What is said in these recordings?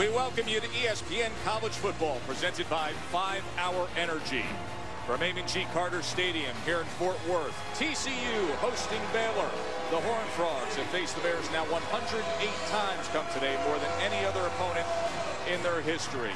We welcome you to ESPN College Football, presented by 5 Hour Energy. From Amon G. Carter Stadium here in Fort Worth, TCU hosting Baylor. The Horned Frogs have faced the Bears now 108 times come today, more than any other opponent in their history.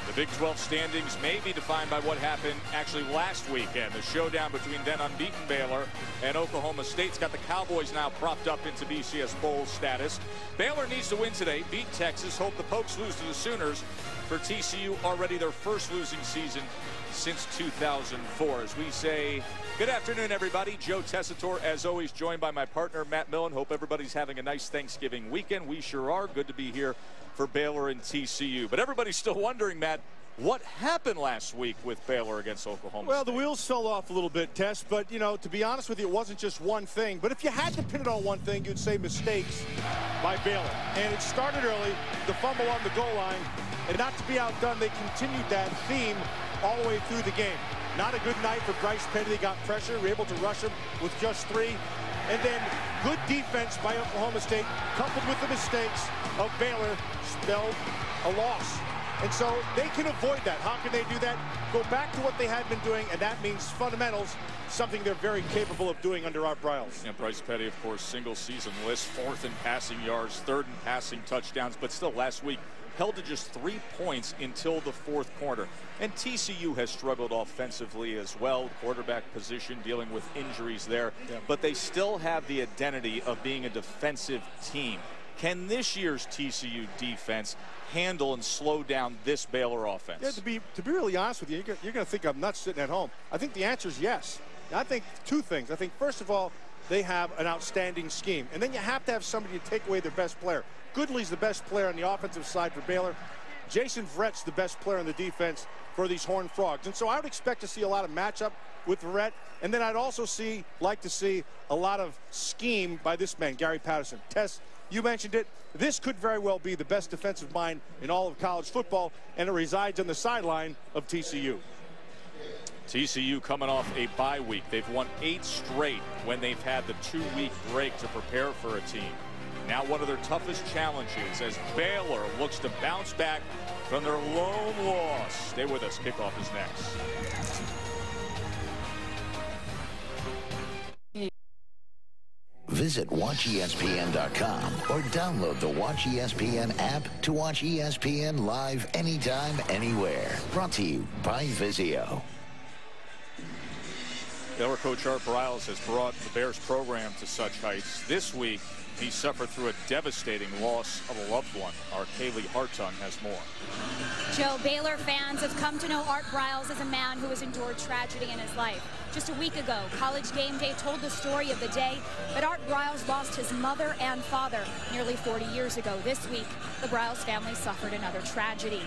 The Big 12 standings may be defined by what happened actually last weekend. The showdown between then unbeaten Baylor and Oklahoma State's got the Cowboys now propped up into BCS Bowl status. Baylor needs to win today, beat Texas, hope the Pokes lose to the Sooners. For TCU, already their first losing season since 2004. As we say, good afternoon, everybody. Joe Tessitore, as always, joined by my partner, Matt Millen. Hope everybody's having a nice Thanksgiving weekend. We sure are. Good to be here for Baylor and TCU. But everybody's still wondering, Matt, what happened last week with Baylor against Oklahoma Well, State? the wheels fell off a little bit, Tess, but, you know, to be honest with you, it wasn't just one thing. But if you had to pin it on one thing, you'd say mistakes by Baylor. And it started early, the fumble on the goal line, and not to be outdone, they continued that theme all the way through the game. Not a good night for Bryce Petty. They got pressure, were able to rush him with just 3. And then good defense by Oklahoma State, coupled with the mistakes of Baylor, spelled a loss. And so they can avoid that. How can they do that? Go back to what they had been doing, and that means fundamentals, something they're very capable of doing under Art Briles. And Bryce Petty, of course, single season list, 4th in passing yards, 3rd in passing touchdowns, but still last week held to just 3 points until the 4th quarter. And TCU has struggled offensively as well, quarterback position, dealing with injuries there. Yeah. But they still have the identity of being a defensive team. Can this year's TCU defense handle and slow down this Baylor offense? Yeah, to be really honest with you, you're going to think I'm nuts sitting at home. I think the answer is yes. I think 2 things. I think, first of all, they have an outstanding scheme. And then you have to have somebody to take away their best player. Goodley's the best player on the offensive side for Baylor. Jason Verrett's the best player on the defense for these Horned Frogs. And so I would expect to see a lot of matchup with Verrett. And then I'd also like to see a lot of scheme by this man, Gary Patterson. Tess, you mentioned it. This could very well be the best defensive mind in all of college football, and it resides on the sideline of TCU. TCU coming off a bye week. They've won 8 straight when they've had the 2-week break to prepare for a team. Now one of their toughest challenges as Baylor looks to bounce back from their lone loss. Stay with us. Kickoff is next. Visit WatchESPN.com or download the Watch ESPN app to watch ESPN live anytime, anywhere. Brought to you by Vizio. Baylor coach Art Briles has brought the Bears program to such heights. This week, he suffered through a devastating loss of a loved one. Our Kaylee Hartung has more. Joe, Baylor fans have come to know Art Briles as a man who has endured tragedy in his life. Just a week ago, College Game Day told the story of the day that Art Briles lost his mother and father nearly 40 years ago. This week, the Briles family suffered another tragedy.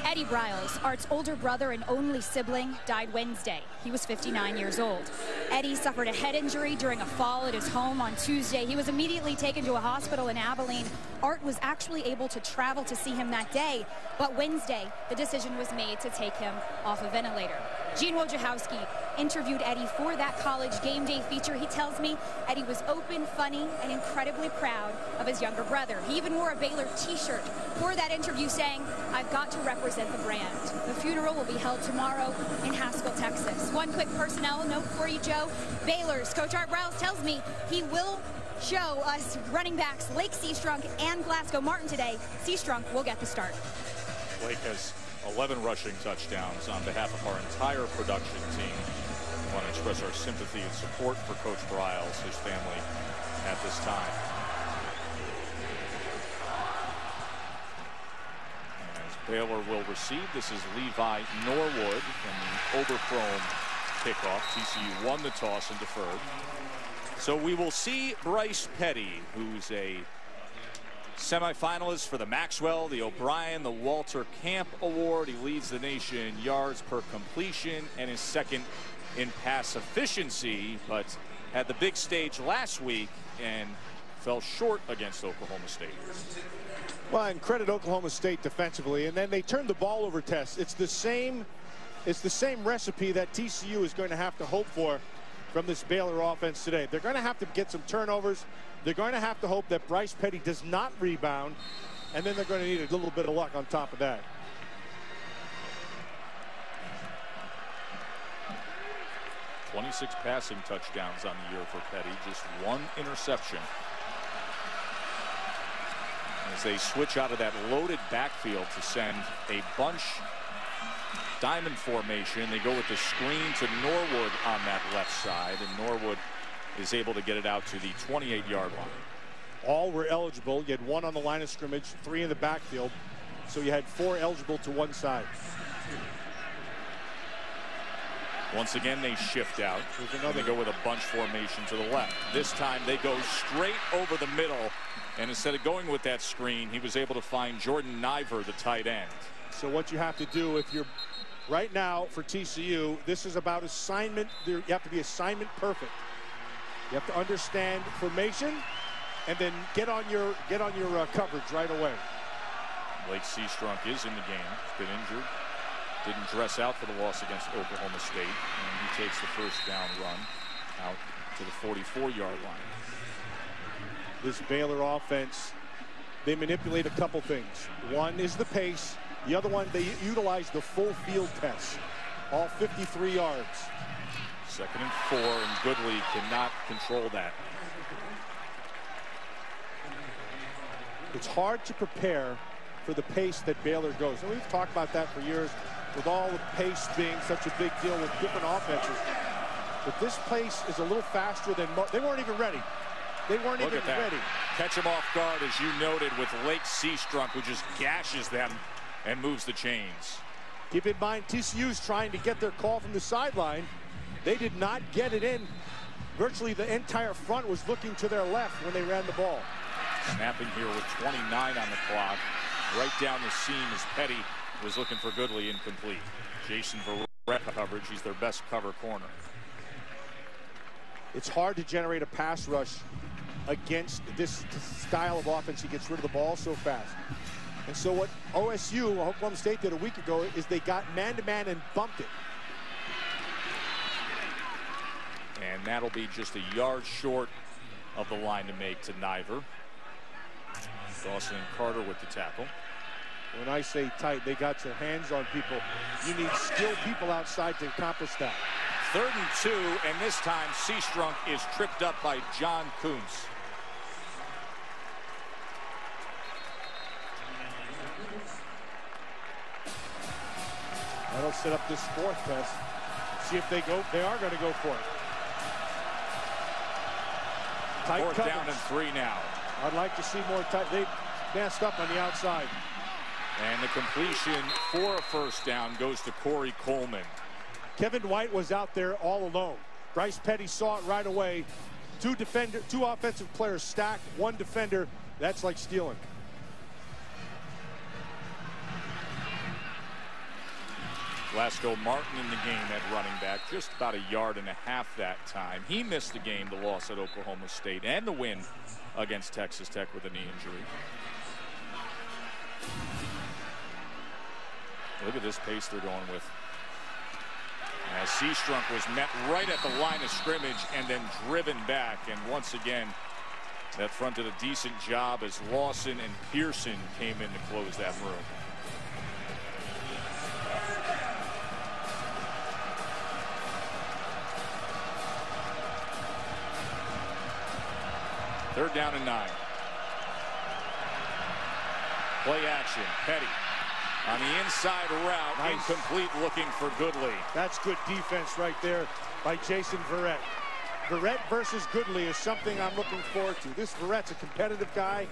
Eddie Briles, Art's older brother and only sibling, died Wednesday. He was 59 years old. Eddie suffered a head injury during a fall at his home on Tuesday. He was immediately taken to a hospital in Abilene. Art was actually able to travel to see him that day, but Wednesday, the decision was made to take him off a ventilator. Gene Wojciechowski interviewed Eddie for that College Game Day feature. He tells me Eddie was open, funny, and incredibly proud of his younger brother. He even wore a Baylor t-shirt for that interview saying, "I've got to represent the brand." The funeral will be held tomorrow in Haskell, Texas. One quick personnel note for you, Joe. Baylor's coach Art Briles tells me he will show us running backs Lake Seastrunk and Glasgow Martin today. Seastrunk will get the start. Blake has 11 rushing touchdowns. On behalf of our entire production team, I want to express our sympathy and support for Coach Briles, his family, at this time. As Baylor will receive, this is Levi Norwood from the Oberchrome kickoff. TCU won the toss and deferred. So we will see Bryce Petty, who's a semifinalist for the Maxwell, the O'Brien, the Walter Camp Award. He leads the nation in yards per completion and is 2nd in pass efficiency, but had the big stage last week and fell short against Oklahoma State. Well, and credit Oklahoma State defensively, and then they turned the ball over, Tess. It's the same recipe that TCU is going to have to hope for from this Baylor offense today. They're going to have to get some turnovers. They're going to have to hope that Bryce Petty does not rebound, and then they're going to need a little bit of luck on top of that. .26 passing touchdowns on the year for Petty, just 1 interception. As they switch out of that loaded backfield to send a bunch diamond formation, they go with the screen to Norwood on that left side, and Norwood is able to get it out to the 28-yard line. All were eligible. You had 1 on the line of scrimmage, 3 in the backfield, so you had 4 eligible to one side. Once again, they shift out. And they go with a bunch formation to the left. This time they go straight over the middle, and instead of going with that screen, he was able to find Jordan Niver, the tight end. So what you have to do, if you're right now for TCU, this is about assignment. You have to be assignment perfect. You have to understand formation and then get on your coverage right away. Blake Seastrunk is in the game. He's been injured. Didn't dress out for the loss against Oklahoma State, and he takes the first down run out to the 44-yard line. This Baylor offense, they manipulate a couple things. One is the pace. The other one, they utilize the full field test, all 53 yards. 2nd and 4, and Goodley cannot control that. It's hard to prepare for the pace that Baylor goes. And we've talked about that for years, with all the pace being such a big deal with different offenses. But this pace is a little faster than they weren't even ready. They weren't even ready. Catch them off guard, as you noted, with Blake Seastrunk, who just gashes them and moves the chains. Keep in mind, TCU's trying to get their call from the sideline. They did not get it in. Virtually the entire front was looking to their left when they ran the ball. Snapping here with 29 on the clock. Right down the seam as Petty was looking for Goodley, incomplete. Jason Verrett coverage. He's their best cover corner. It's hard to generate a pass rush against this style of offense. He gets rid of the ball so fast. And so what OSU, Oklahoma State, did a week ago is they got man-to-man and bumped it. And that'll be just a yard short of the line to make to Niver. Dawson and Carter with the tackle. When I say tight, they got their hands on people. You need skilled people outside to accomplish that. 3rd and 2, and this time Seastrunk is tripped up by John Kuntz. That'll set up this 4th test. See if they go. They are going to go for it. Tight 4th coverage. down and 3 now. I'd like to see more tight. They messed up on the outside. And the completion for a first down goes to Corey Coleman. Kevin White was out there all alone. Bryce Petty saw it right away. 2 offensive players stacked, 1 defender. That's like stealing. Glasgow Martin in the game at running back, just about 1.5 yards that time. He missed the game, the loss at Oklahoma State, and the win against Texas Tech with a knee injury. Look at this pace they're going with. As Seastrunk was met right at the line of scrimmage and then driven back. And once again, that front did a decent job as Lawson and Pearson came in to close that room. Third down and 9. Play action. Petty on the inside route. Nice. Incomplete, looking for Goodley. That's good defense right there by Jason Verrett. Verrett versus Goodley is something I'm looking forward to. This Verrett's a competitive guy.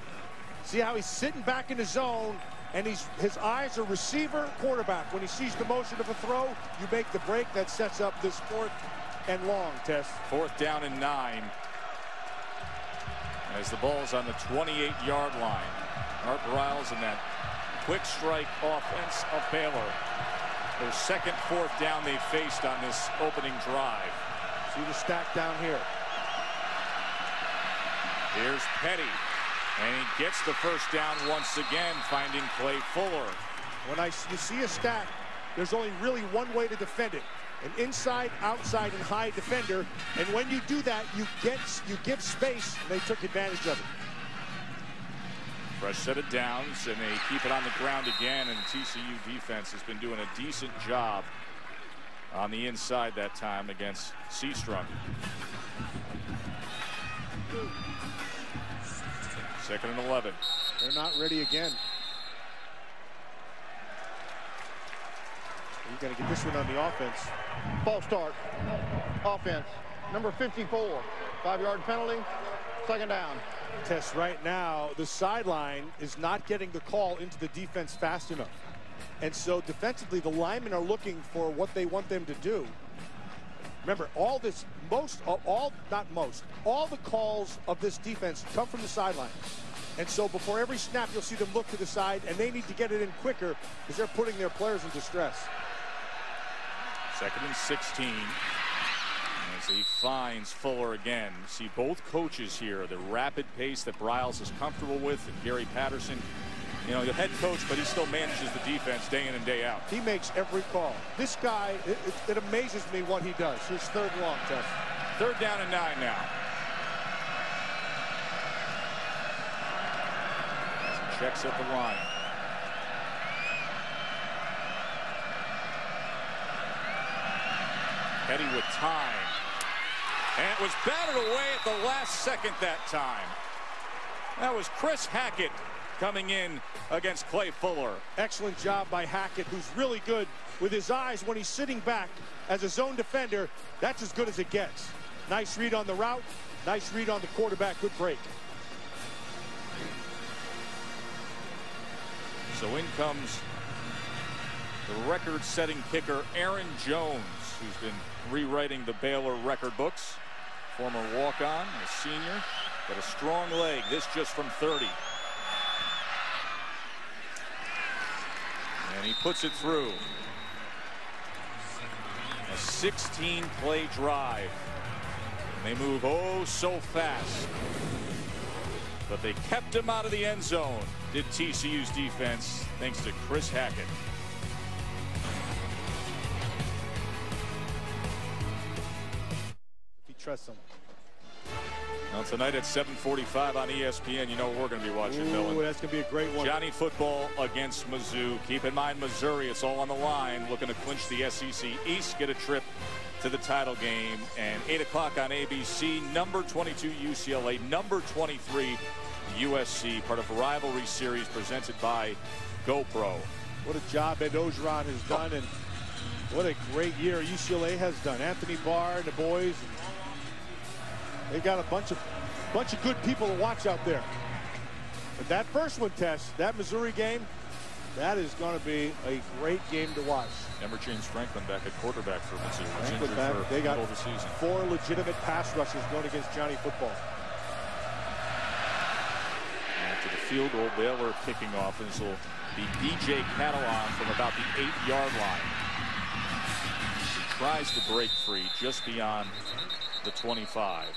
See how he's sitting back in the zone, and his eyes are receiver, quarterback. When he sees the motion of a throw, you make the break. That sets up this 4th and long test. 4th down and 9. As the ball's on the 28-yard line. Art Briles in that quick strike offense of Baylor. Their second 4th down they faced on this opening drive. See the stack down here. Here's Petty. And he gets the first down once again, finding Clay Fuller. When you see a stack, there's only really one way to defend it. an inside, outside, and high defender. And when you do that, you give space, and they took advantage of it. Fresh set of downs, and they keep it on the ground again, and TCU defense has been doing a decent job on the inside that time against Seastrunk. Second and 11. They're not ready again. You're going to get this one on the offense. False start. Offense. Number 54. 5-yard penalty. Second down. Test right now, the sideline is not getting the call into the defense fast enough. And so defensively, the linemen are looking for what they want them to do. Remember, all the calls of this defense come from the sideline. And so before every snap, you'll see them look to the side, and they need to get it in quicker because they're putting their players in distress. Second and 16. As he finds Fuller again. See both coaches here, the rapid pace that Briles is comfortable with, and Gary Patterson, you know, the head coach, but he still manages the defense day in and day out. He makes every call. This guy, it amazes me what he does. His third long test. Third down and 9 now. As he checks at the line. Petty with time. And it was batted away at the last second that time. That was Chris Hackett coming in against Clay Fuller. Excellent job by Hackett, who's really good with his eyes when he's sitting back as a zone defender. That's as good as it gets. Nice read on the route. Nice read on the quarterback. Good break. So in comes the record-setting kicker, Aaron Jones, who's been rewriting the Baylor record books. Former walk-on, a senior, but a strong leg. This just from 30. And he puts it through. A 16-play drive. And they move oh so fast. But they kept him out of the end zone, did TCU's defense, thanks to Chris Hackett. Trust him. Now tonight at 7:45 on ESPN, you know what we're going to be watching, Dylan. That's going to be a great one. Johnny football against Mizzou. Keep in mind Missouri, it's all on the line, looking to clinch the SEC East, get a trip to the title game. And 8 o'clock on ABC, number 22 UCLA, number 23 USC, part of a rivalry series presented by GoPro. What a job Ed Ogeron has done, and what a great year UCLA has done. Anthony Barr and the boys. They got a bunch of good people to watch out there. But that first one, Tess, that Missouri game, that is going to be a great game to watch. Number James Franklin back at quarterback for Mizzou. Franklin back. They got the season. 4 legitimate pass rushes going against Johnny football. After the field goal, Baylor kicking off, and this will be B.J. Catalon from about the 8-yard line. He tries to break free just beyond the 25.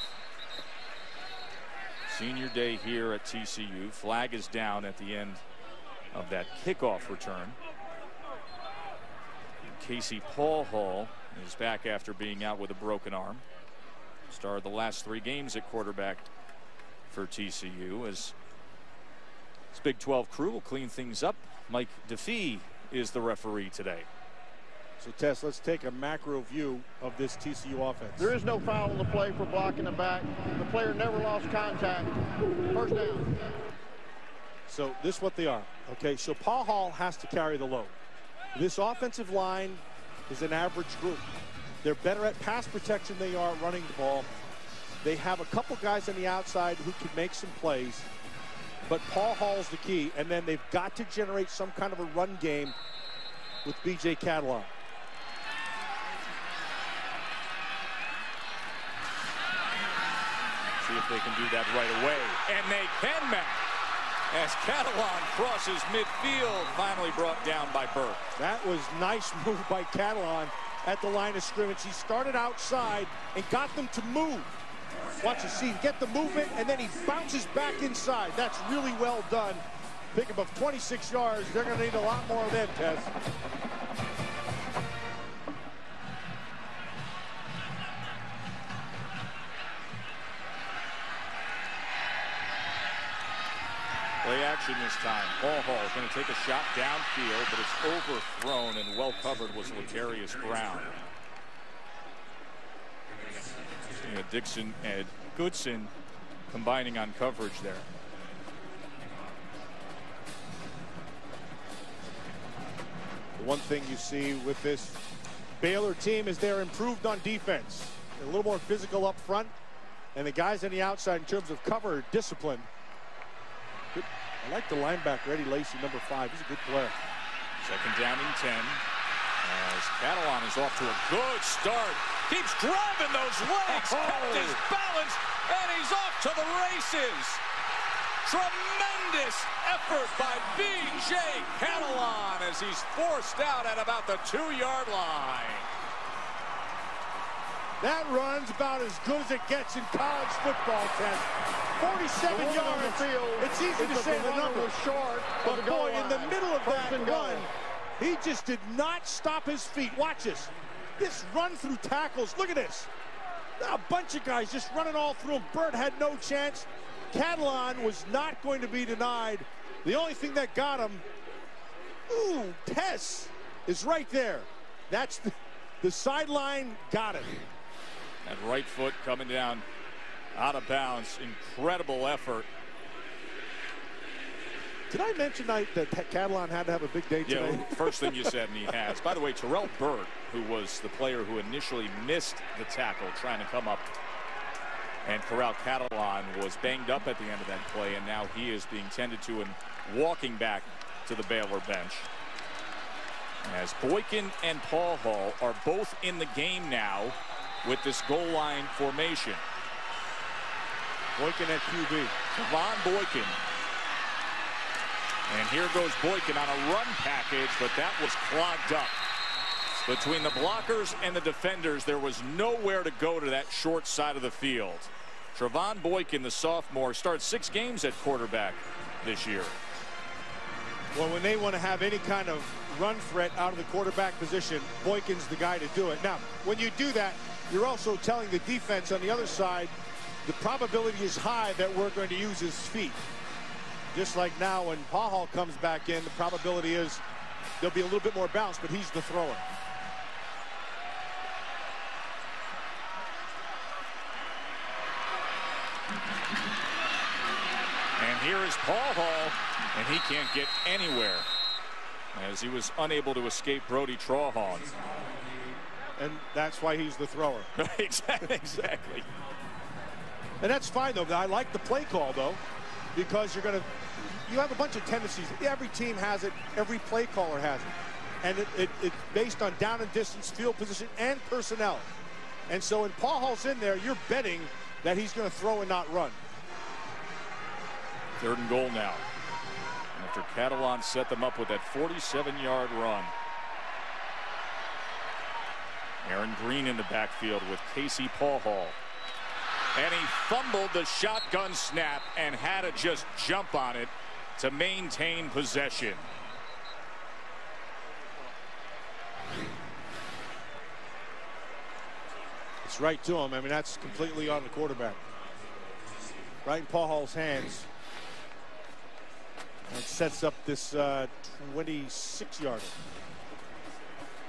Senior day here at TCU. Flag is down at the end of that kickoff return. And Casey Paul Hall is back after being out with a broken arm. Started the last 3 games at quarterback for TCU. As this Big 12 crew will clean things up. Mike DeFee is the referee today. So, Tess, let's take a macro view of this TCU offense. There is no foul on the play for blocking the back. The player never lost contact. First down. So this is what they are. Okay, so Paul Hall has to carry the load. This offensive line is an average group. They're better at pass protection than they are running the ball. They have a couple guys on the outside who can make some plays. But Paul Hall's the key. And then they've got to generate some kind of a run game with B.J. Catalon. See if they can do that right away. And they can, Matt. As Catalon crosses midfield, finally brought down by Burke. That was nice move by Catalon at the line of scrimmage. He started outside and got them to move. Watch the scene, get the movement, and then he bounces back inside. That's really well done. Pick him up 26 yards. They're going to need a lot more of them, Tess. action this time. Paul Hall is going to take a shot downfield, but it's overthrown, and well covered was Latarius Brown. Dixon and Goodson combining on coverage there. The one thing you see with this Baylor team is they're improved on defense. They're a little more physical up front, and the guys on the outside in terms of cover are disciplined. Good. I like the linebacker, Eddie Lacy, number 5. He's a good player. Second down and 10. As Catalon is off to a good start. Keeps driving those legs, kept his balance, and he's off to the races. Tremendous effort by B.J. Catalon as he's forced out at about the 2-yard line. That run's about as good as it gets in college football, Ted. 47 yards. It's easy to say the number was short, but boy, in the middle of that run, he just did not stop his feet. Watch this. This run through tackles. Look at this. A bunch of guys just running all through him. Burt had no chance. Catalon was not going to be denied. The only thing that got him, Tess is right there. That's the sideline got it. That right foot coming down out of bounds. Incredible effort. Did I mention that Catalon had to have a big day today? Yeah, first thing you said, and he has. By the way, Terrell Burt, who was the player who initially missed the tackle trying to come up and corral Catalon, was banged up at the end of that play, and now he is being tended to and walking back to the Baylor bench. As Boykin and Paul Hall are both in the game now with this goal line formation. Boykin at QB. Trevon Boykin. And here goes Boykin on a run package, but that was clogged up. Between the blockers and the defenders, there was nowhere to go to that short side of the field. Trevon Boykin, the sophomore, starts 6 games at quarterback this year. Well, when they want to have any kind of run threat out of the quarterback position, Boykin's the guy to do it. Now, when you do that, you're also telling the defense on the other side the probability is high that we're going to use his feet. Just like now when Paul Hall comes back in, the probability is there'll be a little bit more bounce, but he's the thrower. And here is Paul Hall, and he can't get anywhere as he was unable to escape Brody Trawhon. And that's why he's the thrower. Exactly. And that's fine, though. I like the play call, though, because you have a bunch of tendencies. Every team has it. Every play caller has it. And it's based on down and distance, field position, and personnel. And so when Paul Hall's in there, you're betting that he's going to throw and not run. 3rd and goal now. After Catalon set them up with that 47-yard run. Aaron Green in the backfield with Casey Paul Hall. And he fumbled the shotgun snap and had to just jump on it to maintain possession. It's right to him. I mean, that's completely on the quarterback. Right in Paul Hall's hands. And sets up this 26-yarder.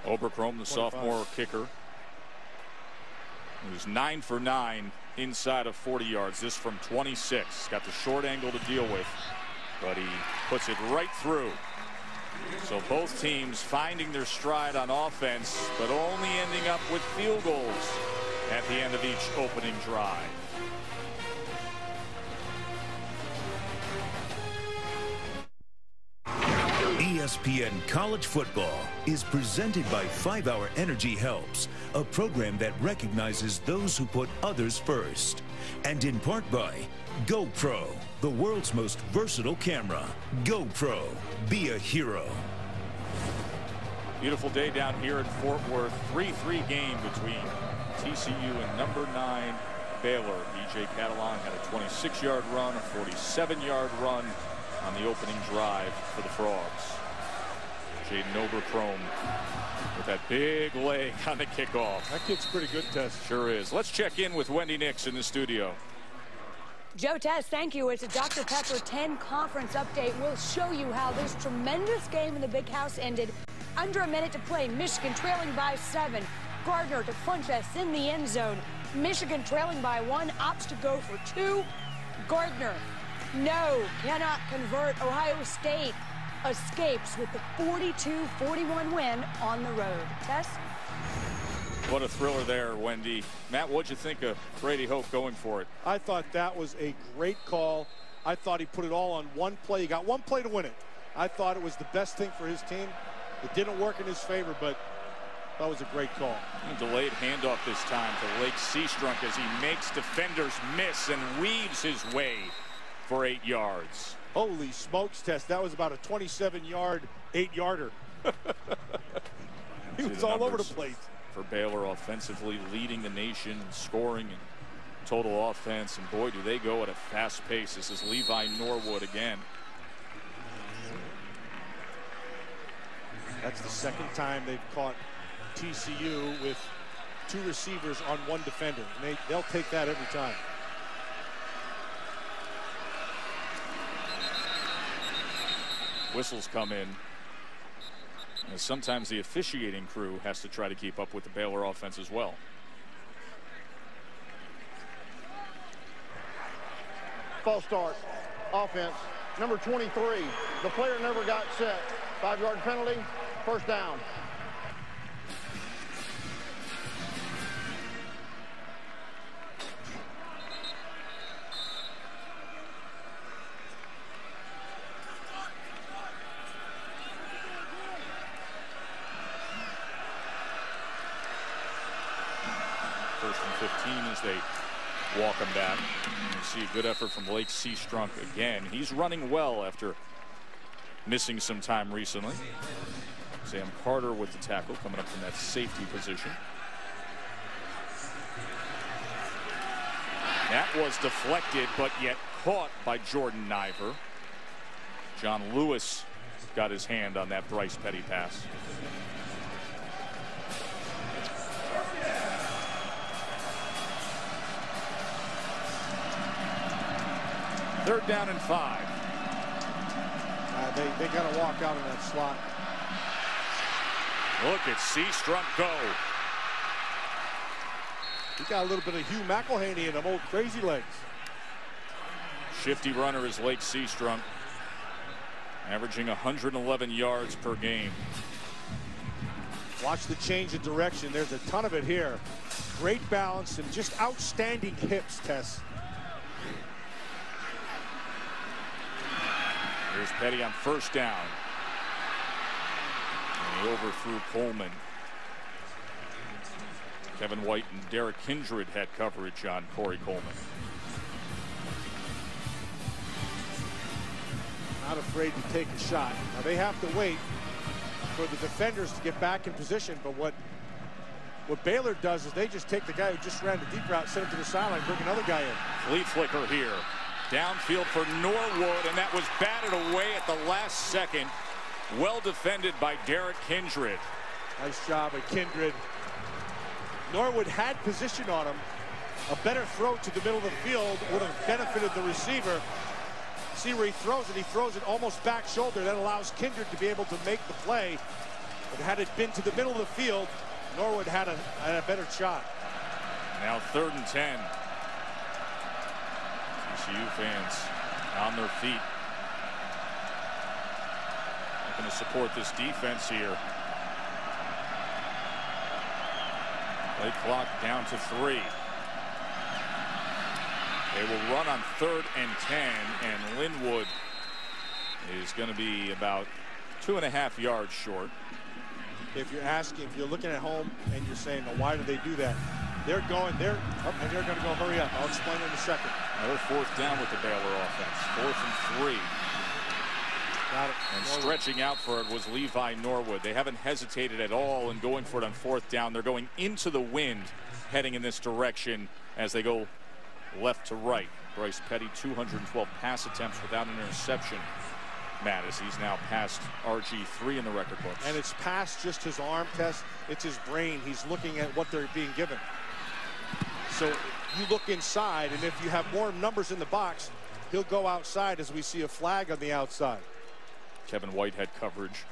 Oberkrom, the 25. Sophomore kicker, who's 9 for 9 inside of 40 yards. This from 26. He's got the short angle to deal with, but he puts it right through. So both teams finding their stride on offense, but only ending up with field goals at the end of each opening drive. ESPN College Football is presented by 5 Hour Energy Helps, a program that recognizes those who put others first. And in part by GoPro, the world's most versatile camera. GoPro, be a hero. Beautiful day down here in Fort Worth. 3-3 game between TCU and number 9 Baylor. B.J. Catalon had a 26-yard run, a 47-yard run on the opening drive for the Frogs. Jaden Oberkrom with that big leg on the kickoff. That kid's pretty good, Tess. Sure is. Let's check in with Wendy Nix in the studio. Joe Tess, thank you. It's a Dr. Pepper 10 conference update. We'll show you how this tremendous game in the Big House ended. Under a minute to play, Michigan trailing by 7. Gardner to Funchess in the end zone. Michigan trailing by 1, opts to go for 2. Gardner, no, cannot convert. Ohio State escapes with the 42-41 win on the road. Tess? What a thriller there, Wendy. Matt, what'd you think of Brady Hoke going for it? I thought that was a great call. I thought he put it all on one play. He got one play to win it. I thought it was the best thing for his team. It didn't work in his favor, but that was a great call. A delayed handoff this time to Lake Seastrunk as he makes defenders miss and weaves his way for 8 yards. Holy smokes, Tess. That was about a 27-yard, 8-yarder. He was all over the place. For Baylor offensively, leading the nation, scoring and total offense, and boy, do they go at a fast pace. This is Levi Norwood again. That's the second time they've caught TCU with 2 receivers on 1 defender. They'll take that every time. Whistles come in. And sometimes the officiating crew has to try to keep up with the Baylor offense as well. False start. Offense. Number 23. The player never got set. 5-yard penalty. First down. First and 15 as they walk him back. You see a good effort from Lake Seastrunk again. He's running well after missing some time recently. Sam Carter with the tackle coming up from that safety position. That was deflected, but yet caught by Jordan Niver. John Lewis got his hand on that Bryce Petty pass. Third down and 5. They got to walk out in that slot. Look at Seastrunk go. He got a little bit of Hugh McElhaney in them, old crazy legs. Shifty runner is Lake Seastrunk, averaging 111 yards per game. Watch the change of direction. There's a ton of it here. Great balance and just outstanding hips, Tess. Here's Petty on first down. And he overthrew Coleman. Kevin White and Derek Kindred had coverage on Corey Coleman. Not afraid to take a shot. Now they have to wait for the defenders to get back in position, but what Baylor does is they just take the guy who just ran the deep route, send him to the sideline, bring another guy in. Flea flicker here. Downfield for Norwood, and that was batted away at the last second. Well defended by Derek Kindred. Nice job by Kindred. Norwood had position on him. A better throw to the middle of the field would have benefited the receiver. See where he throws it. He throws it almost back shoulder. That allows Kindred to be able to make the play. But had it been to the middle of the field, Norwood had a better shot. Now 3rd and 10. TCU fans on their feet. Not going to support this defense here. Play clock down to 3. They will run on 3rd and 10, and Linwood is going to be about 2.5 yards short. If you're looking at home and you're saying, well, why do they do that? They're going there, and they're going to go hurry up. I'll explain in a second. Another 4th down with the Baylor offense. 4th and 3. Got it. And stretching out for it was Levi Norwood. They haven't hesitated at all in going for it on 4th down. They're going into the wind, heading in this direction as they go left to right. Bryce Petty, 212 pass attempts without an interception. Matt, as he's now past RG3 in the record books. And it's past just his arm test. It's his brain. He's looking at what they're being given. So you look inside, and if you have more numbers in the box, he'll go outside as we see a flag on the outside. Kevin Whitehead coverage.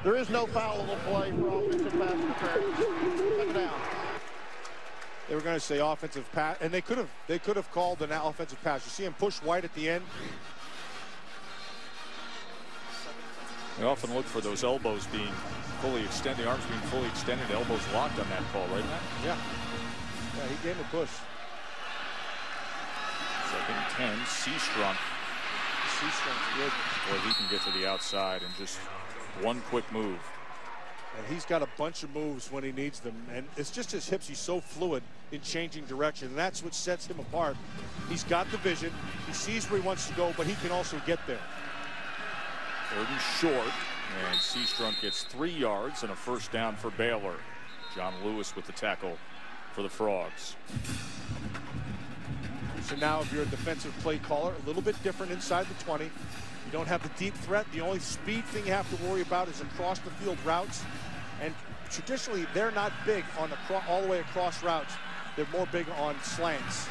There is no foulable play for offensive pass interference. Second down. They were going to say offensive pass, and they could have called an offensive pass. You see him push White at the end. They often look for those elbows being fully extended, the arms being fully extended, elbows locked on that call, right, Matt? Yeah. Yeah, he gave him a push. 2nd and 10, Seastrunk. Seastrunk's good. Boy, he can get to the outside and just one quick move. And he's got a bunch of moves when he needs them. And it's just his hips. He's so fluid in changing direction. And that's what sets him apart. He's got the vision. He sees where he wants to go, but he can also get there. 3rd and short. And Seastrunk gets 3 yards and a first down for Baylor. John Lewis with the tackle for the Frogs. So now if you're a defensive play caller, a little bit different inside the 20. You don't have the deep threat. The only speed thing you have to worry about is across the field routes. And traditionally, they're not big on all the way across routes. They're more big on slants.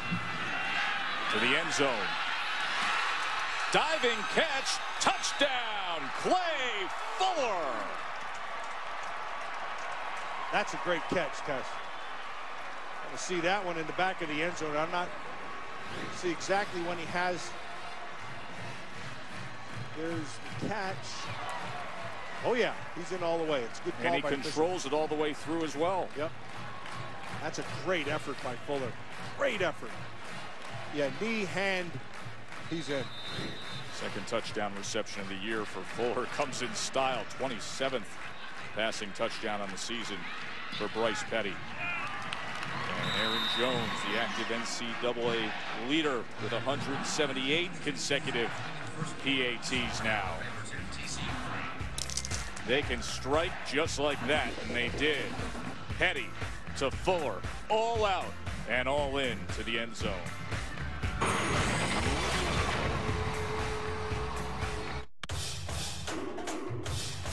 To the end zone. Diving catch. Touchdown. Clay Fuller. That's a great catch, Tess. To see that one in the back of the end zone. I'm not see exactly when he has. There's the catch. Oh yeah, he's in all the way. It's a good call. And he controls it all the way through as well. Yep. That's a great effort by Fuller. Great effort. Yeah, knee, hand, he's in. 2nd touchdown reception of the year for Fuller. Comes in style. 27th passing touchdown on the season for Bryce Petty. And Aaron Jones, the active NCAA leader with 178 consecutive PATs now. They can strike just like that, and they did. Petty to Fuller, all out and all in to the end zone.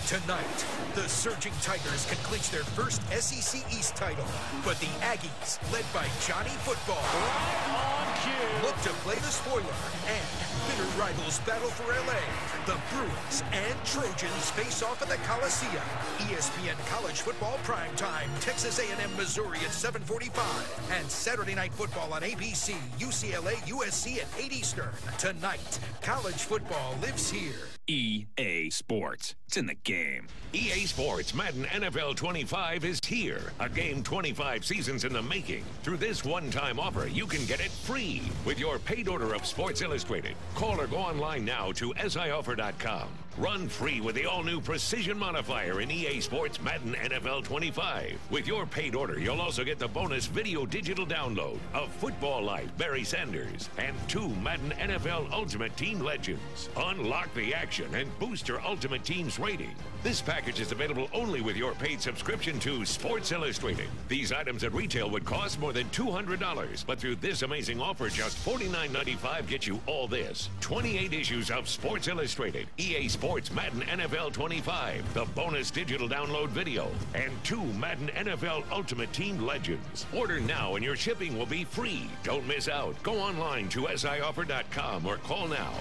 Tonight, the Surging Tigers can clinch their first SEC East title, but the Aggies, led by Johnny Football, Right on cue. look to play the spoiler, and bitter rivals battle for LA. The Bruins and Trojans face off at the Coliseum. ESPN College Football Primetime, Texas A&M, Missouri at 7:45, and Saturday Night Football on ABC, UCLA, USC at 8 Eastern. Tonight, college football lives here. EA Sports. It's in the game. EA Sports Madden NFL 25 is here. A game 25 seasons in the making. Through this one-time offer, you can get it free with your paid order of Sports Illustrated. Call or go online now to sioffer.com. Run free with the all-new Precision Modifier in EA Sports Madden NFL 25. With your paid order, you'll also get the bonus video digital download of Football Life Barry Sanders and 2 Madden NFL Ultimate Team Legends. Unlock the action and boost your Ultimate Team's rating. This package is available only with your paid subscription to Sports Illustrated. These items at retail would cost more than $200, but through this amazing offer, just $49.95 gets you all this. 28 issues of Sports Illustrated, EA Sports Madden NFL 25, the bonus digital download video, and 2 Madden NFL Ultimate Team Legends. Order now and your shipping will be free. Don't miss out. Go online to sioffer.com or call now.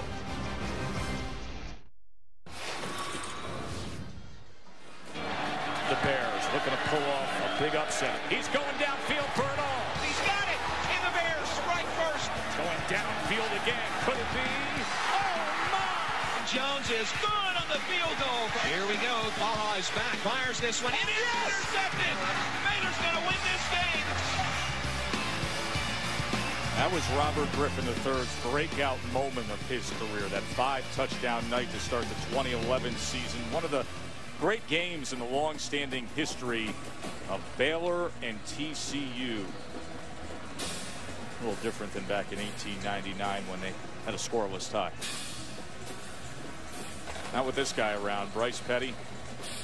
The Bears looking to pull off a big upset. He's going downfield for it all. He's got it. And the Bears strike first. Going downfield again. Could it be? Oh, my! Jones is good on the field goal. Here we go. Baja is back. Fires this one. It is intercepted. Baylor's going to win this game. That was Robert Griffin III's breakout moment of his career. That 5-touchdown night to start the 2011 season. One of the great games in the long-standing history of Baylor and TCU. A little different than back in 1899 when they had a scoreless tie. Not with this guy around. Bryce Petty,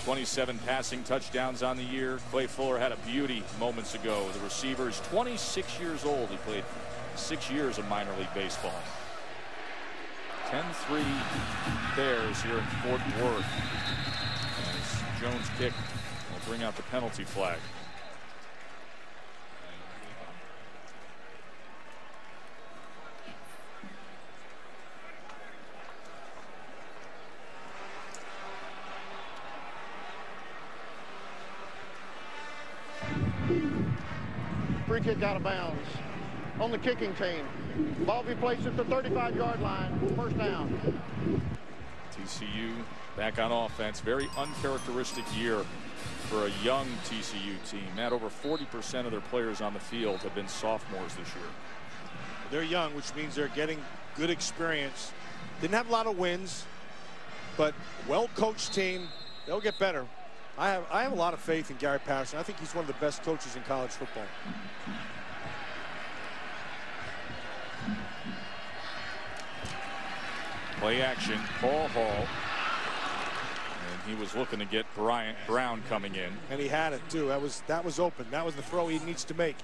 27 passing touchdowns on the year. Clay Fuller had a beauty moments ago. The receiver is 26 years old. He played 6 years of minor league baseball. 10-3 Bears here in Fort Worth. As Jones' kick will bring out the penalty flag. Free kick out of bounds on the kicking team. Ball be placed at the 35-yard line. First down. TCU back on offense. Very uncharacteristic year for a young TCU team. Matt, over 40% of their players on the field have been sophomores this year. They're young, which means they're getting good experience. Didn't have a lot of wins, but well-coached team. They'll get better. I have a lot of faith in Gary Patterson. I think he's one of the best coaches in college football. Play action, Paul Hall. And he was looking to get Brown coming in. And he had it too. That was open. That was the throw he needs to make.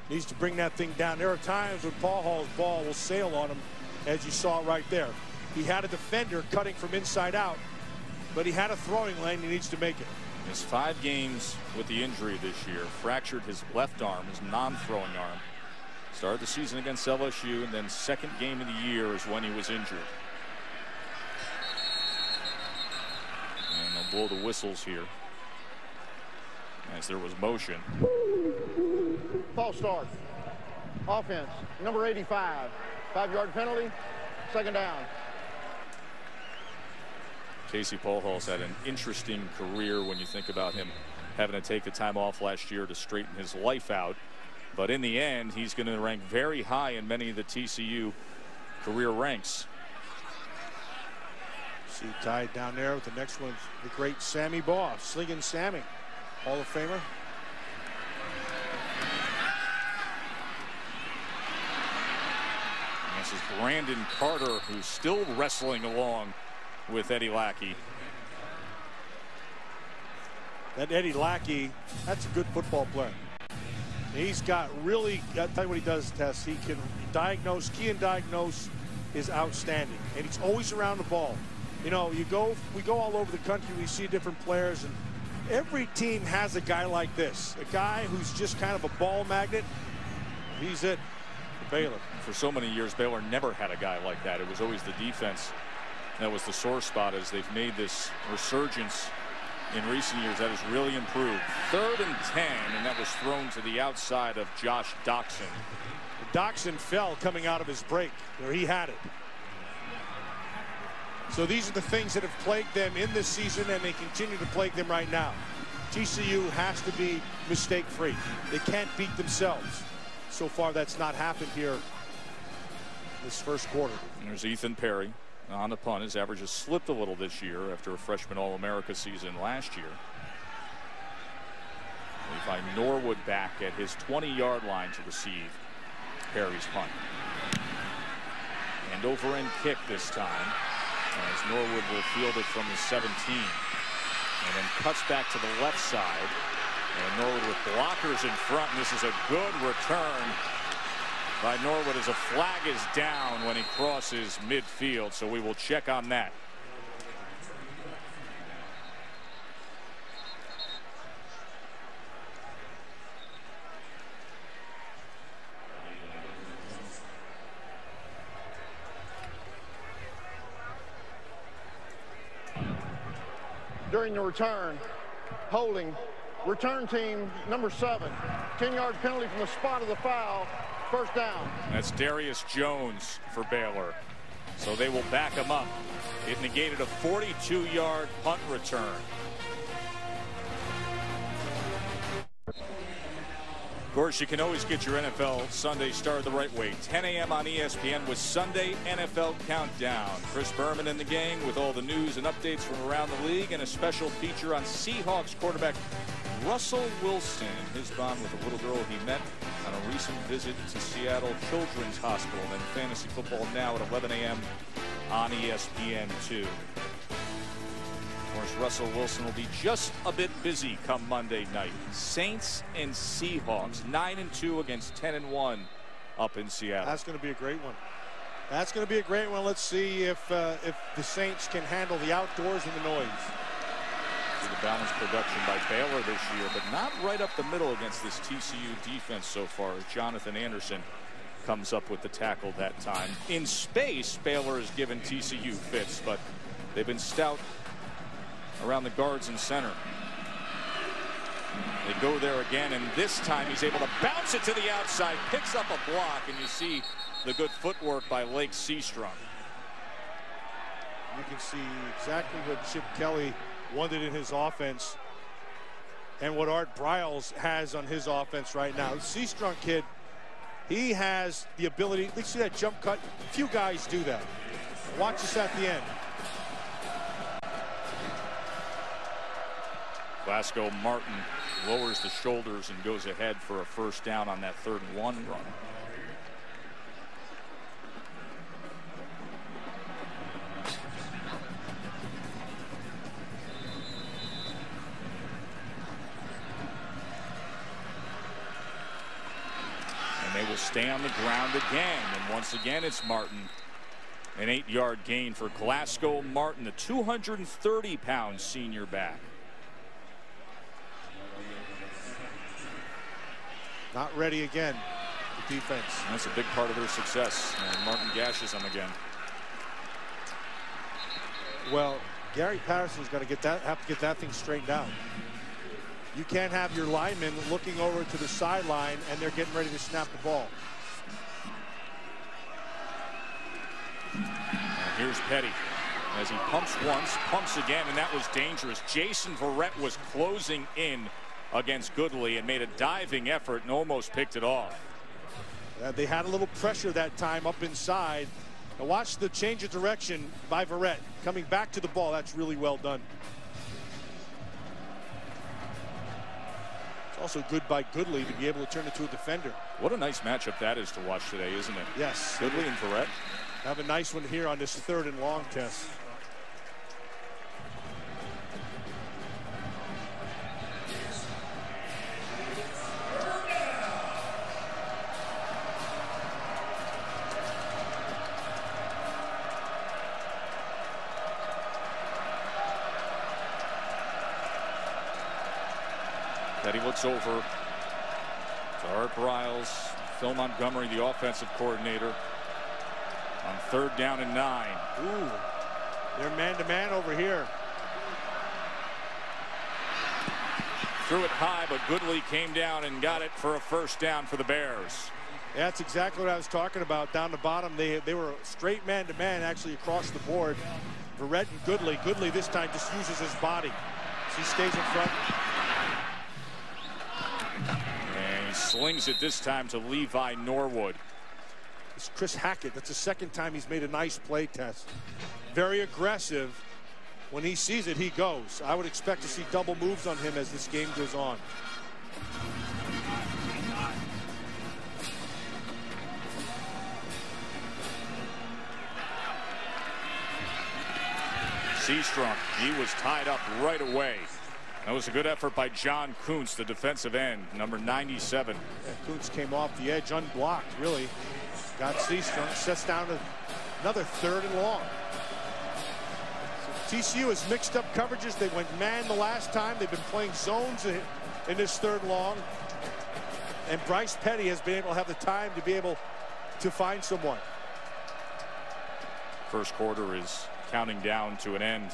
He needs to bring that thing down. There are times when Paul Hall's ball will sail on him, as you saw right there. He had a defender cutting from inside out, but he had a throwing lane. He needs to make it. His 5 games with the injury this year. Fractured his left arm, his non-throwing arm. Started the season against LSU, and then second game of the year is when he was injured. And they'll blow the whistles here as there was motion. False start. Offense, number 85. 5-yard penalty. Second down. Casey Paul Hall's had an interesting career when you think about him having to take the time off last year to straighten his life out. But in the end, he's going to rank very high in many of the TCU career ranks. See tied down there with the next one, the great Sammy Baugh, Slinging Sammy, Hall of Famer. This is Brandon Carter, who's still wrestling along with Eddie Lackey. That Eddie Lackey, that's a good football player. He's got really, I'll tell you what he does, Tess. He can diagnose, key and diagnose is outstanding. And he's always around the ball. You know, we go all over the country, we see different players, and every team has a guy like this. A guy who's just kind of a ball magnet. He's it for Baylor. For so many years, Baylor never had a guy like that. It was always the defense that was the sore spot. As they've made this resurgence in recent years, that has really improved. 3rd and 10, and that was thrown to the outside of Josh Doxson. Doxson fell coming out of his break where he had it. So these are the things that have plagued them in this season, and they continue to plague them right now. TCU has to be mistake-free. They can't beat themselves. So far, that's not happened here this first quarter. And there's Ethan Perry on the punt. His average has slipped a little this year after a freshman All-America season last year. We find Norwood back at his 20-yard line to receive Perry's punt. And over-end kick this time, as Norwood will field it from the 17. And then cuts back to the left side. And Norwood with blockers in front. And this is a good return by Norwood as a flag is down when he crosses midfield. So we will check on that. During the return, holding, return team number 7, 10-yard penalty from the spot of the foul, first down. That's Darius Jones for Baylor. So they will back him up. It negated a 42-yard punt return. Of course, you can always get your NFL Sunday started the right way. 10 a.m. on ESPN with Sunday NFL Countdown. Chris Berman and the gang with all the news and updates from around the league, and a special feature on Seahawks quarterback Russell Wilson and his bond with a little girl he met on a recent visit to Seattle Children's Hospital. And then Fantasy Football Now at 11 a.m. on ESPN2. Of course, Russell Wilson will be just a bit busy come Monday night. Saints and Seahawks, 9-2 against 10-1 up in Seattle. That's going to be a great one. That's going to be a great one. Let's see if the Saints can handle the outdoors and the noise. See the balanced production by Baylor this year, but not right up the middle against this TCU defense so far, as Jonathan Anderson comes up with the tackle that time. In space, Baylor has given TCU fits, but they've been stout around the guards and center. They go there again, and this time he's able to bounce it to the outside, picks up a block, and you see the good footwork by Lake Seastrunk. You can see exactly what Chip Kelly wanted in his offense and what Art Briles has on his offense right now. The Seastrunk kid, he has the ability. Let's see that jump cut. Few guys do that. Watch this at the end. Glasgow Martin lowers the shoulders and goes ahead for a first down on that 3rd and 1 run. And they will stay on the ground again, and once again it's Martin. An 8-yard gain for Glasgow Martin, the 230-pound senior back. Not ready again, the defense. That's a big part of their success. And Martin gashes them again. Well, Gary Patterson's going to have to get that thing straightened out. You can't have your linemen looking over to the sideline and they're getting ready to snap the ball. And here's Petty as he pumps once, pumps again, and that was dangerous. Jason Verrett was closing in against Goodley and made a diving effort and almost picked it off. They had a little pressure that time up inside. Now watch the change of direction by Verrett coming back to the ball. That's really well done. It's also good by Goodley to be able to turn it to a defender. What a nice matchup that is to watch today, isn't it? Yes. Goodley and Verrett. Have a nice one here on this 3rd and long test. Petty looks over to Art Briles, Phil Montgomery, the offensive coordinator, on 3rd down and 9. Ooh, they're man-to-man over here. Threw it high, but Goodley came down and got it for a first down for the Bears. Yeah, that's exactly what I was talking about. Down the bottom, they were straight man-to-man actually across the board. Verrett and Goodley. Goodley this time just uses his body. So he stays in front. And he slings it this time to Levi Norwood. It's Chris Hackett. That's the 2nd time he's made a nice play test. Very aggressive. When he sees it, he goes. I would expect to see double moves on him as this game goes on. Seastrunk, he was tied up right away. That was a good effort by John Kuntz, the defensive end, number 97. Yeah, Kuntz came off the edge unblocked, really. Got Seastrunk, sets down to another 3rd and long. So TCU has mixed up coverages. They went man the last time. They've been playing zones in this 3rd long. And Bryce Petty has been able to have the time to be able to find someone. First quarter is counting down to an end.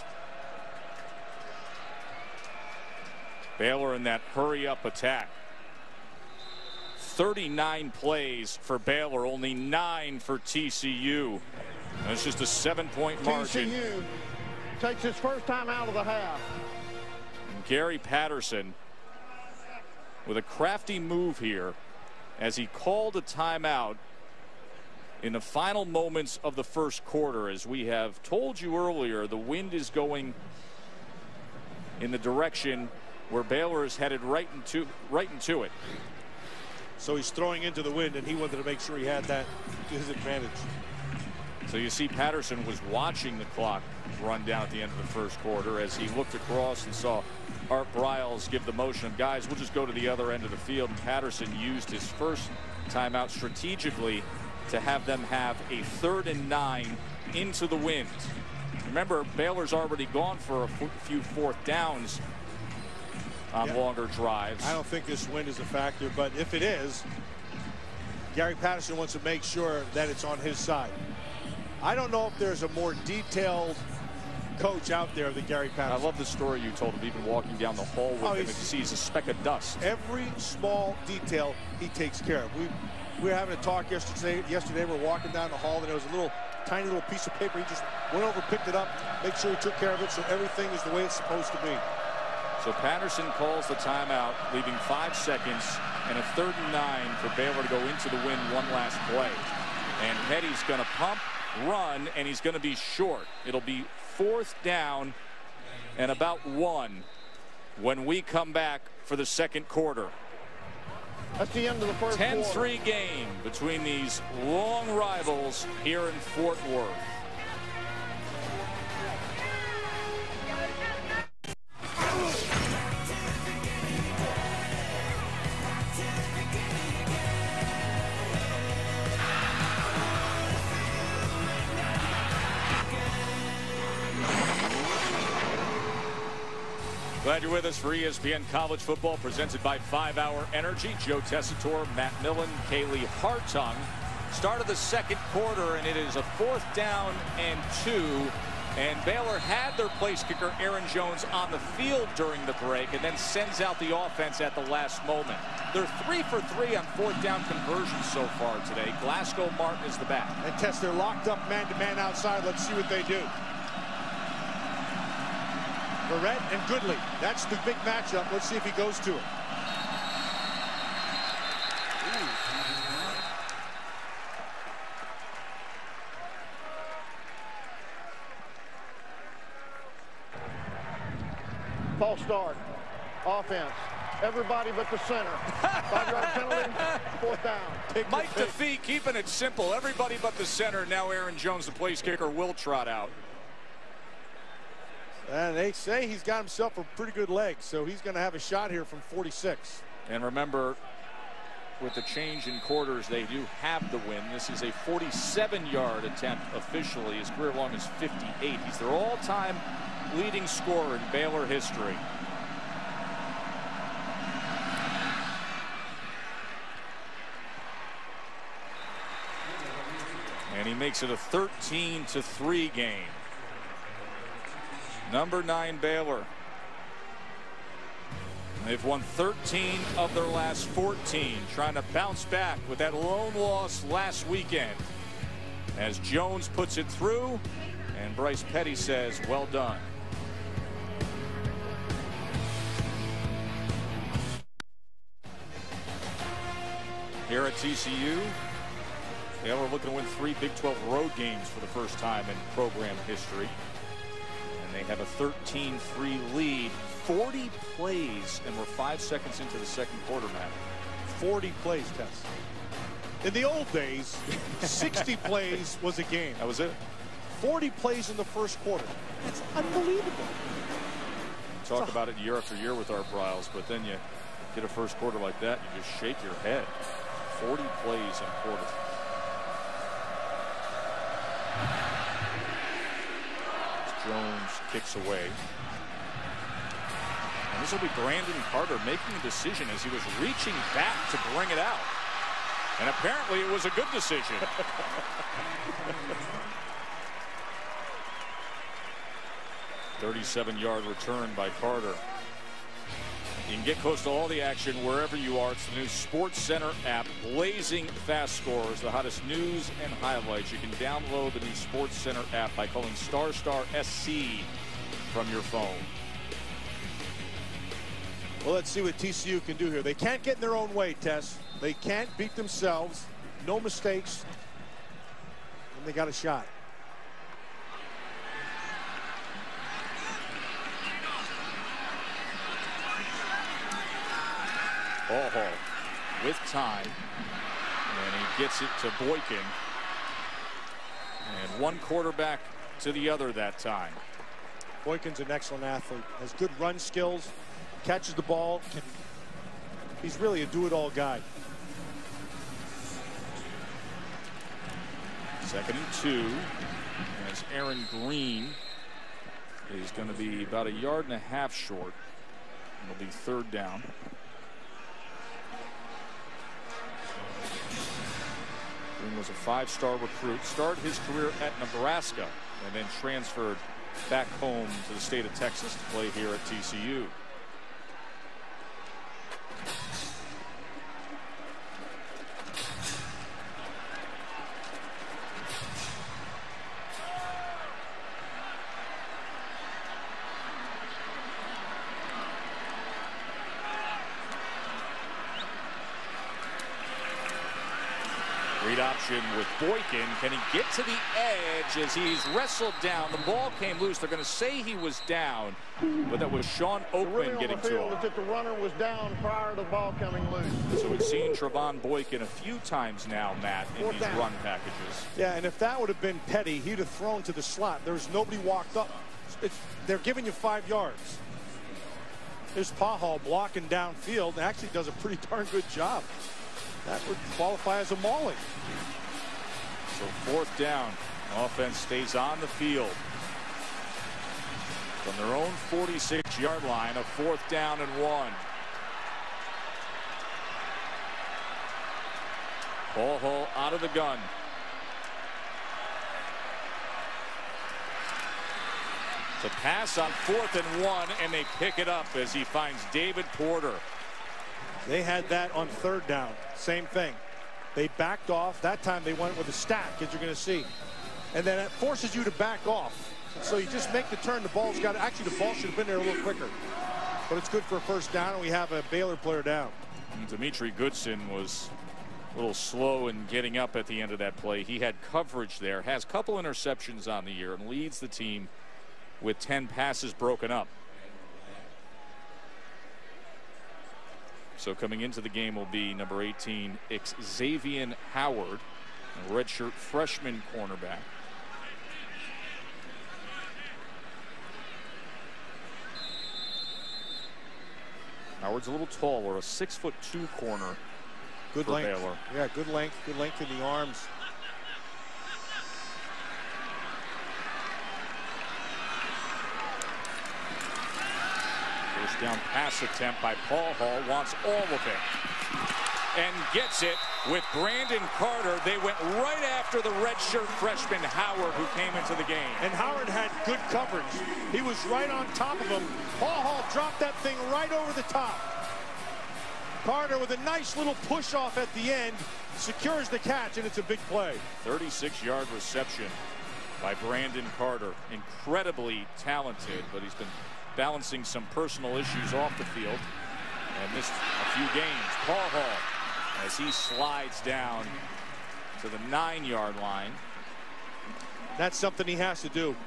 Baylor in that hurry-up attack. 39 plays for Baylor, only 9 for TCU. That's just a 7-point margin. TCU takes his first time out of the half. And Gary Patterson with a crafty move here as he called a timeout in the final moments of the first quarter. As we have told you earlier, the wind is going in the direction where Baylor is headed right into it. So he's throwing into the wind, and he wanted to make sure he had that to his advantage. So you see Patterson was watching the clock run down at the end of the first quarter as he looked across and saw Art Briles give the motion of, guys, we'll just go to the other end of the field. And Patterson used his first timeout strategically to have them have a 3rd and 9 into the wind. Remember, Baylor's already gone for a few 4th downs on longer drives. I don't think this wind is a factor, but if it is, Gary Patterson wants to make sure that it's on his side. I don't know if there's a more detailed coach out there than Gary Patterson. I love the story you told him, even walking down the hall with him, and he sees a speck of dust. Every small detail he takes care of. We were having a talk yesterday. We're walking down the hall, and there was a tiny little piece of paper. He just went over, picked it up, make sure he took care of it, so everything is the way it's supposed to be. So Patterson calls the timeout, leaving 5 seconds and a 3rd and 9 for Baylor to go into the wind one last play. And Petty's going to pump, run, and he's going to be short. It'll be 4th down and about 1 when we come back for the 2nd quarter. That's the end of the first 10-3 game between these long rivals here in Fort Worth. Glad you're with us for ESPN College Football, presented by 5 Hour Energy. Joe Tessitore, Matt Millen, Kaylee Hartung. Start of the 2nd quarter, and it is a 4th down and 2. And Baylor had their place kicker, Aaron Jones, on the field during the break, and then sends out the offense at the last moment. They're 3 for 3 on 4th down conversions so far today. Glasgow Martin is the back. And Tess, they're locked up man-to-man outside. Let's see what they do. Barrett and Goodley. That's the big matchup. Let's see if he goes to it. False start. Offense. Everybody but the center. 5-yard penalty. 4th down. Mike DeFee keeping it simple. Everybody but the center. Now Aaron Jones, the place kicker, will trot out. And they say he's got himself a pretty good leg, so he's going to have a shot here from 46. And remember, with the change in quarters, they do have the win. This is a 47-yard attempt officially. His career long is 58. He's their all-time leading scorer in Baylor history. And he makes it a 13-3 game. Number 9 Baylor. They've won 13 of their last 14, trying to bounce back with that lone loss last weekend. As Jones puts it through, and Bryce Petty says, well done. Here at TCU, Baylor looking to win 3 Big 12 road games for the first time in program history. They have a 13-3 lead, 40 plays, and we're 5 seconds into the 2nd quarter, Matt. 40 plays, Tess. In the old days, 60 plays was a game. That was it. 40 plays in the 1st quarter. That's unbelievable. Talk about it year after year with Art Briles, but then you get a 1st quarter like that, you just shake your head. 40 plays in a quarter. Jones kicks away. And this will be Brandon Carter making a decision as he was reaching back to bring it out. And apparently it was a good decision. 37-yard return by Carter. You can get close to all the action wherever you are. It's the new Sports Center app. Blazing fast scores, the hottest news and highlights. You can download the new Sports Center app by calling *SC from your phone. Well, let's see what TCU can do here. They can't get in their own way, Tess. They can't beat themselves. No mistakes. And they got a shot. Ball Hall with time, and he gets it to Boykin, and one quarterback to the other that time. Boykin's an excellent athlete, has good run skills, catches the ball, he's really a do-it-all guy. 2nd and 2. As Aaron Green is going to be about 1.5 yards short. It'll be 3rd down. Green was a 5-star recruit, started his career at Nebraska, and then transferred back home to the state of Texas to play here at TCU. Read option with Boykin. Can he get to the edge as he's wrestled down? The ball came loose. They're going to say he was down, but that was Sean Oakman getting to him. That the runner was down prior to the ball coming loose. So we've seen Trevon Boykin a few times now, Matt, in these run packages. Yeah, and if that would have been Petty, he'd have thrown to the slot. There's nobody walked up. They're giving you 5 yards. There's Pahal blocking downfield and actually does a pretty darn good job. That would qualify as a mauling. So 4th down. Offense stays on the field. From their own 46-yard line, a 4th down and 1. Paul Hall out of the gun. To pass on 4th and 1, and they pick it up as he finds David Porter. They had that on 3rd down. Same thing. They backed off. That time they went with a stack, as you're going to see. And then it forces you to back off. And so you just make the turn. The ball's got actually the ball should have been there a little quicker. But it's good for a 1st down, and we have a Baylor player down. And Dimitri Goodson was a little slow in getting up at the end of that play. He had coverage there, has a couple interceptions on the year, and leads the team with 10 passes broken up. So coming into the game will be number 18, Xavier Howard, a redshirt freshman cornerback. Howard's a little taller, a 6'2" corner. Good for length. Baylor. Yeah, good length in the arms. First down pass attempt by Paul Hall, wants all of it and gets it with Brandon Carter. They went right after the redshirt freshman Howard, who came into the game. And Howard had good coverage. He was right on top of him. Paul Hall dropped that thing right over the top. Carter with a nice little push off at the end secures the catch, and it's a big play. 36-yard reception by Brandon Carter. Incredibly talented, but he's been balancing some personal issues off the field and missed a few games. Paul Hall, as he slides down to the 9-yard line. That's something he has to do,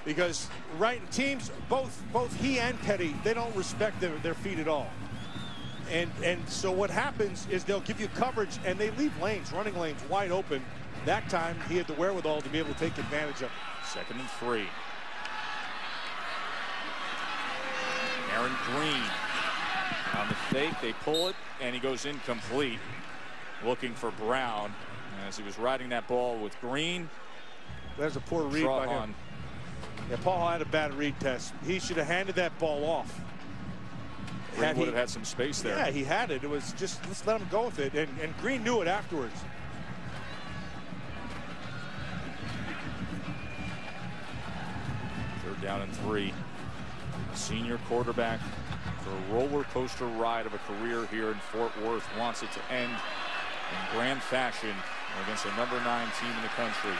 because teams, both he and Petty, they don't respect their feet at all. And so what happens is they'll give you coverage and they leave lanes, running lanes, wide open. That time he had the wherewithal to be able to take advantage of it. 2nd and 3. Aaron Green on the fake. They pull it, and he goes incomplete. Looking for Brown as he was riding that ball with Green. There's a poor read by him. Yeah, Paul had a bad read test. He should have handed that ball off. Green would have had some space there. Yeah, he had it. It was just, let's let him go with it. And Green knew it afterwards. Third down and 3. Senior quarterback for a roller coaster ride of a career here in Fort Worth wants it to end in grand fashion against a number 9 team in the country.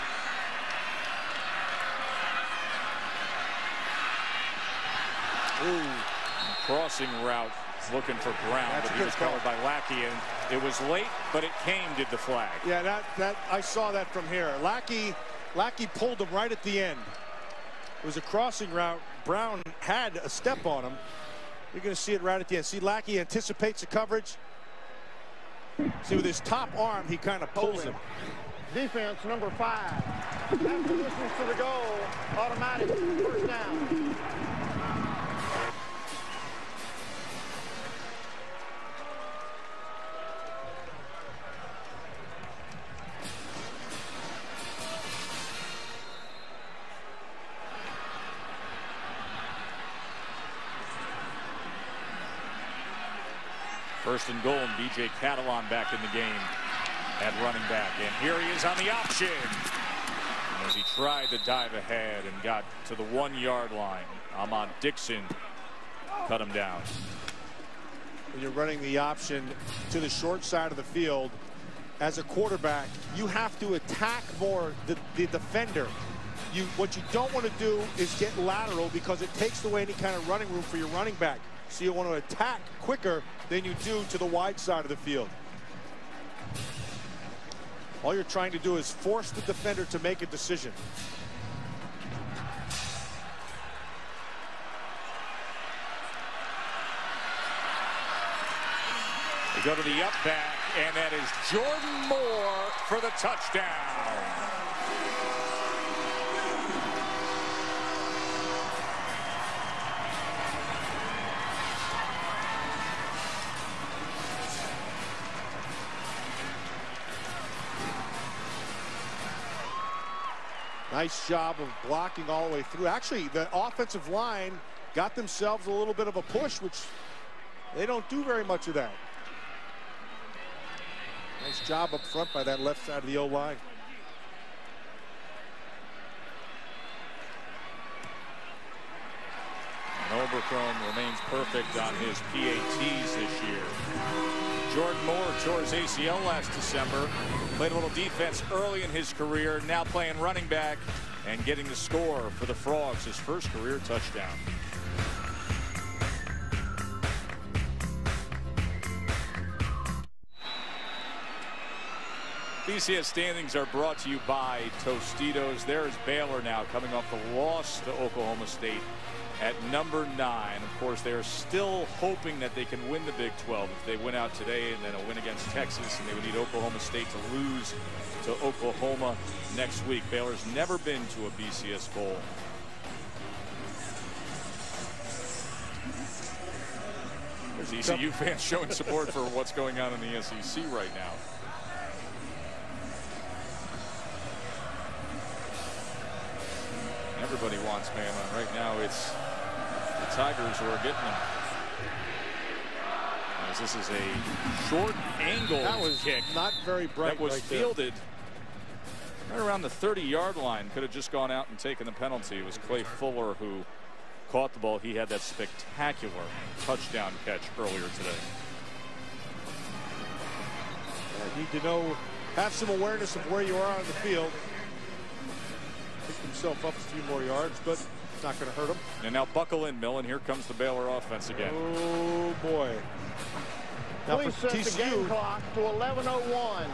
Ooh, crossing route looking for Brown, but he was covered by Lackey, and it was late, but it came, did the flag. Yeah, that I saw that from here. Lackey pulled him right at the end. It was a crossing route. Brown had a step on him. You're going to see it right at the end. See, Lackey anticipates the coverage. See, with his top arm, he kind of pulls him. Defense number 5. After distance to the goal, automatic 1st down. First and goal, and B.J. Catalan back in the game at running back. And here he is on the option as he tried to dive ahead and got to the 1-yard line. Ahmad Dixon cut him down. When you're running the option to the short side of the field, as a quarterback, you have to attack more the defender. What you don't want to do is get lateral because it takes away any kind of running room for your running back. So you want to attack quicker than you do to the wide side of the field. All you're trying to do is force the defender to make a decision. They go to the up back, and that is Jordan Moore for the touchdown. Nice job of blocking all the way through. Actually, the offensive line got themselves a little bit of a push, which they don't do very much of that. Nice job up front by that left side of the O-line. Oberchrome remains perfect on his PATs this year. Jordan Moore tore his ACL last December. Played a little defense early in his career. Now playing running back and getting the score for the Frogs, his first career touchdown. BCS standings are brought to you by Tostitos. There is Baylor now coming off the loss to Oklahoma State at number 9. Of course, they are still hoping that they can win the Big 12 if they win out today, and then a win against Texas, and they would need Oklahoma State to lose to Oklahoma next week. Baylor's never been to a BCS Bowl. There's ECU fans showing support for what's going on in the SEC right now. Everybody wants Bama. Right now it's the Tigers who are getting them. As this is a short angle that was kick. Not very bright. That was right fielded right around the 30-yard line. Could have just gone out and taken the penalty. It was Clay Fuller who caught the ball. He had that spectacular touchdown catch earlier today. Need to have some awareness of where you are on the field. Pick himself up a few more yards, but it's not going to hurt him. And now buckle in, Millen. Here comes the Baylor offense again. Oh, boy. Now Please set the game clock to 11:01.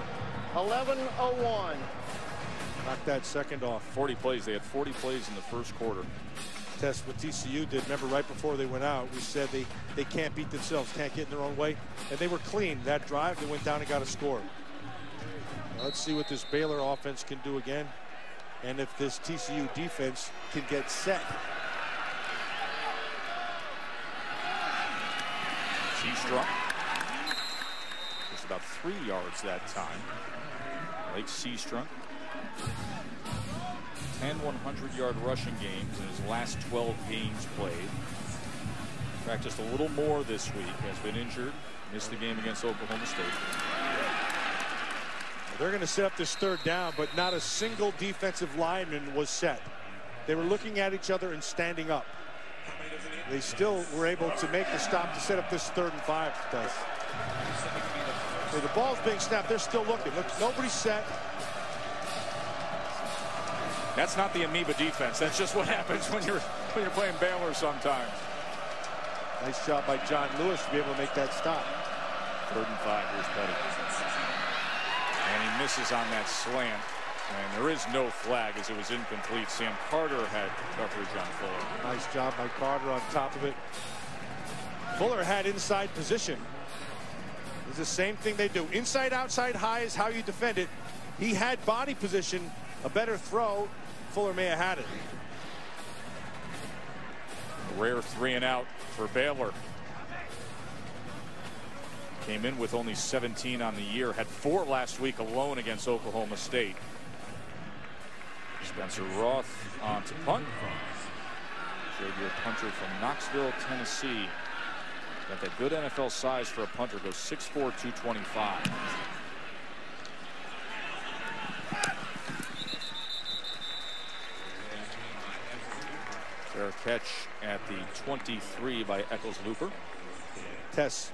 11:01. Knock that second off. 40 plays. They had 40 plays in the first quarter. Test what TCU did. Remember, right before they went out, we said they can't beat themselves, can't get in their own way. And they were clean. That drive, they went down and got a score. Now let's see what this Baylor offense can do again. And if this TCU defense can get set. Seastruck. Just about 3 yards that time. Blake Seastruck. 10 100-yard rushing games in his last 12 games played. Practiced a little more this week. Has been injured. Missed the game against Oklahoma State. They're going to set up this third down, but not a single defensive lineman was set. They were looking at each other and standing up. They still were able to make the stop to set up this 3rd and 5. The ball's being snapped. They're still looking. Look, nobody's set. That's not the amoeba defense. That's just what happens when you're playing Baylor sometimes. Nice job by John Lewis to be able to make that stop. 3rd and 5. Here's Petty. And he misses on that slant. And there is no flag as it was incomplete. Sam Carter had coverage on Fuller. Nice job by Carter on top of it. Fuller had inside position. It's the same thing they do. Inside, outside, high is how you defend it. He had body position. A better throw. Fuller may have had it. A rare 3 and out for Baylor. Came in with only 17 on the year. Had 4 last week alone against Oklahoma State. Spencer Roth on to punt. Xavier Punter from Knoxville, Tennessee. Got that good NFL size for a punter. Goes 6'4", 225. Fair catch at the 23 by Eccles-Looper. Tess,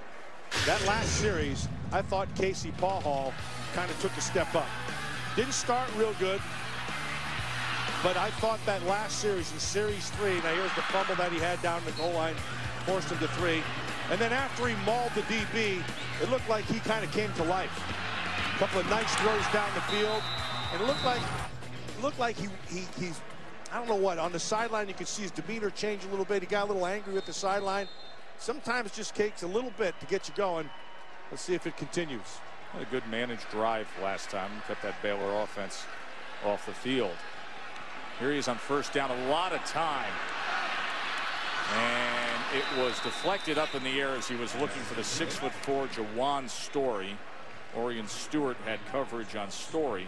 that last series, I thought Casey Pawhall kind of took a step up. Didn't start real good, but I thought that last series, in Series 3, now here's the fumble that he had down the goal line, forced him to 3. And then after he mauled the DB, it looked like he kind of came to life. A couple of nice throws down the field, and it looked like he's, I don't know what, on the sideline you could see his demeanor change a little bit. He got a little angry with the sideline. Sometimes it just takes a little bit to get you going. Let's see if it continues. Had a good managed drive last time. Kept that Baylor offense off the field. Here he is on first down, a lot of time. And it was deflected up in the air as he was looking for the 6'4" Jawan Story. Orion Stewart had coverage on Story.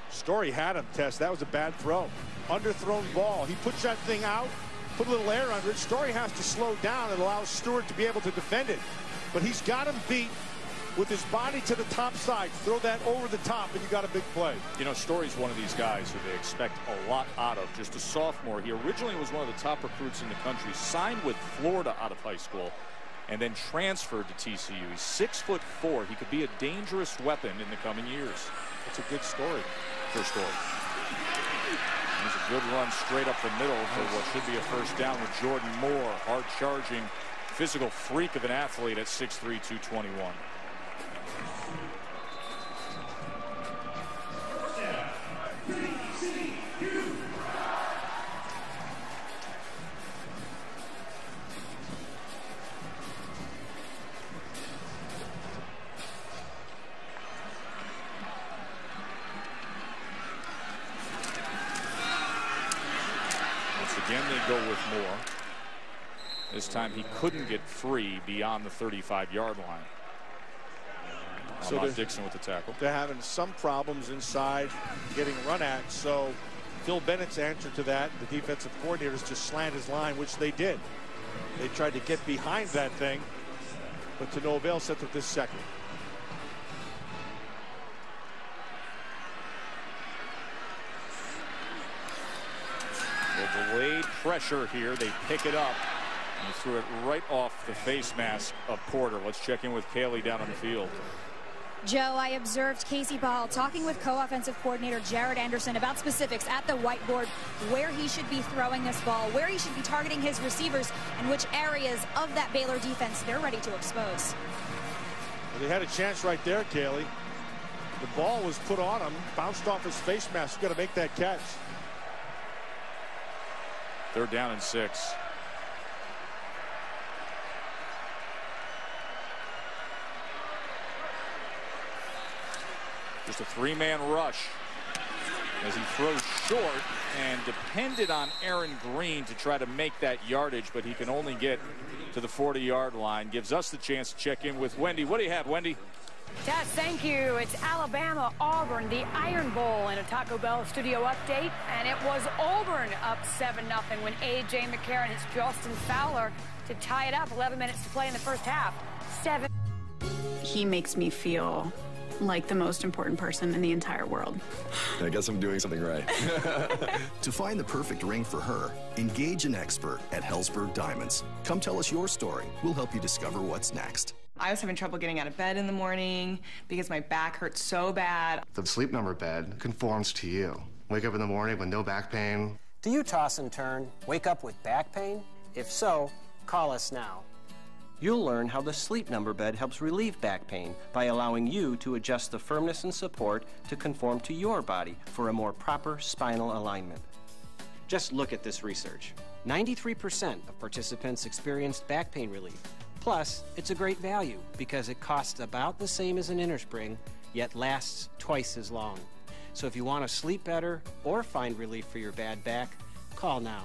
Story had him, Tess. That was a bad throw. Underthrown ball. He puts that thing out, put a little air under it. Story has to slow down and allows Stewart to be able to defend it. But he's got him beat with his body to the top side. Throw that over the top and you got a big play. You know, Story's one of these guys who they expect a lot out of. Just a sophomore. He originally was one of the top recruits in the country, signed with Florida out of high school, and then transferred to TCU. He's 6'4". He could be a dangerous weapon in the coming years. It's a good story for Story. There's a good run straight up the middle for what should be a first down with Jordan Moore. Hard-charging, physical freak of an athlete at 6'3", 221. Again, they go with Moore. This time he couldn't get free beyond the 35-yard line. So Dixon with the tackle. They're having some problems inside getting run at. So Phil Bennett's answer to that, the defensive coordinators just slant his line, which they did. They tried to get behind that thing, but to no avail, set with this second. The delayed pressure here. They pick it up. And he threw it right off the face mask of Porter. Let's check in with Kaylee down on the field. Joe, I observed Casey Ball talking with co-offensive coordinator Jared Anderson about specifics at the whiteboard, where he should be throwing this ball, where he should be targeting his receivers, and which areas of that Baylor defense they're ready to expose. Well, they had a chance right there, Kaylee. The ball was put on him, bounced off his face mask. You got to make that catch. Third down and 6. Just a three-man rush as he throws short and depended on Aaron Green to try to make that yardage, but he can only get to the 40-yard line. Gives us the chance to check in with Wendy. What do you have, Wendy? Tess, thank you. It's Alabama, Auburn, the Iron Bowl, and a Taco Bell studio update. And it was Auburn up 7-0 when A.J. McCarron hits Justin Fowler to tie it up. 11 minutes to play in the first half. 7. He makes me feel like the most important person in the entire world. I guess I'm doing something right. To find the perfect ring for her, engage an expert at Hellsberg Diamonds. Come tell us your story. We'll help you discover what's next. I was having trouble getting out of bed in the morning because my back hurt so bad. The Sleep Number bed conforms to you. Wake up in the morning with no back pain. Do you toss and turn, wake up with back pain? If so, call us now. You'll learn how the Sleep Number bed helps relieve back pain by allowing you to adjust the firmness and support to conform to your body for a more proper spinal alignment. Just look at this research. 93% of participants experienced back pain relief. Plus, it's a great value because it costs about the same as an innerspring, yet lasts twice as long. So if you want to sleep better or find relief for your bad back, call now.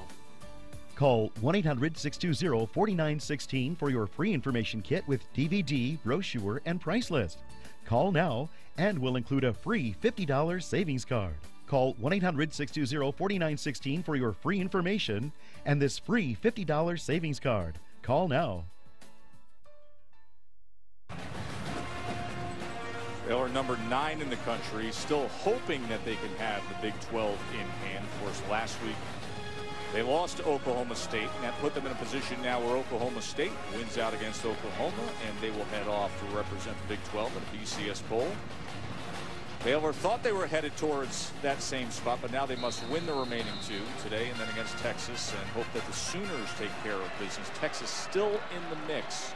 Call 1-800-620-4916 for your free information kit with DVD, brochure, and price list. Call now, and we'll include a free $50 savings card. Call 1-800-620-4916 for your free information and this free $50 savings card. Call now. Baylor number 9 in the country, still hoping that they can have the Big 12 in hand. Of course, last week they lost to Oklahoma State, and that put them in a position now where Oklahoma State wins out against Oklahoma, and they will head off to represent the Big 12 in the BCS Bowl. Baylor thought they were headed towards that same spot, but now they must win the remaining 2 today and then against Texas, and hope that the Sooners take care of business. Texas still in the mix.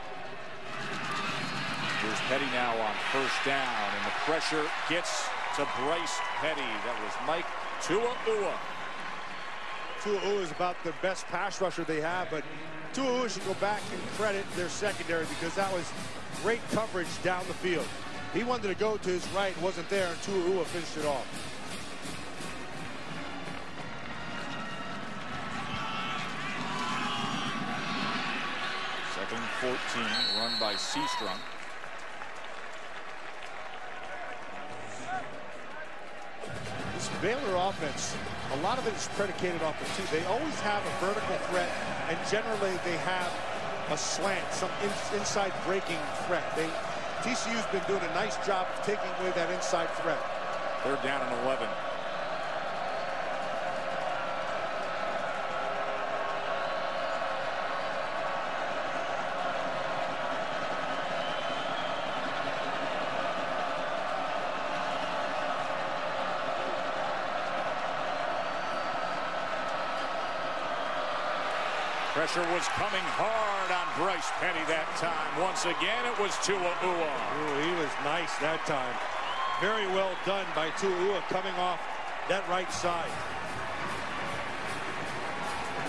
Here's Petty now on first down, and the pressure gets to Bryce Petty. That was Mike Tua'ua. Tua'ua is about the best pass rusher they have, but Tua'ua should go back and credit their secondary because that was great coverage down the field. He wanted to go to his right, wasn't there, and Tua'ua finished it off. Second and 14, run by Seastrom. This Baylor offense, a lot of it is predicated off the 2. They always have a vertical threat, and generally they have a slant, some inside breaking threat. TCU's been doing a nice job of taking away that inside threat. They're down and 11. Pressure was coming hard on Bryce Petty that time. Once again, it was Tua'ua. He was nice that time. Very well done by Tua'ua coming off that right side.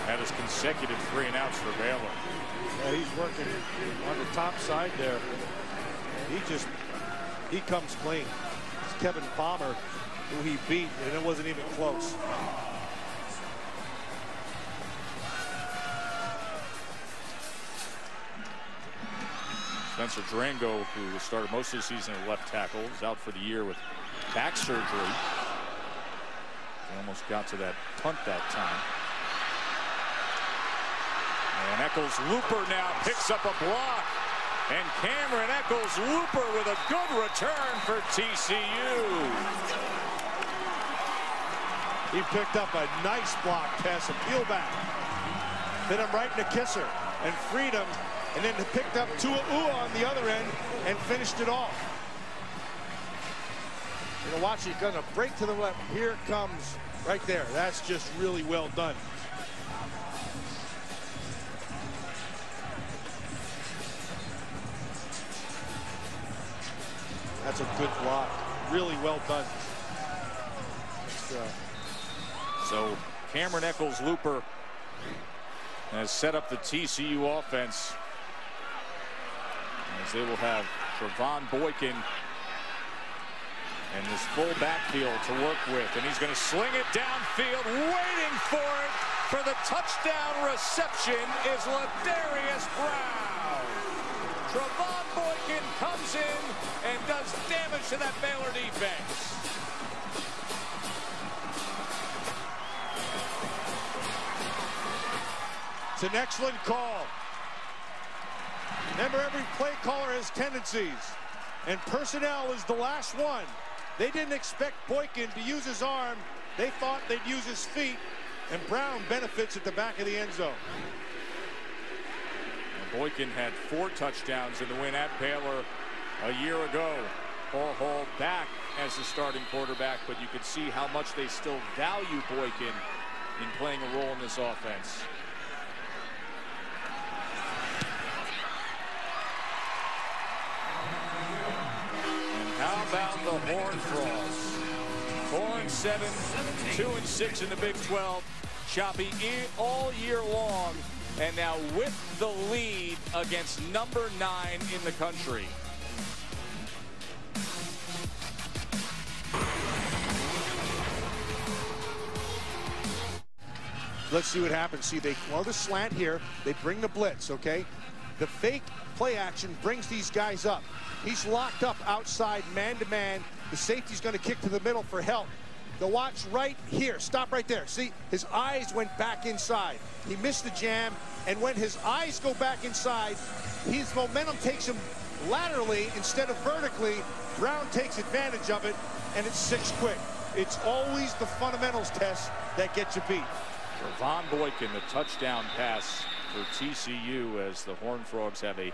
That is consecutive 3 and outs for Baylor. Yeah, he's working on the top side there. He comes clean. It's Kevin Palmer who he beat, and it wasn't even close. Spencer Drango, who started most of the season at left tackle, is out for the year with back surgery. He almost got to that punt that time. And Eccles-Looper now picks up a block. And Cameron Eccles-Looper with a good return for TCU. He picked up a nice block pass, a peel back. Hit him right in the kisser and freed him. And then picked up Tua'ua on the other end and finished it off. You're gonna watch, he's gonna break to the left. Here it comes right there. That's just really well done. That's a good block. Really well done. So Cameron Eccles-Looper has set up the TCU offense, as they will have Trevon Boykin and this full backfield to work with. And he's going to sling it downfield, waiting for it for the touchdown reception is Ladarius Brown. Trevon Boykin comes in and does damage to that Baylor defense. It's an excellent call. Remember, every play caller has tendencies, and personnel is the last one. They didn't expect Boykin to use his arm. They thought they'd use his feet, and Brown benefits at the back of the end zone. And Boykin had 4 touchdowns in the win at Baylor a year ago. Paul Hall back as the starting quarterback, but you could see how much they still value Boykin in playing a role in this offense. How about the Horned Frogs? 4-7, 2-6 in the Big 12. Choppy all year long, and now with the lead against number 9 in the country. Let's see what happens. See, they throw the slant here. They bring the blitz, okay? The fake play action brings these guys up. He's locked up outside, man-to-man. The safety's going to kick to the middle for help. The watch right here. Stop right there. See, his eyes went back inside. He missed the jam, and when his eyes go back inside, his momentum takes him laterally instead of vertically. Brown takes advantage of it, and it's 6 quick. It's always the fundamentals test that gets you beat. Von Boykin, the touchdown pass for TCU as the Horned Frogs have a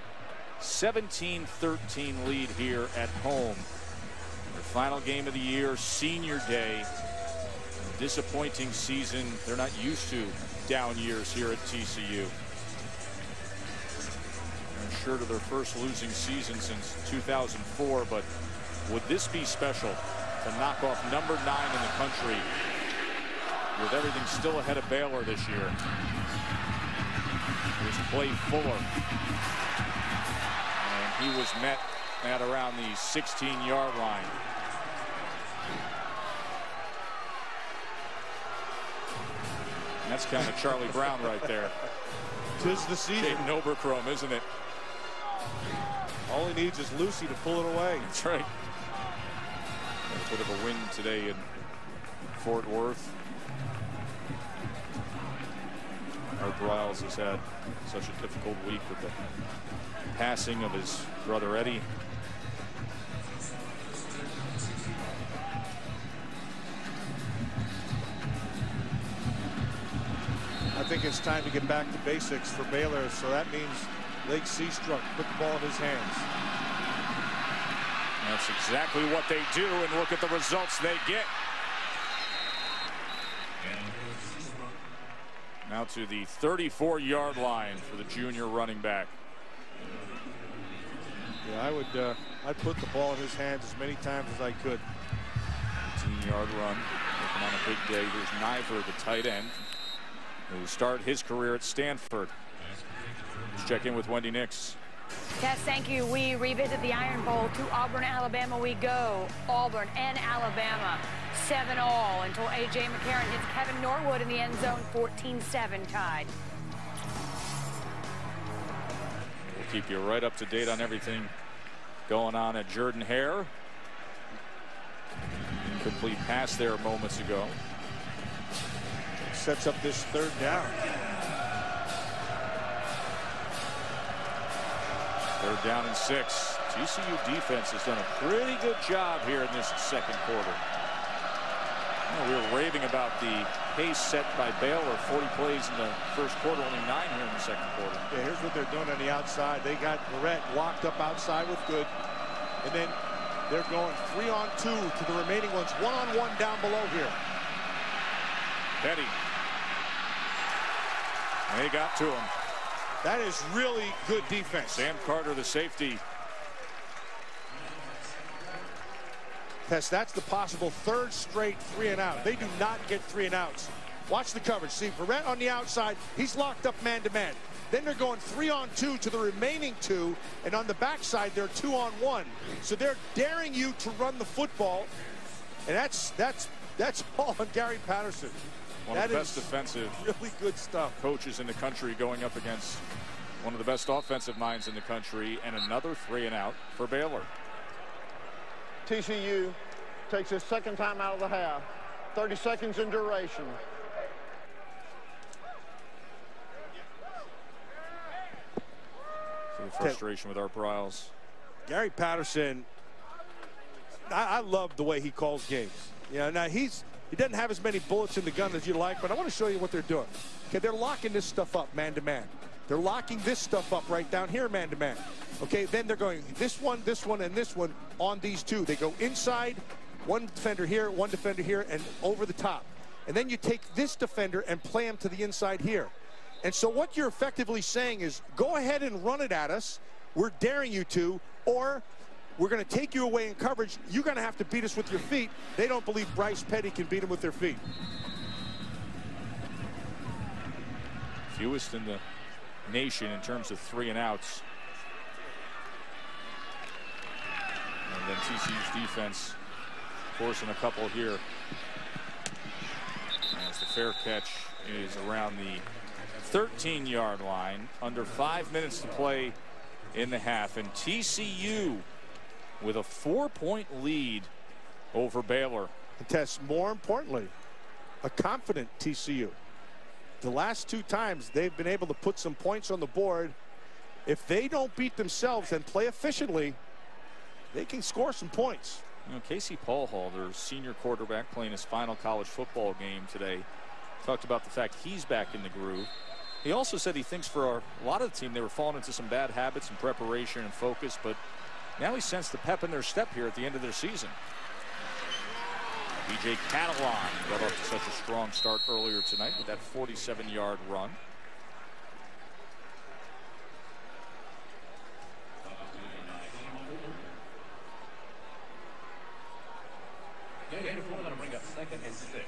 17-13 lead here at home. Their final game of the year, senior day. Disappointing season. They're not used to down years here at TCU. They're sure to their first losing season since 2004, but would this be special to knock off number 9 in the country with everything still ahead of Baylor this year? Here's Clay Fuller. And he was met at around the 16-yard line. And that's kind of Charlie Brown right there. 'Tis the season. Dave Noberchrome, isn't it? All he needs is Lucy to pull it away. That's right. A bit of a win today in Fort Worth. Art Briles has had such a difficult week with the passing of his brother Eddie. I think it's time to get back to basics for Baylor, so that means Lake Seastruck put the ball in his hands. That's exactly what they do, and look at the results they get. Now to the 34-yard line for the junior running back. Yeah, I'd put the ball in his hands as many times as I could. 18-yard run, looking on a big day. Here's Niver, the tight end, who started his career at Stanford. Let's check in with Wendy Nix. Tess, thank you. We revisit the Iron Bowl. To Auburn, Alabama we go. Auburn and Alabama, 7-all until A.J. McCarron hits Kevin Norwood in the end zone, 14-7 tied. We'll keep you right up to date on everything going on at Jordan-Hare. Incomplete pass there moments ago. Sets up this 3rd down. 3rd down and 6. TCU defense has done a pretty good job here in this 2nd quarter. We were raving about the pace set by Baylor, 40 plays in the 1st quarter, only 9 here in the 2nd quarter. Yeah, here's what they're doing on the outside. They got Barrett locked up outside with Good, and then they're going 3-on-2 to the remaining ones, 1-on-1 down below here. Petty. They got to him. That is really good defense. Sam Carter, the safety. Tess, that's the possible 3rd straight 3-and-out. They do not get 3-and-outs. Watch the coverage. See, Barrett on the outside, he's locked up man-to-man. Then they're going 3-on-2 to the remaining 2, and on the backside, they're 2-on-1. So they're daring you to run the football, and that's all on Gary Patterson. One of the best defensive really good stuff. Coaches in the country going up against one of the best offensive minds in the country, and another 3-and-out for Baylor. TCU takes his 2nd time out of the half. 30 seconds in duration. See the frustration with Art Briles. Gary Patterson, I love the way he calls games. Yeah, now he doesn't have as many bullets in the gun as you like, but I want to show you what they're doing. Okay, they're locking this stuff up man-to-man. They're locking this stuff up right down here man-to-man. Okay, then they're going this one, and this one on these 2. They go inside, 1 defender here, 1 defender here, and over the top. And then you take this defender and play him to the inside here. And so what you're effectively saying is, go ahead and run it at us. We're daring you to, or we're going to take you away in coverage. You're going to have to beat us with your feet. They don't believe Bryce Petty can beat them with their feet. Fewest in the nation in terms of 3-and-outs. And then TCU's defense forcing a couple here. As the fair catch is around the 13-yard line. Under 5 minutes to play in the half. And TCU with a 4-point lead over Baylor. And Tess, more importantly, a confident TCU. The last 2 times they've been able to put some points on the board, if they don't beat themselves and play efficiently, they can score some points. You know, Casey Paulhall, their senior quarterback, playing his final college football game today, talked about the fact he's back in the groove. He also said he thinks for a lot of the team they were falling into some bad habits and preparation and focus, but now he sensed the pep in their step here at the end of their season. B.J. Catalon got off to such a strong start earlier tonight with that 47-yard run. Okay, we're going to bring up 2nd and 6.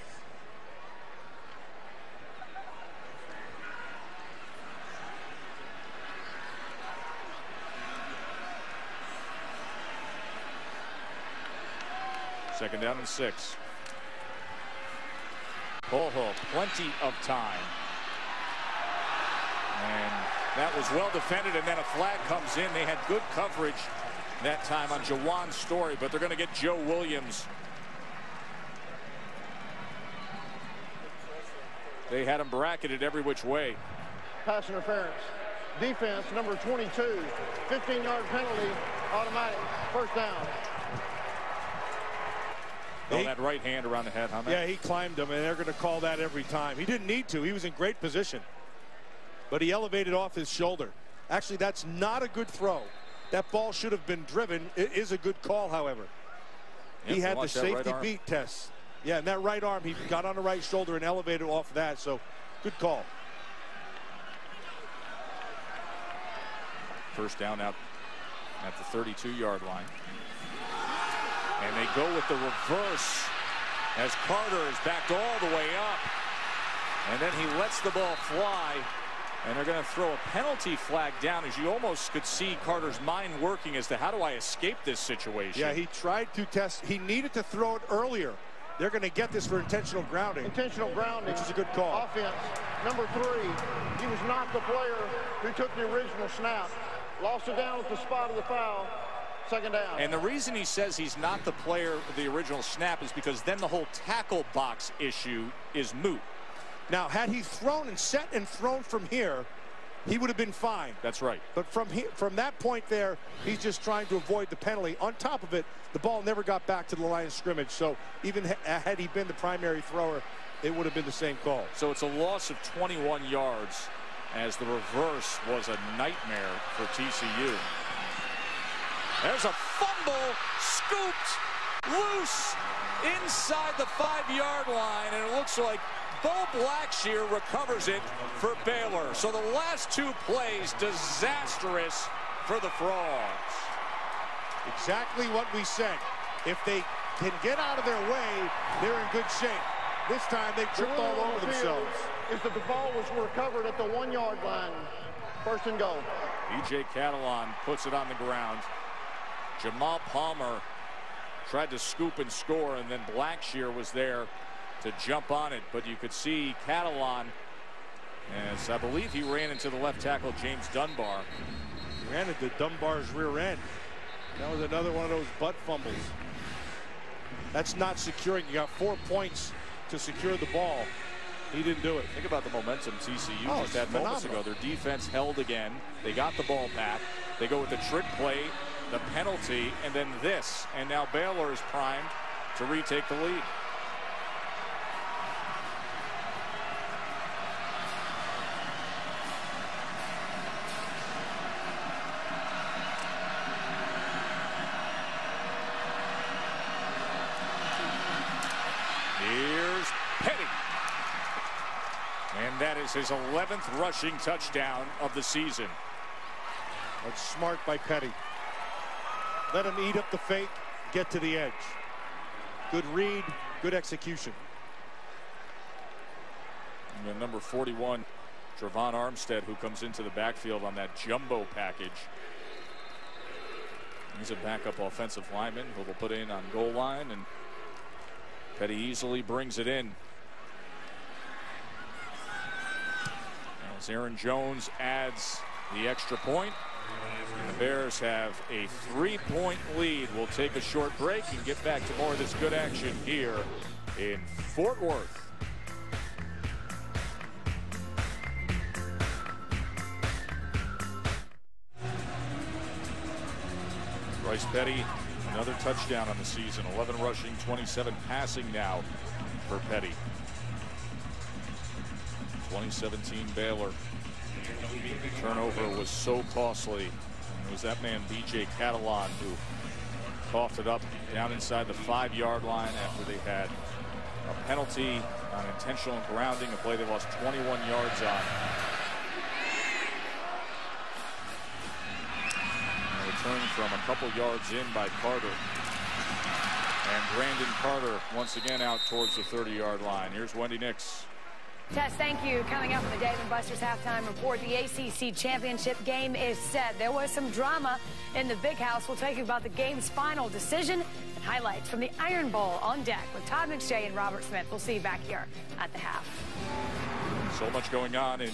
Second down and 6. Paulhall, plenty of time. And that was well defended, and then a flag comes in. They had good coverage that time on Jawan Story, but they're going to get Joe Williams. They had him bracketed every which way. Pass interference. Defense, number 22. 15-yard penalty, automatic. First down. Oh, that right hand around the head, huh, Matt? Yeah, he climbed him, and they're going to call that every time. He didn't need to. He was in great position. But he elevated off his shoulder. Actually, that's not a good throw. That ball should have been driven. It is a good call, however. He had the safety beat test. Yeah, and that right arm, he got on the right shoulder and elevated off that, so good call. First down out at the 32-yard line. And they go with the reverse as Carter is backed all the way up. And then he lets the ball fly. And they're going to throw a penalty flag down, as you almost could see Carter's mind working as to how do I escape this situation. Yeah, he tried to test. He needed to throw it earlier. They're going to get this for intentional grounding. Intentional grounding. Which is a good call. Offense, number 3. He was not the player who took the original snap. Lost it down at the spot of the foul. Second down. And the reason he says he's not the player of the original snap is because then the whole tackle box issue is moot. Now, had he thrown and set and thrown from here, he would have been fine. That's right. But from that point there, he's just trying to avoid the penalty. On top of it, the ball never got back to the line of scrimmage. So even had he been the primary thrower, it would have been the same call. So it's a loss of 21 yards as the reverse was a nightmare for TCU. There's a fumble, scooped loose inside the 5-yard line, and it looks like Bo Blackshear recovers it for Baylor. So the last 2 plays disastrous for the Frogs. Exactly what we said. If they can get out of their way, they're in good shape. This time they tripped all over themselves. Is that the ball was recovered at the 1-yard line. First and goal. B.J. Catalon puts it on the ground. Jamal Palmer tried to scoop and score, and then Blackshear was there to jump on it. But you could see Catalon, as I believe he ran into the left tackle, James Dunbar. He ran into Dunbar's rear end. That was another one of those butt fumbles. That's not securing. You got 4 points to secure the ball. He didn't do it. Think about the momentum TCU just had moments ago. Their defense held again. They got the ball back. They go with the trick play, the penalty, and then this. And now Baylor is primed to retake the lead. Here's Petty. And that is his 11th rushing touchdown of the season. That's smart by Petty. Let him eat up the fake, get to the edge. Good read, good execution. And then number 41, Trevon Armstead, who comes into the backfield on that jumbo package. He's a backup offensive lineman who will put in on goal line, and Petty easily brings it in. As Aaron Jones adds the extra point, and the Bears have a 3-point lead. We'll take a short break and get back to more of this good action here in Fort Worth. Bryce Petty, another touchdown on the season. 11 rushing, 27 passing now for Petty. 2017 Baylor. Turnover was so costly. It was that man, B.J. Catalan, who coughed it up down inside the 5-yard line after they had a penalty on intentional grounding, a play they lost 21 yards on. A return from a couple yards in by Carter. And Brandon Carter once again out towards the 30-yard line. Here's Wendy Nix. Tess, thank you. Coming up on the Dave & Buster's halftime report, the ACC championship game is set. There was some drama in the Big House. We'll tell you about the game's final decision and highlights from the Iron Bowl on deck with Todd McShay and Robert Smith. We'll see you back here at the half. So much going on in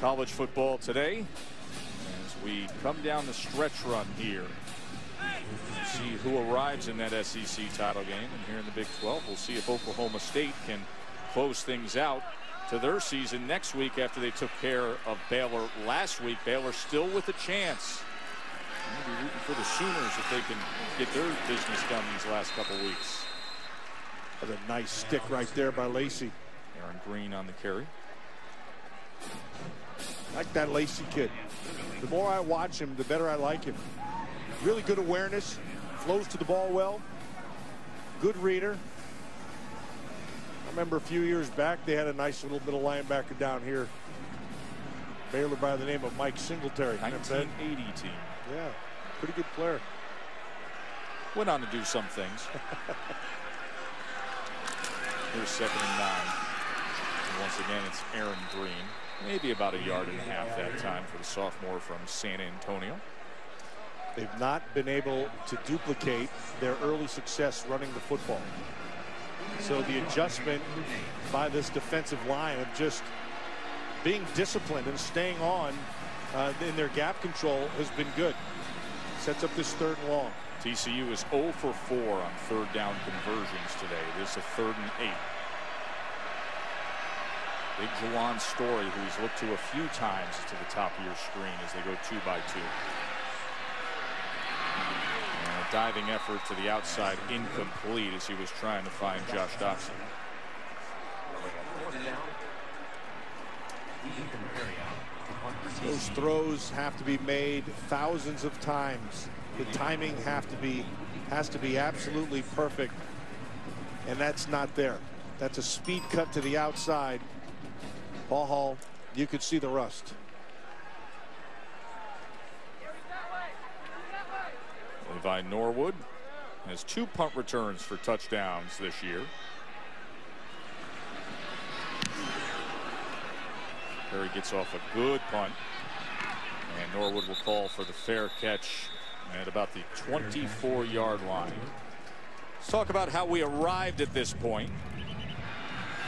college football today as we come down the stretch run here. We'll see who arrives in that SEC title game. And here in the Big 12, we'll see if Oklahoma State can close things out to their season next week after they took care of Baylor last week. Baylor still with a chance. I'm going to be rooting for the Sooners if they can get their business done these last couple weeks. That's a nice stick right there by Lacey. Aaron Green on the carry. I like that Lacey kid. The more I watch him, the better I like him. Really good awareness, flows to the ball well, good reader. I remember a few years back they had a nice little middle linebacker down here. Baylor by the name of Mike Singletary. 1980 team. Yeah, pretty good player. Went on to do some things. Here's 2nd and 9. And once again, it's Aaron Green. Maybe about 1.5 yards that time for the sophomore from San Antonio. They've not been able to duplicate their early success running the football. So the adjustment by this defensive line of just being disciplined and staying on in their gap control has been good. Sets up this 3rd and long. TCU is 0 for 4 on 3rd down conversions today. This is a 3rd and 8. Big Jawan Story, who he's looked to a few times to the top of your screen as they go 2 by 2. And a diving effort to the outside, incomplete as he was trying to find Josh Dobson. Those throws have to be made thousands of times. The timing has to be absolutely perfect, and that's not there. That's a speed cut to the outside. Ball Hall, you could see the rust. Levi Norwood has 2 punt returns for touchdowns this year. Perry gets off a good punt, and Norwood will call for the fair catch at about the 24-yard line. Let's talk about how we arrived at this point.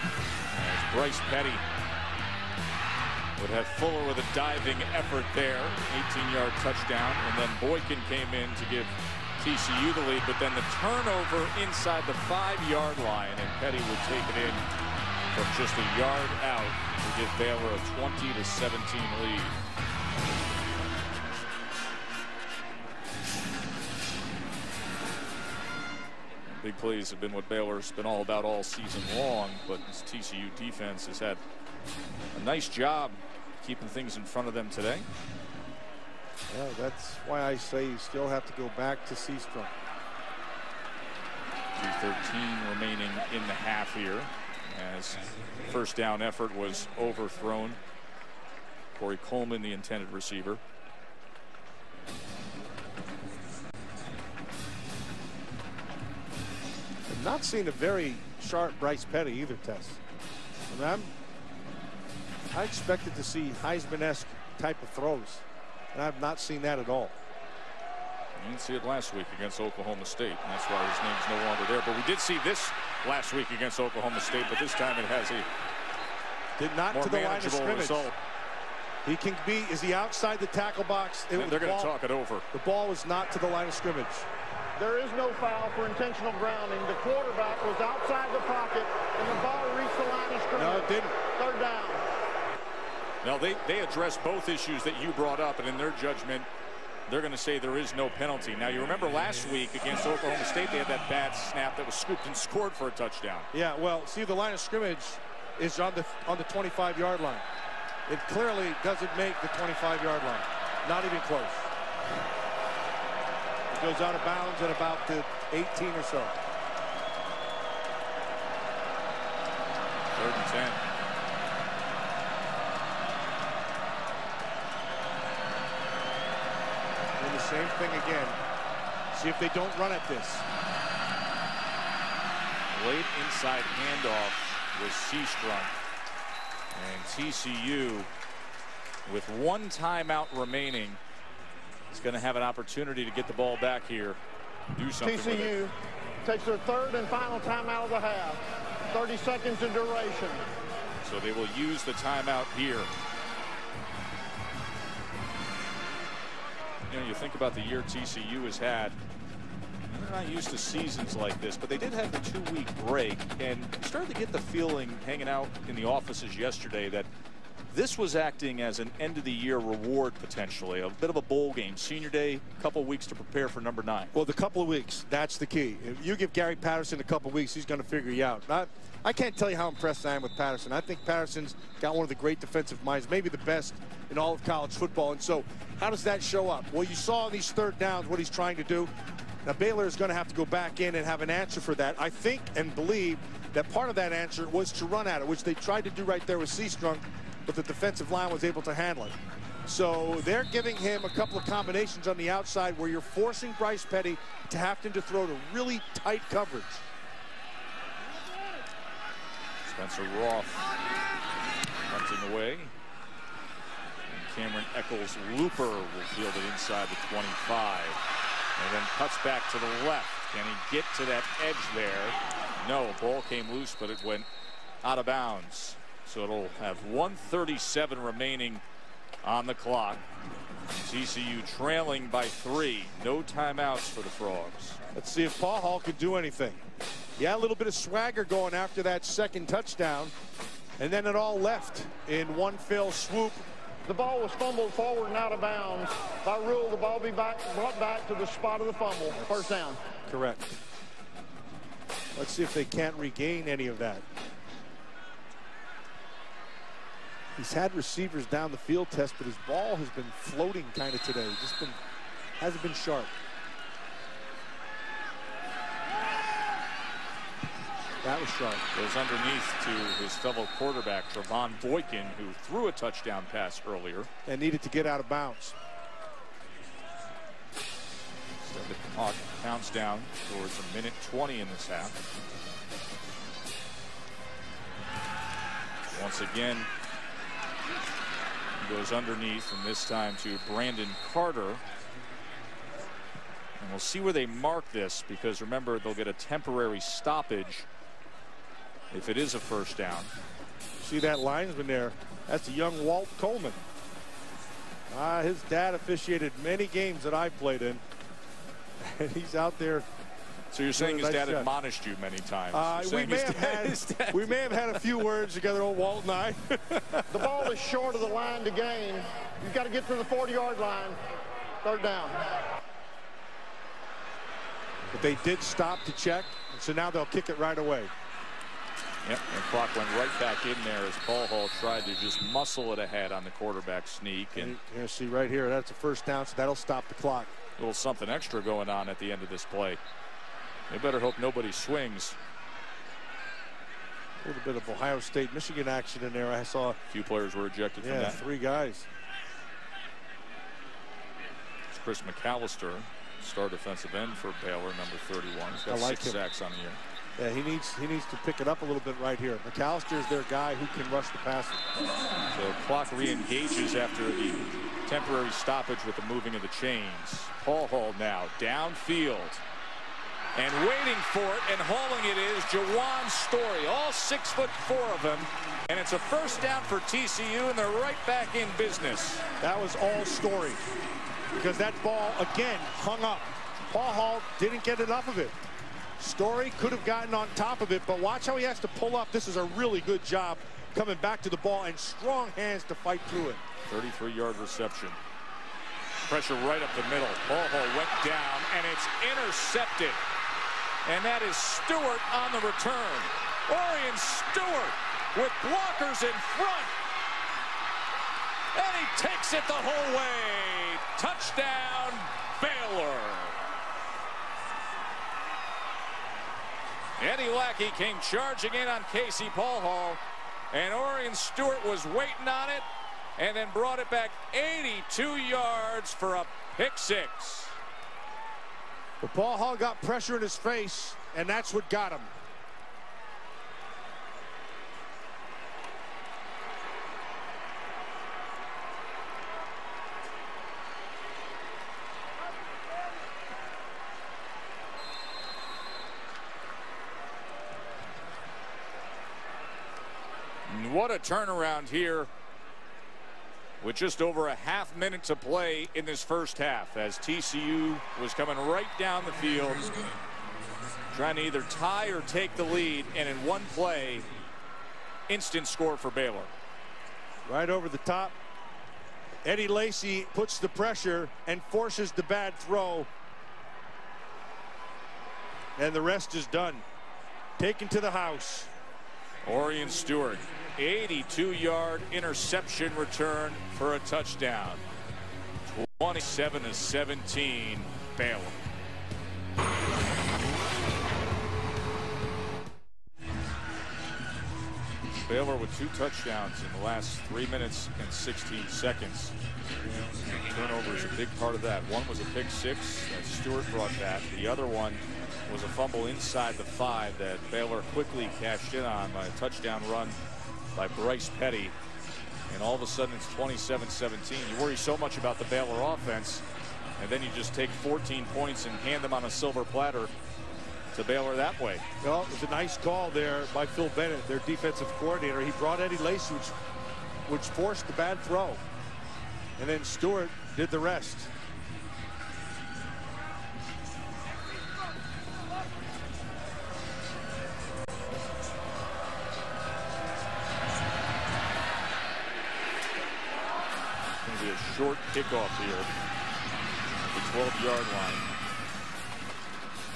As Bryce Petty would have Fuller with a diving effort there, 18-yard touchdown, and then Boykin came in to give TCU the lead, but then the turnover inside the 5-yard line, and Petty would take it in from just a yard out to give Baylor a 20-17 lead. Big plays have been what Baylor's been all about all season long, but this TCU defense has had a nice job keeping things in front of them today. Yeah, that's why I say you still have to go back to Seastrom. 2:13 remaining in the half here as first down effort was overthrown. Corey Coleman, the intended receiver. I've not seen a very sharp Bryce Petty either, Tess. I mean, I expected to see Heisman-esque type of throws, and I've not seen that at all. You didn't see it last week against Oklahoma State, and that's why his name's no longer there. But we did see this last week against Oklahoma State, but this time it has a more to the line of manageable scrimmage. result. He can be, is he outside the tackle box? They're going to talk it over. The ball was not to the line of scrimmage. There is no foul for intentional grounding. The quarterback was outside the pocket, and the ball reached the line of scrimmage. No, it didn't. 3rd down. Now, they addressed both issues that you brought up, and in their judgment, they're going to say there is no penalty. Now, you remember last week against Oklahoma State, they had that bad snap that was scooped and scored for a touchdown. Yeah, well, see, the line of scrimmage is on the 25-yard line. It clearly doesn't make the 25-yard line. Not even close. It goes out of bounds at about the 18 or so. 3rd and 10. And the same thing again. See if they don't run at this. Late inside handoff was Seastrunk. And TCU, with 1 timeout remaining, is going to have an opportunity to get the ball back here. Do something with it. TCU takes their 3rd and final timeout of the half. 30 seconds in duration. So they will use the timeout here. You know, you think about the year TCU has had. They're not used to seasons like this, but they did have the 2-week break, and you started to get the feeling hanging out in the offices yesterday that this was acting as an end-of-the-year reward, potentially. A bit of a bowl game. Senior day, a couple weeks to prepare for number 9. Well, the couple of weeks, that's the key. If you give Gary Patterson a couple of weeks, he's going to figure you out. I can't tell you how impressed I am with Patterson. I think Patterson's got one of the great defensive minds, maybe the best in all of college football. And so how does that show up? Well, you saw these 3rd downs what he's trying to do. Now, Baylor is going to have to go back in and have an answer for that. I think and believe that part of that answer was to run at it, which they tried to do right there with Seastrunk, but the defensive line was able to handle it. So they're giving him a couple of combinations on the outside where you're forcing Bryce Petty to have to throw to really tight coverage. Spencer Roth punting away. And Cameron Eccles Looper will field it inside the 25. And then cuts back to the left. Can he get to that edge there? No, ball came loose, but it went out of bounds. So it'll have 1:37 remaining on the clock. TCU trailing by 3. No timeouts for the Frogs. Let's see if Paul Hall can do anything. Yeah, a little bit of swagger going after that 2nd touchdown. And then it all left in one fell swoop. The ball was fumbled forward and out of bounds. By rule, the ball be brought back to the spot of the fumble. 1st down. Correct. Let's see if they can't regain any of that. He's had receivers down the field test, but his ball has been floating kind of today. Hasn't been sharp. That was sharp. Goes underneath to his fellow quarterback, Trevon Boykin, who threw a touchdown pass earlier. And needed to get out of bounds. So the clock counts down towards 1:20 in this half. Once again, he goes underneath, and this time to Brandon Carter. And we'll see where they mark this, because remember, they'll get a temporary stoppage if it is a 1st down. See that linesman there? That's the young Walt Coleman. His dad officiated many games that I played in. And he's out there. So you're saying his dad admonished you many times? We may have had a few words together, old Walt and I. The ball is short of the line to gain. You've got to get to the 40-yard line. 3rd down. But they did stop to check, so now they'll kick it right away. Yep, and clock went right back in there as Paul Hall tried to just muscle it ahead on the quarterback sneak. And you see right here, that's a 1st down, so that'll stop the clock. A little something extra going on at the end of this play. They better hope nobody swings. A little bit of Ohio State, Michigan action in there. I saw a few players were ejected from that. 3 guys. It's Chris McAllister, star defensive end for Baylor, number 31. He's got 6 sacks on the year. Yeah, he needs to pick it up a little bit right here. McAllister is their guy who can rush the passer. So clock re-engages after the temporary stoppage with the moving of the chains. Paul Hall now downfield. And waiting for it and hauling it is Jawan Story. All 6'4" of them. And it's a 1st down for TCU, and they're right back in business. That was all Story, because that ball, again, hung up. Paul Hall didn't get enough of it. Story could have gotten on top of it, but watch how he has to pull up. This is a really good job coming back to the ball and strong hands to fight through it. 33-yard reception. Pressure right up the middle. Paul Hall went down, and it's intercepted. And that is Stewart on the return. Orion Stewart with blockers in front. And he takes it the whole way. Touchdown, Baylor. Eddie Lackey came charging in on Casey Paul Hall, and Orion Stewart was waiting on it and then brought it back 82 yards for a pick six. But Paul Hall got pressure in his face, and that's what got him. What a turnaround here with just over a half minute to play in this first half, as TCU was coming right down the field trying to either tie or take the lead, and in one play, instant score for Baylor. Right over the top. Eddie Lacy puts the pressure and forces the bad throw, and the rest is done. Taken to the house. Orion Stewart, 82-yard interception return for a touchdown. 27-17, Baylor. Baylor with 2 touchdowns in the last 3 minutes and 16 seconds. Turnover is a big part of that. One was a pick six, and Stewart brought that. The other one was a fumble inside the 5 that Baylor quickly cashed in on by a touchdown run by Bryce Petty. And all of a sudden it's 27-17. You worry so much about the Baylor offense, and then you just take 14 points and hand them on a silver platter to Baylor that way. Well, it was a nice call there by Phil Bennett, their defensive coordinator. He brought Eddie Lacy, which forced the bad throw. And then Stewart did the rest. Be a short kickoff here at the 12-yard line.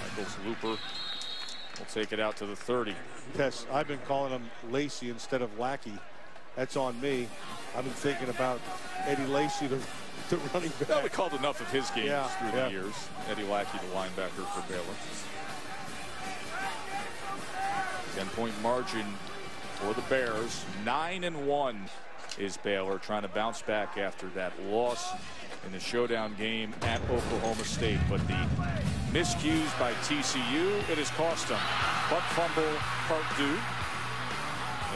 Michaels Looper will take it out to the 30. Yes, I've been calling him Lacy instead of Lackey. That's on me. I've been thinking about Eddie Lacy, the running back. Well, we called enough of his games through the years. Eddie Lackey, the linebacker for Baylor. 10-point margin for the Bears. 9-1. Is Baylor trying to bounce back after that loss in the showdown game at Oklahoma State. But the miscues by TCU, it has cost them. Buck fumble, part due.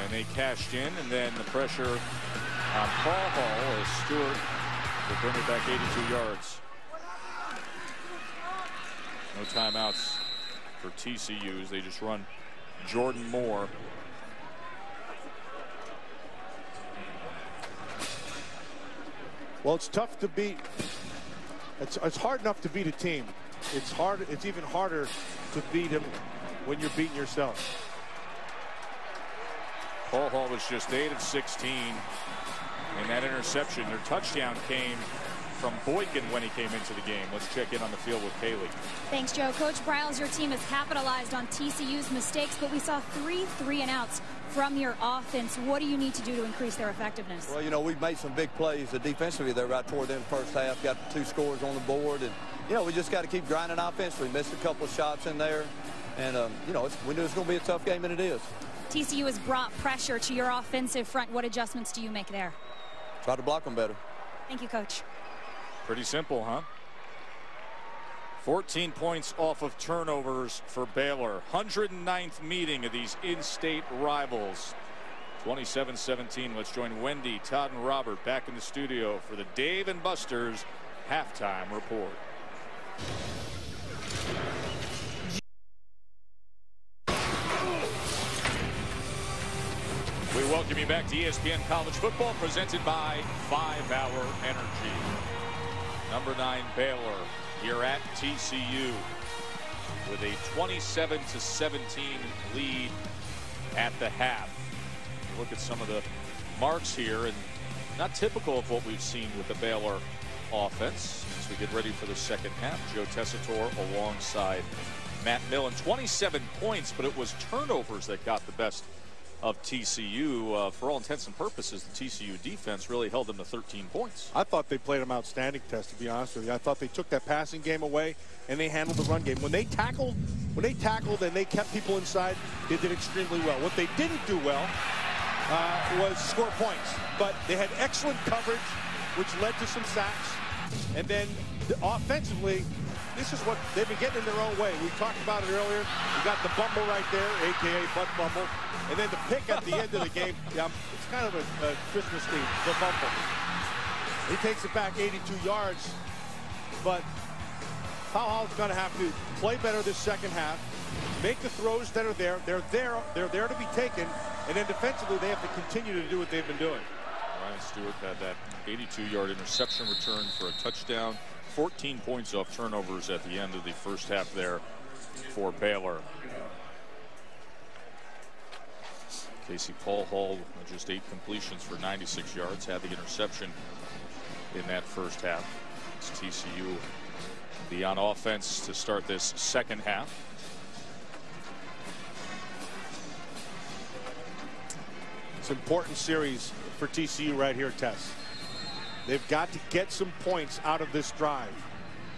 And they cashed in, and then the pressure on Paul Hall as Stewart will bring it back 82 yards. No timeouts for TCU as they just run Jordan Moore. Well, it's tough to beat. It's hard enough to beat a team. It's hard. It's even harder to beat him when you're beating yourself. Paul Hall was just 8 of 16 in that interception. Their touchdown came from Boykin when he came into the game. Let's check in on the field with Kaylee. Thanks, Joe. Coach Briles, your team has capitalized on TCU's mistakes, but we saw 3 3-and-outs from your offense. What do you need to do to increase their effectiveness? Well, you know, we've made some big plays defensively there right toward the end of the first half. Got 2 scores on the board, and, you know, we just got to keep grinding offensively. We missed a couple of shots in there, and, you know, we knew it was going to be a tough game, and it is. TCU has brought pressure to your offensive front. What adjustments do you make there? Try to block them better. Thank you, Coach. Pretty simple, huh? 14 points off of turnovers for Baylor. 109th meeting of these in-state rivals. 27-17. Let's join Wendy, Todd, and Robert back in the studio for the Dave and Buster's halftime report. We welcome you back to ESPN College Football, presented by 5-Hour Energy. Number 9 Baylor here at TCU with a 27-17 lead at the half. Look at some of the marks here, and not typical of what we've seen with the Baylor offense as we get ready for the second half. Joe Tessitore alongside Matt Millen. 27 points, but it was turnovers that got the best of TCU. For all intents and purposes, the TCU defense really held them to 13 points. I thought they played them outstanding, Tess, to be honest with you. I thought they took that passing game away and they handled the run game. When they tackled and they kept people inside, they did extremely well. What they didn't do well was score points, but they had excellent coverage, which led to some sacks. And then offensively, this is what they've been getting in their own way. We talked about it earlier. You got the bumble right there, a.k.a. butt bumble. And then the pick at the end of the game, it's kind of a Christmas theme, the bumble. He takes it back 82 yards, but Powell Hall's going to have to play better this second half, make the throws that are there. They're there to be taken, and then defensively they have to continue to do what they've been doing. Ryan Stewart had that 82-yard interception return for a touchdown. 14 points off turnovers at the end of the first half there for Baylor. Casey Paul Hall, just 8 completions for 96 yards, had the interception in that first half. It's TCU be on offense to start this second half. It's an important series for TCU right here, Tess. They've got to get some points out of this drive.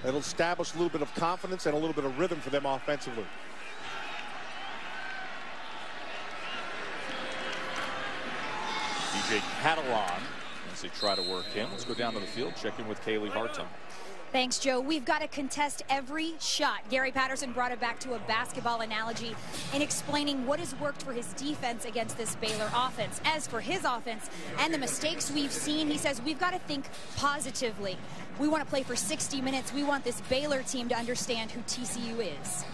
It'll establish a little bit of confidence and a little bit of rhythm for them offensively. DJ Catalon as they try to work him. Let's go down to the field, check in with Kaylee Hartung. Thanks, Joe. We've got to contest every shot. Gary Patterson brought it back to a basketball analogy in explaining what has worked for his defense against this Baylor offense. As for his offense and the mistakes we've seen, he says we've got to think positively. We want to play for 60 minutes. We want this Baylor team to understand who TCU is.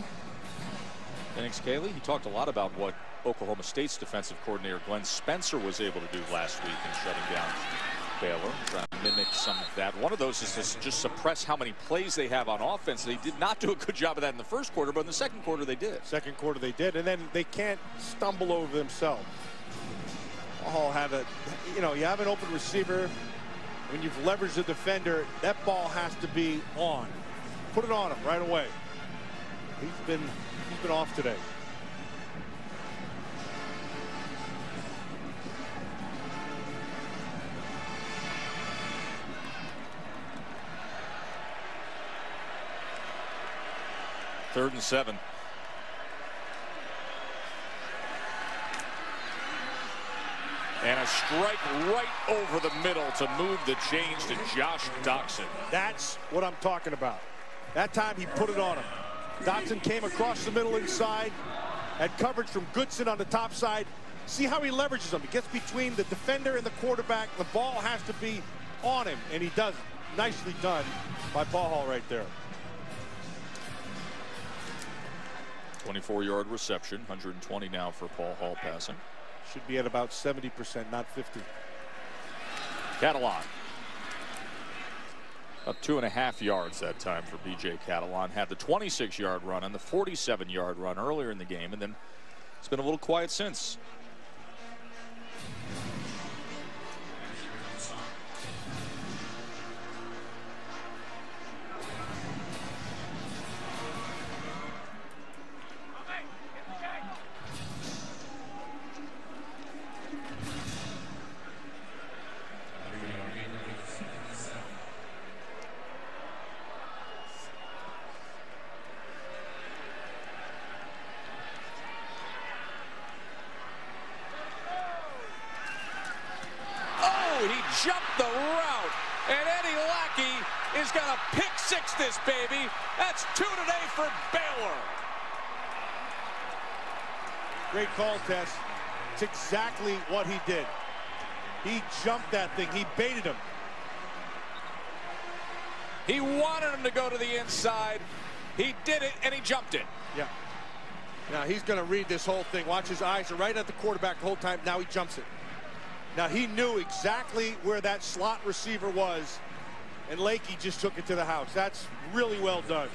Thanks, Kaylee. He talked a lot about what Oklahoma State's defensive coordinator Glenn Spencer was able to do last week in shutting down Baylor, trying to mimic some of that. One of those is to just suppress how many plays they have on offense. They did not do a good job of that in the first quarter, but in the second quarter they did. Second quarter they did, and then they can't stumble over themselves. Hall had you have an open receiver. When you've leveraged the defender, that ball has to be on. Put it on him right away. He's been off today. Third and 7. And a strike right over the middle to move the change to Josh Doctson. That's what I'm talking about. That time he put it on him. Doctson came across the middle inside, had coverage from Goodson on the top side. See how he leverages him. He gets between the defender and the quarterback. The ball has to be on him, and he does. Nicely done by Paul Hall right there. 24-yard reception, 120 now for Paul Hall passing. Should be at about 70%, not 50. Catalon. Up 2.5 yards that time for B.J. Catalon. Had the 26-yard run and the 47-yard run earlier in the game, and then it's been a little quiet since. Jumped the route, and Eddie Lackey is going to pick 6 this baby. That's 2 today for Baylor. Great call, Tess. It's exactly what he did. He jumped that thing. He baited him. He wanted him to go to the inside. He did it, and he jumped it. Yeah. Now he's going to read this whole thing. Watch, his eyes are right at the quarterback the whole time. Now he jumps it. Now he knew exactly where that slot receiver was, and Lakey just took it to the house. That's really well done.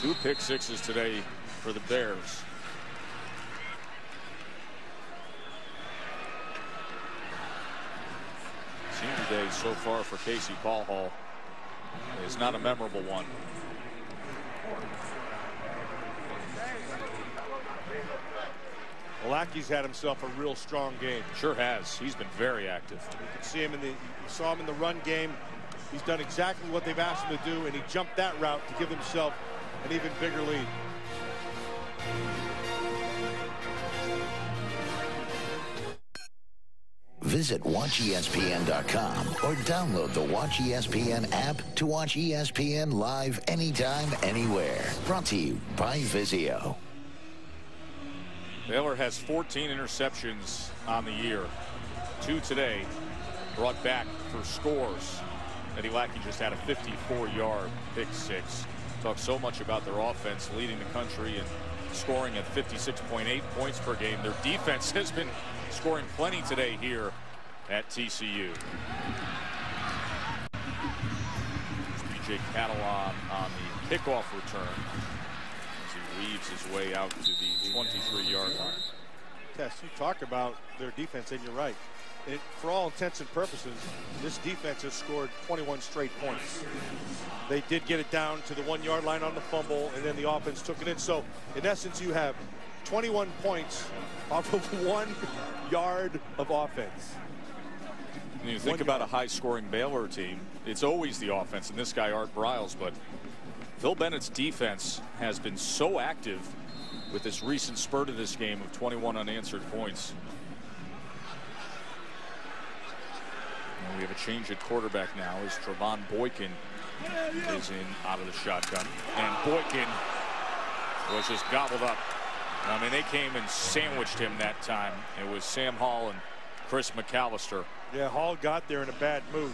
2 pick sixes today for the Bears. day so far for Casey Paul Hall is not a memorable one. Well, Lackey's had himself a real strong game. Sure has. He's been very active. You can see him you saw him in the run game. He's done exactly what they've asked him to do, and he jumped that route to give himself an even bigger lead. Visit WatchESPN.com or download the Watch ESPN app to watch ESPN live anytime, anywhere. Brought to you by Vizio. Baylor has 14 interceptions on the year. 2 today, brought back for scores. Eddie Lackey just had a 54-yard pick six. Talk so much about their offense leading the country and scoring at 56.8 points per game. Their defense has been scoring plenty today here at TCU. B.J. Catalan on the kickoff return as he weaves his way out to the 23-yard line. Tess, you talk about their defense, and you're right. For all intents and purposes, this defense has scored 21 straight points. They did get it down to the 1-yard line on the fumble, and then the offense took it in. So, in essence, you have 21 points off of 1 yard of offense. When you think about a high-scoring Baylor team, it's always the offense, and this guy, Art Briles, but Phil Bennett's defense has been so active with this recent spurt of this game of 21 unanswered points. And we have a change at quarterback now as Trevon Boykin is in out of the shotgun. And Boykin was just gobbled up. I mean, they came and sandwiched him that time. It was Sam Hall and Chris McAllister. Yeah, Hall got there in a bad mood.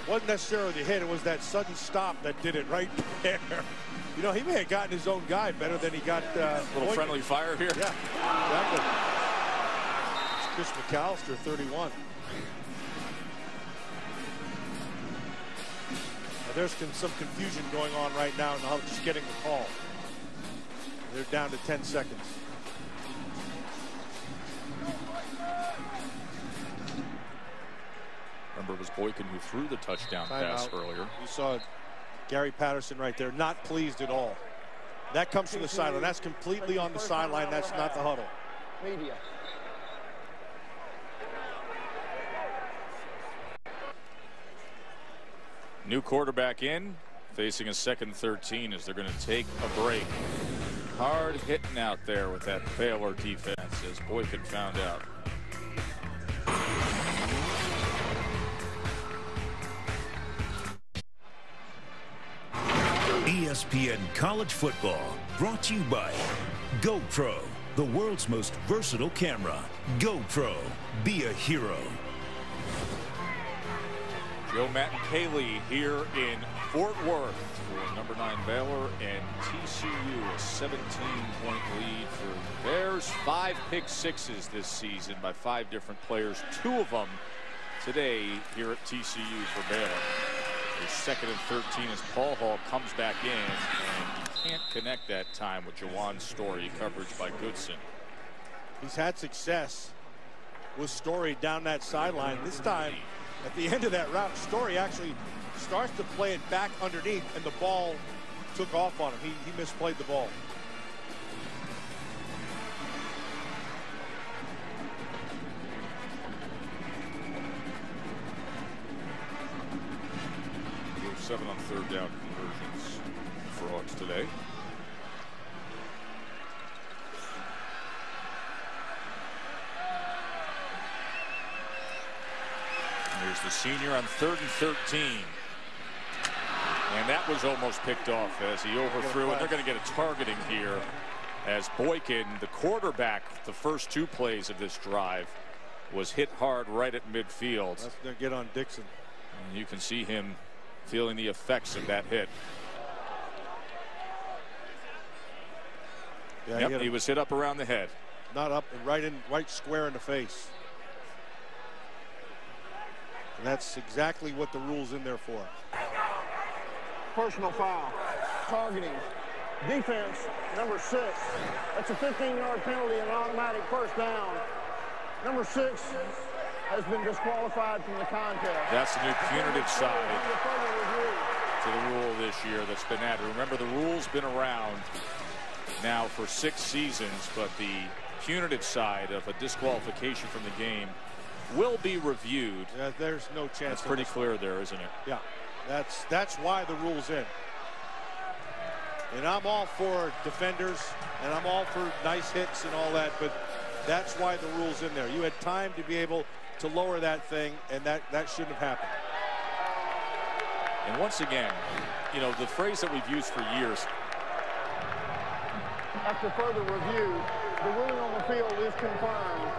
Wasn't necessarily the hit, it was that sudden stop that did it right there. You know, he may have gotten his own guy better than he got. A little friendly fire here. Yeah, exactly. It's Chris McAllister, 31. Now, there's some confusion going on right now in how just getting the call. They're down to 10 seconds. Remember, it was Boykin who threw the touchdown pass earlier. You saw Gary Patterson right there, not pleased at all. That comes from the sideline. That's completely on the sideline. That's not the huddle. Media. New quarterback in, facing a 2nd 13 as they're going to take a break. Hard hitting out there with that Baylor defense, as Boykin found out. ESPN College Football, brought to you by GoPro, the world's most versatile camera. GoPro, be a hero. Joe Matt-Cayley here in Fort Worth for number 9 Baylor and TCU, a 17-point lead for Bears. 5 pick sixes this season by 5 different players. 2 of them today here at TCU for Baylor. His 2nd and 13 as Paul Hall comes back in, and he can't connect that time with Jawan Story. Coverage by Goodson. He's had success with Story down that sideline. This time, at the end of that route, Story actually starts to play it back underneath, and the ball took off on him. He misplayed the ball. We're 7 on 3rd down conversions for Hawks today. Here's the senior on 3rd and 13. And that was almost picked off as he overthrew, and they're going to get a targeting here as Boykin, the quarterback, the first 2 plays of this drive, was hit hard right at midfield. That's going to get on Dixon. And you can see him feeling the effects of that hit. Yeah, yep, he was hit up around the head. Not up, and right square in the face. And that's exactly what the rule's in there for. Personal foul. Targeting. Defense, number 6. That's a 15-yard penalty and automatic first down. Number 6, has been disqualified from the contest. That's the new punitive side to the rule this year that's been added. Remember, the rule's been around now for 6 seasons, but the punitive side of a disqualification from the game will be reviewed. Yeah, there's no chance. It's pretty clear there, isn't it? Yeah, that's why the rule's in. And I'm all for defenders, and I'm all for nice hits and all that, but that's why the rule's in there. You had time to be able to lower that thing, and that shouldn't have happened. And once again, you know, the phrase that we've used for years. After further review, the ruling on the field is confirmed.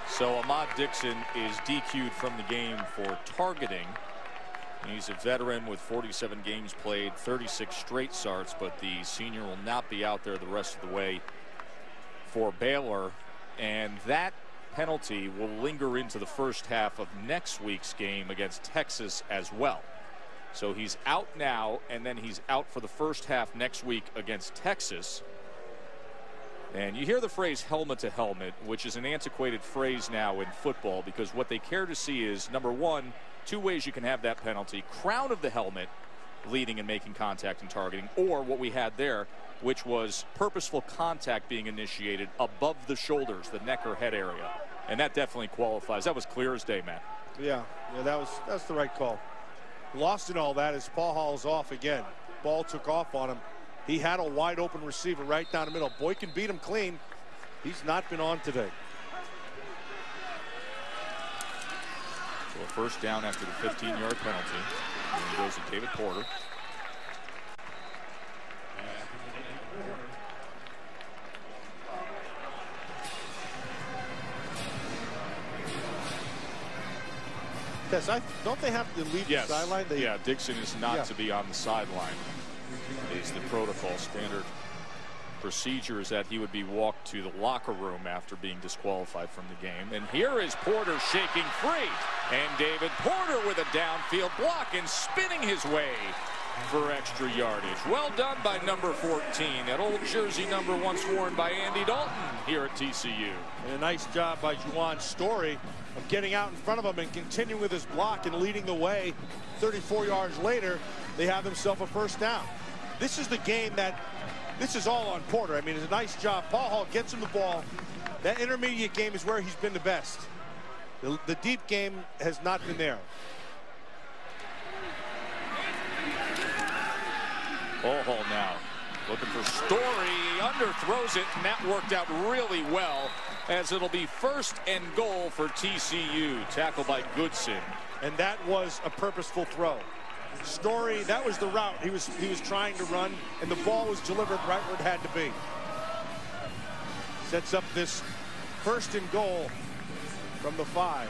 So Ahmad Dixon is DQ'd from the game for targeting. He's a veteran with 47 games played, 36 straight starts, but the senior will not be out there the rest of the way for Baylor. And that penalty will linger into the first half of next week's game against Texas as well. So he's out now, and then he's out for the first half next week against Texas. And you hear the phrase helmet to helmet, which is an antiquated phrase now in football, because what they care to see is, number one, 2 ways you can have that penalty: crown of the helmet, leading and making contact and targeting, or what we had there, which was purposeful contact being initiated above the shoulders, the neck or head area. And that definitely qualifies. That was clear as day, Matt. Yeah, that's the right call. Lost in all that is Paul Hall's off again. Ball took off on him. He had a wide open receiver right down the middle. Boykin beat him clean. He's not been on today. So a first down after the 15-yard penalty. And he goes to David Porter. Yes, don't they have to leave the sideline? Yeah, Dixon is not to be on the sideline. Is the protocol. Standard procedure is that he would be walked to the locker room after being disqualified from the game. And here is Porter shaking free. And David Porter with a downfield block and spinning his way for extra yardage. Well done by number 14, that old jersey number once worn by Andy Dalton here at TCU. And a nice job by Juwan Story of getting out in front of him and continuing with his block and leading the way. 34 yards later, they have themselves a first down. This is the game that, this is all on Porter. I mean, it's a nice job. Paul Hall gets him the ball. That intermediate game is where he's been the best. The deep game has not been there. Paul Hall now looking for Story. Underthrows it, and that worked out really well, as it'll be first and goal for TCU. Tackled by Goodson. And that was a purposeful throw. Story, that was the route he was trying to run, and the ball was delivered right where it had to be. Sets up this first and goal from the 5.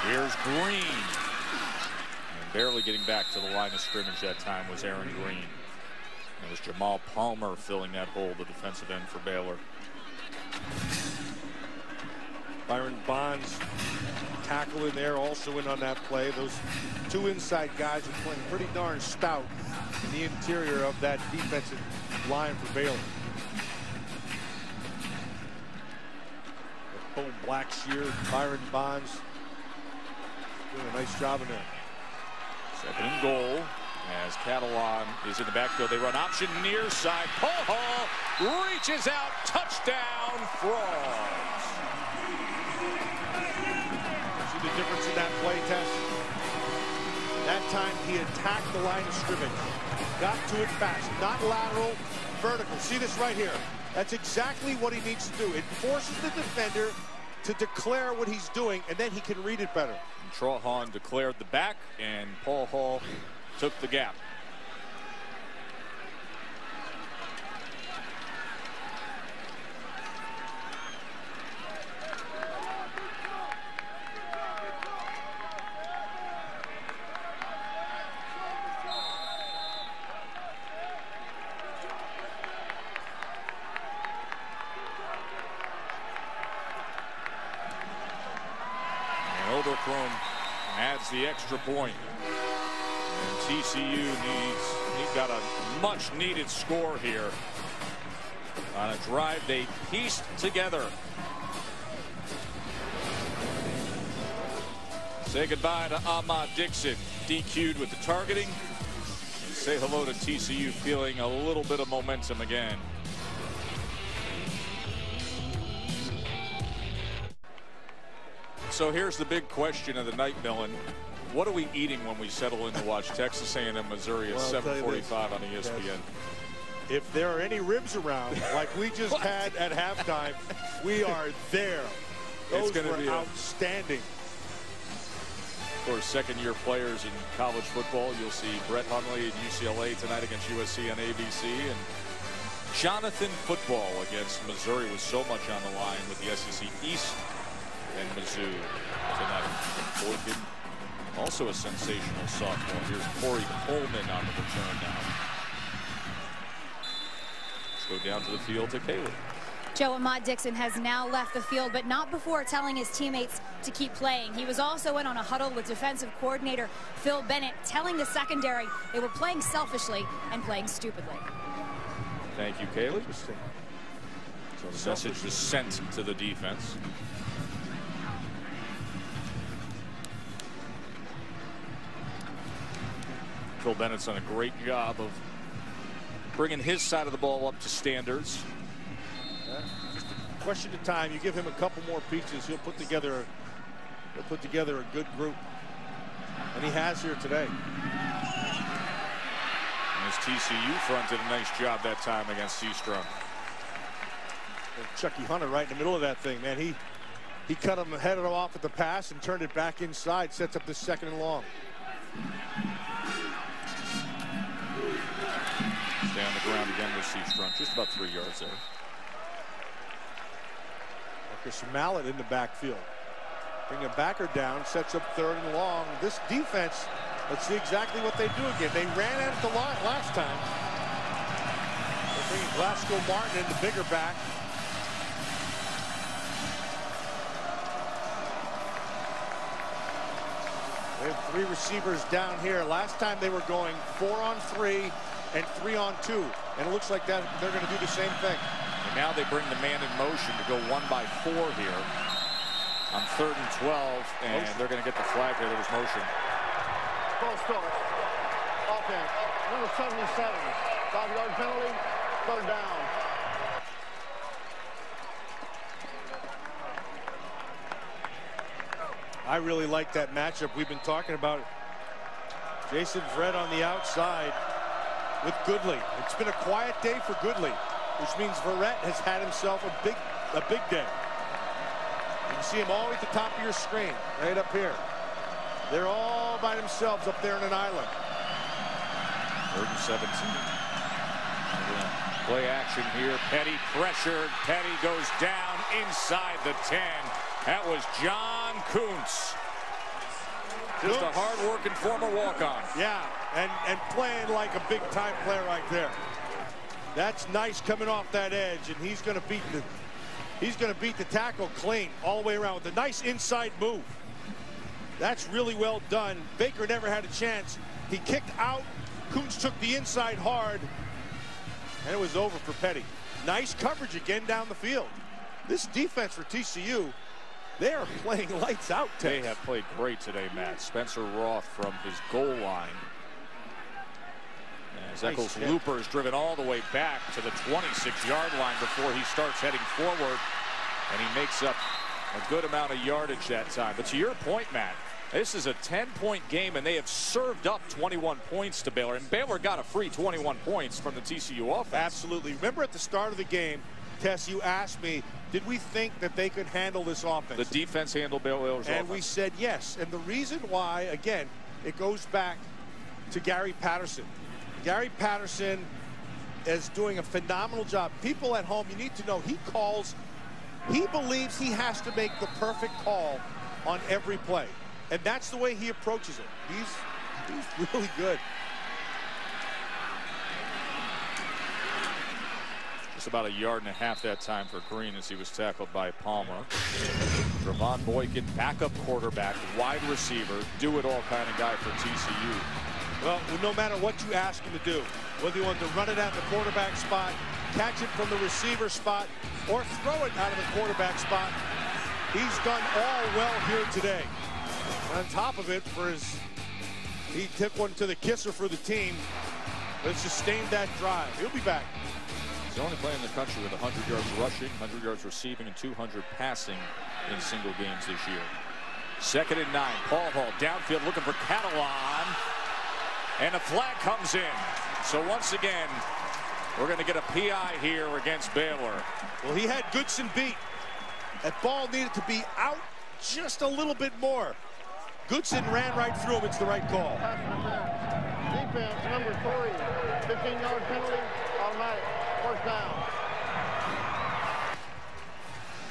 Here's Green. Barely getting back to the line of scrimmage that time was Aaron Green. It was Jamal Palmer filling that hole, the defensive end for Baylor. Byron Bonds tackle in there, also in on that play. Those 2 inside guys are playing pretty darn stout in the interior of that defensive line for Baylor. Cole Blackshear, Byron Bonds doing a nice job in there. Second and goal as Catalan is in the backfield. They run option near side. Paul Hall reaches out. Touchdown, Frogs. See the difference in that play test? That time he attacked the line of scrimmage. Got to it fast. Not lateral, vertical. See this right here? That's exactly what he needs to do. It forces the defender to declare what he's doing, and then he can read it better. Trahan declared the back, and Paul Hall took the gap. Silverchrome adds the extra point. And TCU got a much-needed score here on a drive they pieced together. Say goodbye to Ahmad Dixon, DQ'd with the targeting. Say hello to TCU feeling a little bit of momentum again. So here's the big question of the night, Millen. What are we eating when we settle in to watch Texas A&M Missouri at 7:45 on ESPN? Yes. If there are any ribs around, like we just had at halftime, we are there. Those were outstanding. Of course, second-year players in college football. You'll see Brett Hundley at UCLA tonight against USC on ABC. And Jonathan Football against Missouri with so much on the line with the SEC East and Mizzou tonight. Boykin, also a sensational sophomore. Here's Corey Coleman on the return now. Let's go down to the field to Caleb. Joe, Ahmad Dixon has now left the field, but not before telling his teammates to keep playing. He was also in on a huddle with defensive coordinator Phil Bennett, telling the secondary they were playing selfishly and playing stupidly. Thank you, Caleb. Interesting. So the message was sent to the defense. Phil Bennett's done a great job of bringing his side of the ball up to standards. Just a question of time. You give him a couple more pieces, he'll put together a good group, and he has here today. And his TCU front did a nice job that time against Seastrom. Chucky Hunter right in the middle of that thing, man. He cut him, headed him off at the pass and turned it back inside. Sets up this second and long. Stay on the ground again with Seastrom, just about 3 yards there. Marcus Mallett in the backfield. Bring a backer down, sets up third and long. This defense, let's see exactly what they do again. They ran at the line last time. They're bringing Glasgow Martin in, the bigger back. They have 3 receivers down here. Last time they were going 4-on-3 and 3-on-2, and it looks like that they're going to do the same thing. And now they bring the man in motion to go 1-by-4 here on 3rd and 12, and they're going to get the flag here. There was motion. False start. Offense. Number 77. 5-yard penalty. 3rd down. I really like that matchup we've been talking about. Jason Verrett on the outside with Goodley. It's been a quiet day for Goodley, which means Verrett has had himself a big day. You can see him all at the top of your screen, right up here. They're all by themselves up there in an island. 3rd and 17. Play action here. Petty pressured. Petty goes down inside the 10. That was John Kuntz. Just a hard-working former walk-on. Yeah, and playing like a big-time player right there. That's nice coming off that edge, and he's going to beat the tackle clean all the way around with a nice inside move. That's really well done. Baker never had a chance. He kicked out. Kuntz took the inside hard, and it was over for Petty. Nice coverage again down the field. This defense for TCU, they are playing lights out. They have played great today, Matt. Spencer Roth from his goal line. As Eccles Looper is driven all the way back to the 26-yard line before he starts heading forward, and he makes up a good amount of yardage that time. But to your point, Matt, this is a 10-point game, and they have served up 21 points to Baylor, and Baylor got a free 21 points from the TCU offense. Absolutely. Remember at the start of the game, Tess, you asked me, did we think that they could handle this offense? The defense handled Baylor's offense. And we said yes. And the reason why, again, it goes back to Gary Patterson. Gary Patterson is doing a phenomenal job. People at home, you need to know, he believes he has to make the perfect call on every play. And that's the way he approaches it. He's really good. Lost about 1.5 yards that time for Green as he was tackled by Palmer. Trevon Boykin, backup quarterback, wide receiver, do-it-all kind of guy for TCU. Well, no matter what you ask him to do, whether you want to run it out in the quarterback spot, catch it from the receiver spot, or throw it out of the quarterback spot, he's done all well here today. On top of it, he took one to the kisser for the team. Let's sustain that drive. He'll be back. He's the only player in the country with 100 yards rushing, 100 yards receiving, and 200 passing in single games this year. 2nd and 9. Paul Hall downfield looking for Catalan. And a flag comes in. So once again, we're going to get a PI here against Baylor. Well, he had Goodson beat. That ball needed to be out just a little bit more. Goodson ran right through him. It's the right call. Defense, number 3. 15-yard penalty, automatic. First down.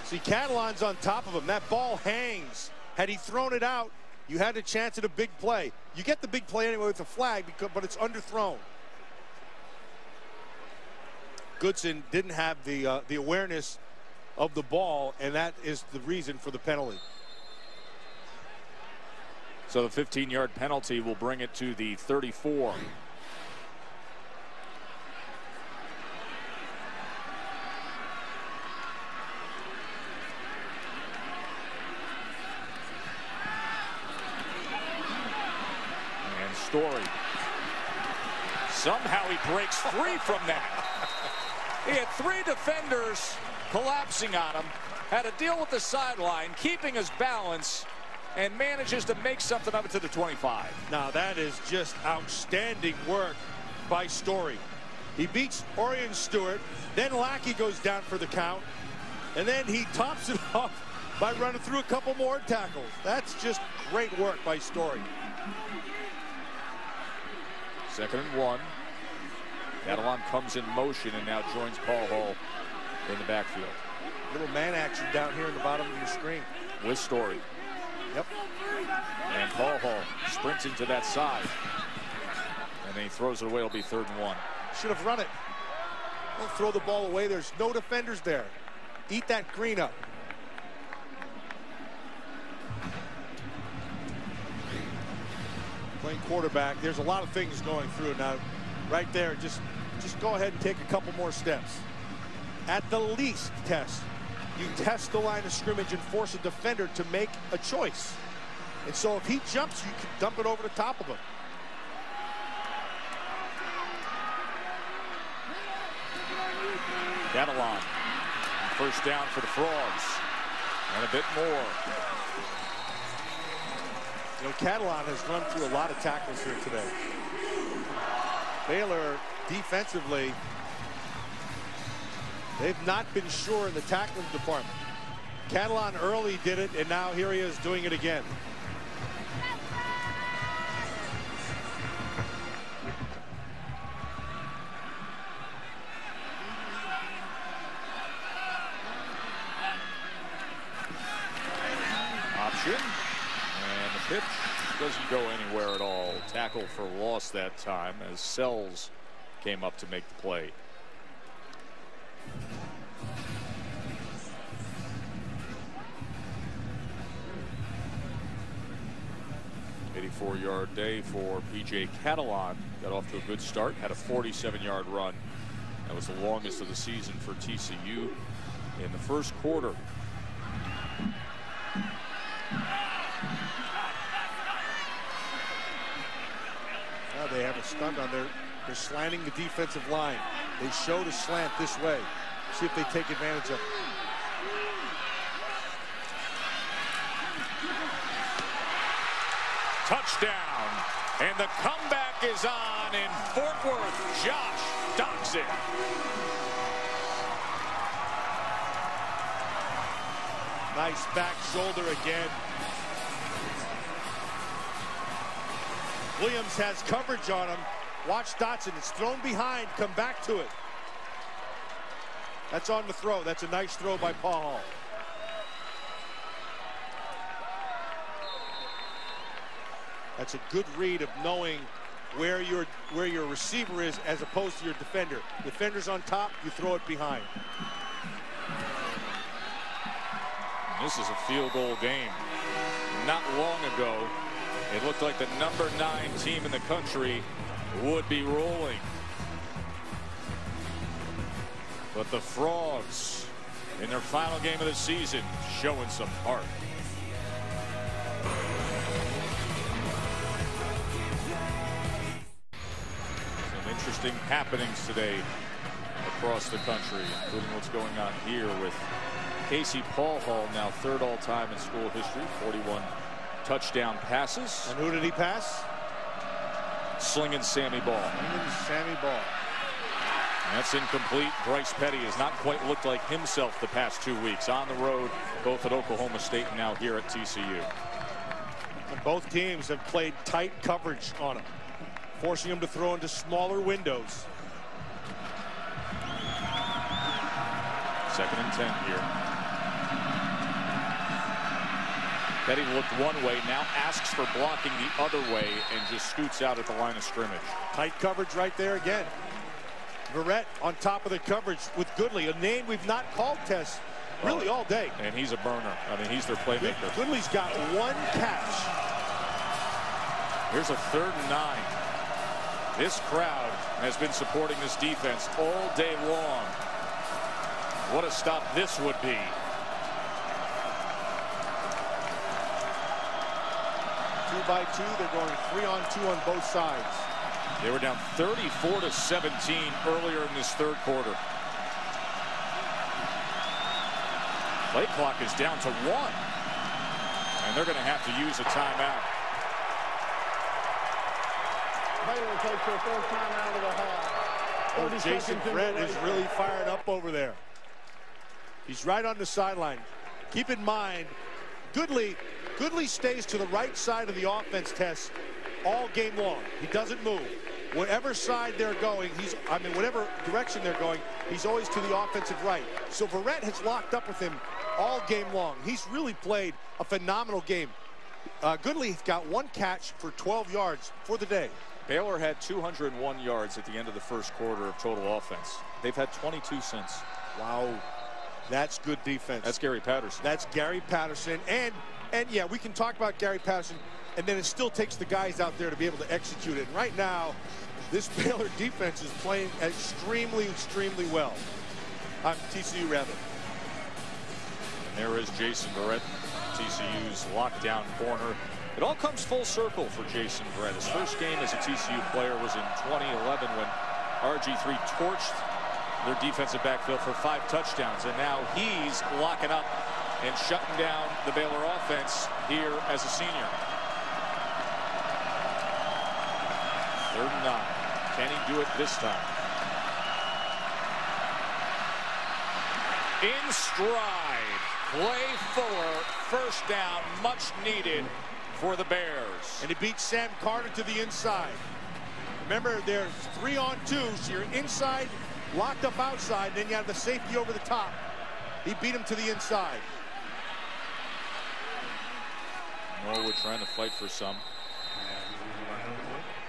See, Catalan's on top of him. That ball hangs. Had he thrown it out, you had a chance at a big play. You get the big play anyway with the flag, but it's underthrown. Goodson didn't have the awareness of the ball, and that is the reason for the penalty. So the 15-yard penalty will bring it to the 34. And Story. Somehow he breaks free from that. He had 3 defenders collapsing on him, had to deal with the sideline, keeping his balance, and manages to make something of it to the 25. Now that is just outstanding work by Story. He beats Orion Stewart, then Lackey goes down for the count, and then he tops it off by running through a couple more tackles. That's just great work by Story. 2nd and 1. Catalan comes in motion and now joins Paul Hall in the backfield. Little man action down here in the bottom of your screen. With Story. Yep. And Paul Hall sprints into that side. And then he throws it away. It'll be 3rd and 1. Should have run it. Don't throw the ball away. There's no defenders there. Eat that green up. Playing quarterback, there's a lot of things going through now. Right there, just go ahead and take a couple more steps. At the least, you test the line of scrimmage and force a defender to make a choice. And so if he jumps, you can dump it over the top of him. Catalan, 1st down for the Frogs, and a bit more. You know, Catalan has run through a lot of tackles here today. Baylor defensively, they've not been sure in the tackling department. Catalan early did it, and now here he is doing it again. Option, and the pitch doesn't go anywhere at all. Tackle for loss that time as Sells came up to make the play. .84-yard day for P.J. Catalan. Got off to a good start. Had a 47-yard run. That was the longest of the season for TCU in the 1st quarter. Now they have a stunt on there. They're slanting the defensive line. They show the slant this way. See if they take advantage of it. Touchdown. And the comeback is on in Fort Worth. Josh Doctson. Nice back shoulder again. Williams has coverage on him. Watch Dotson. It's thrown behind. Come back to it. That's on the throw. That's a nice throw by Paul Hall. That's a good read of knowing where your receiver is as opposed to your defender. Defender's on top, you throw it behind. This is a field goal game. Not long ago, it looked like the number 9 team in the country would be rolling. But the Frogs, in their final game of the season, showing some heart. Some interesting happenings today across the country, including what's going on here with Casey Paul Hall, now 3rd all-time in school history, 41 touchdown passes. And who did he pass? Slinging Sammy Ball. Sammy Ball. That's incomplete. Bryce Petty has not quite looked like himself the past 2 weeks. On the road, both at Oklahoma State and now here at TCU. And both teams have played tight coverage on him, forcing him to throw into smaller windows. 2nd and 10 here. Petty looked one way, now asks for blocking the other way and just scoots out at the line of scrimmage. Tight coverage right there again. Verrett on top of the coverage with Goodley, a name we've not called Tess really all day. And he's a burner. I mean, he's their playmaker. Goodley's got 1 catch. Here's a 3rd and 9. This crowd has been supporting this defense all day long. What a stop this would be. Two by two, they're going 3-on-2 on both sides. They were down 34-17 earlier in this 3rd quarter. Play clock is down to 1. And they're going to have to use a timeout. Baylor takes their 4th timeout of the half. Oh, Jason Verrett is really fired up over there. He's right on the sideline. Keep in mind, Goodley stays to the right side of the offense, Tess, all game long. He doesn't move. Whatever side they're going, whatever direction they're going, he's always to the offensive right. So Verrett has locked up with him all game long. He's really played a phenomenal game. Goodley's got 1 catch for 12 yards for the day. Baylor had 201 yards at the end of the 1st quarter of total offense. They've had 22 since. Wow. That's good defense. That's Gary Patterson. That's Gary Patterson. And yeah, we can talk about Gary Patterson, and then it still takes the guys out there to be able to execute it. And right now, this Baylor defense is playing extremely, extremely well. TCU, rather. And there is Jason Verrett, TCU's lockdown corner. It all comes full circle for Jason Verrett. His first game as a TCU player was in 2011 when RG3 torched their defensive backfield for 5 touchdowns. And now he's locking up and shutting down the Baylor offense here as a senior. 3rd and 9. Can he do it this time? In stride. Clay Fuller, 1st down, much needed for the Bears. And he beat Sam Carter to the inside. Remember, there's 3-on-2, so you're inside, locked up outside, and then you have the safety over the top. He beat him to the inside. Norwood trying to fight for some.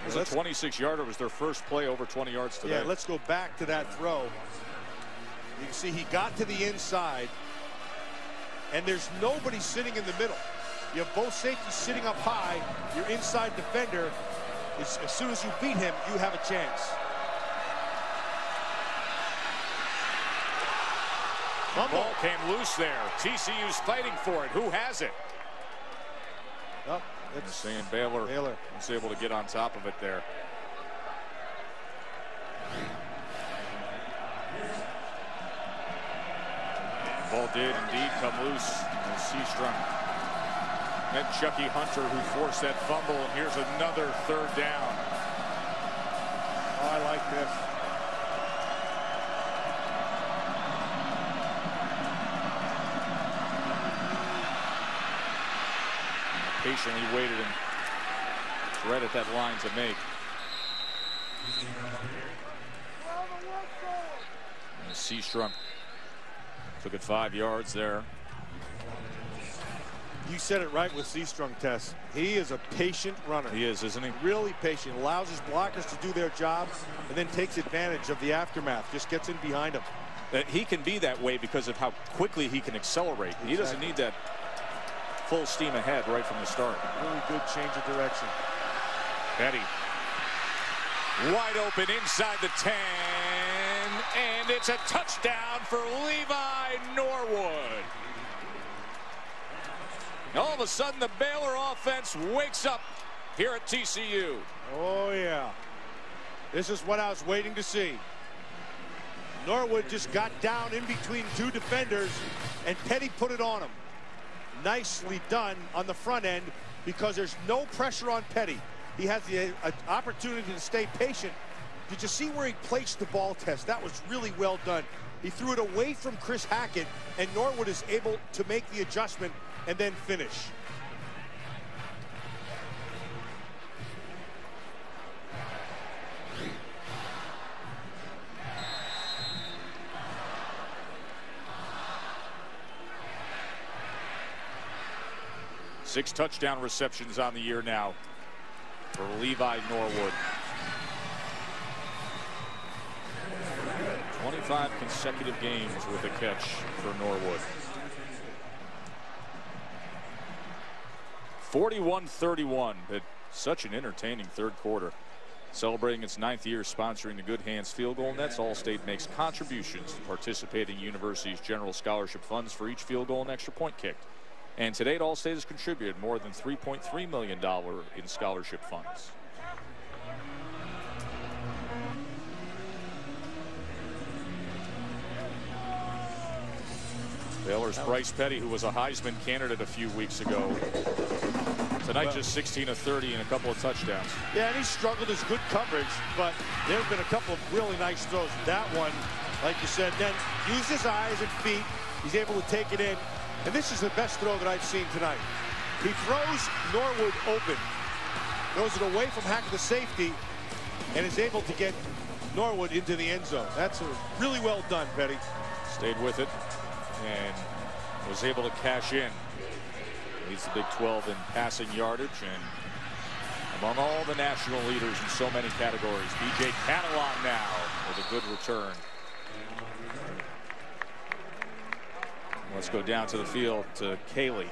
It was a 26-yarder. It was their first play over 20 yards today. Yeah, let's go back to that throw. You can see he got to the inside, and there's nobody sitting in the middle. You have both safeties sitting up high. Your inside defender, as soon as you beat him, you have a chance. The ball came loose there. TCU's fighting for it. Who has it? Oh, it's saying Baylor was able to get on top of it there. Ball did indeed come loose. And Seastrunk met Chucky Hunter, who forced that fumble. And here's another 3rd down. Oh, I like this. Patiently waited and right at that line to make. Seastrunk took it 5 yards there. You said it right with Seastrung, Tess. He is a patient runner. He is, isn't he? Really patient. Allows his blockers to do their job and then takes advantage of the aftermath. Just gets in behind him. He can be that way because of how quickly he can accelerate. Exactly. He doesn't need that full steam ahead right from the start. Really good change of direction. Petty. Wide open inside the 10. And it's a touchdown for Levi Norwood. All of a sudden, the Baylor offense wakes up here at TCU. Oh, yeah. This is what I was waiting to see. Norwood just got down in between two defenders, and Petty put it on him. Nicely done on the front end because there's no pressure on Petty. He has the opportunity to stay patient. Did you see where he placed the ball, Tess? That was really well done. He threw it away from Chris Hackett, and Norwood is able to make the adjustment and then finish. Six touchdown receptions on the year now for Levi Norwood. 25 consecutive games with a catch for Norwood. 41-31, but such an entertaining third quarter. Celebrating its 9th year sponsoring the Good Hands Field Goal Nets, Allstate makes contributions to participating universities' general scholarship funds for each field goal and extra point kicked. And to date, Allstate has contributed more than $3.3 million in scholarship funds. Baylor's Bryce Petty, who was a Heisman candidate a few weeks ago. Tonight, just 16 of 30 and a couple of touchdowns. Yeah, and he struggled his good coverage, but there have been a couple of really nice throws. That one, like you said, then used his eyes and feet. He's able to take it in. And this is the best throw that I've seen tonight. He throws Norwood open, throws it away from Hackett, the safety, and is able to get Norwood into the end zone. That's really well done, Petty. Stayed with it and was able to cash in. Leads the Big 12 in passing yardage and among all the national leaders in so many categories. B.J. Catalon now with a good return. Let's go down to the field to Kaylee.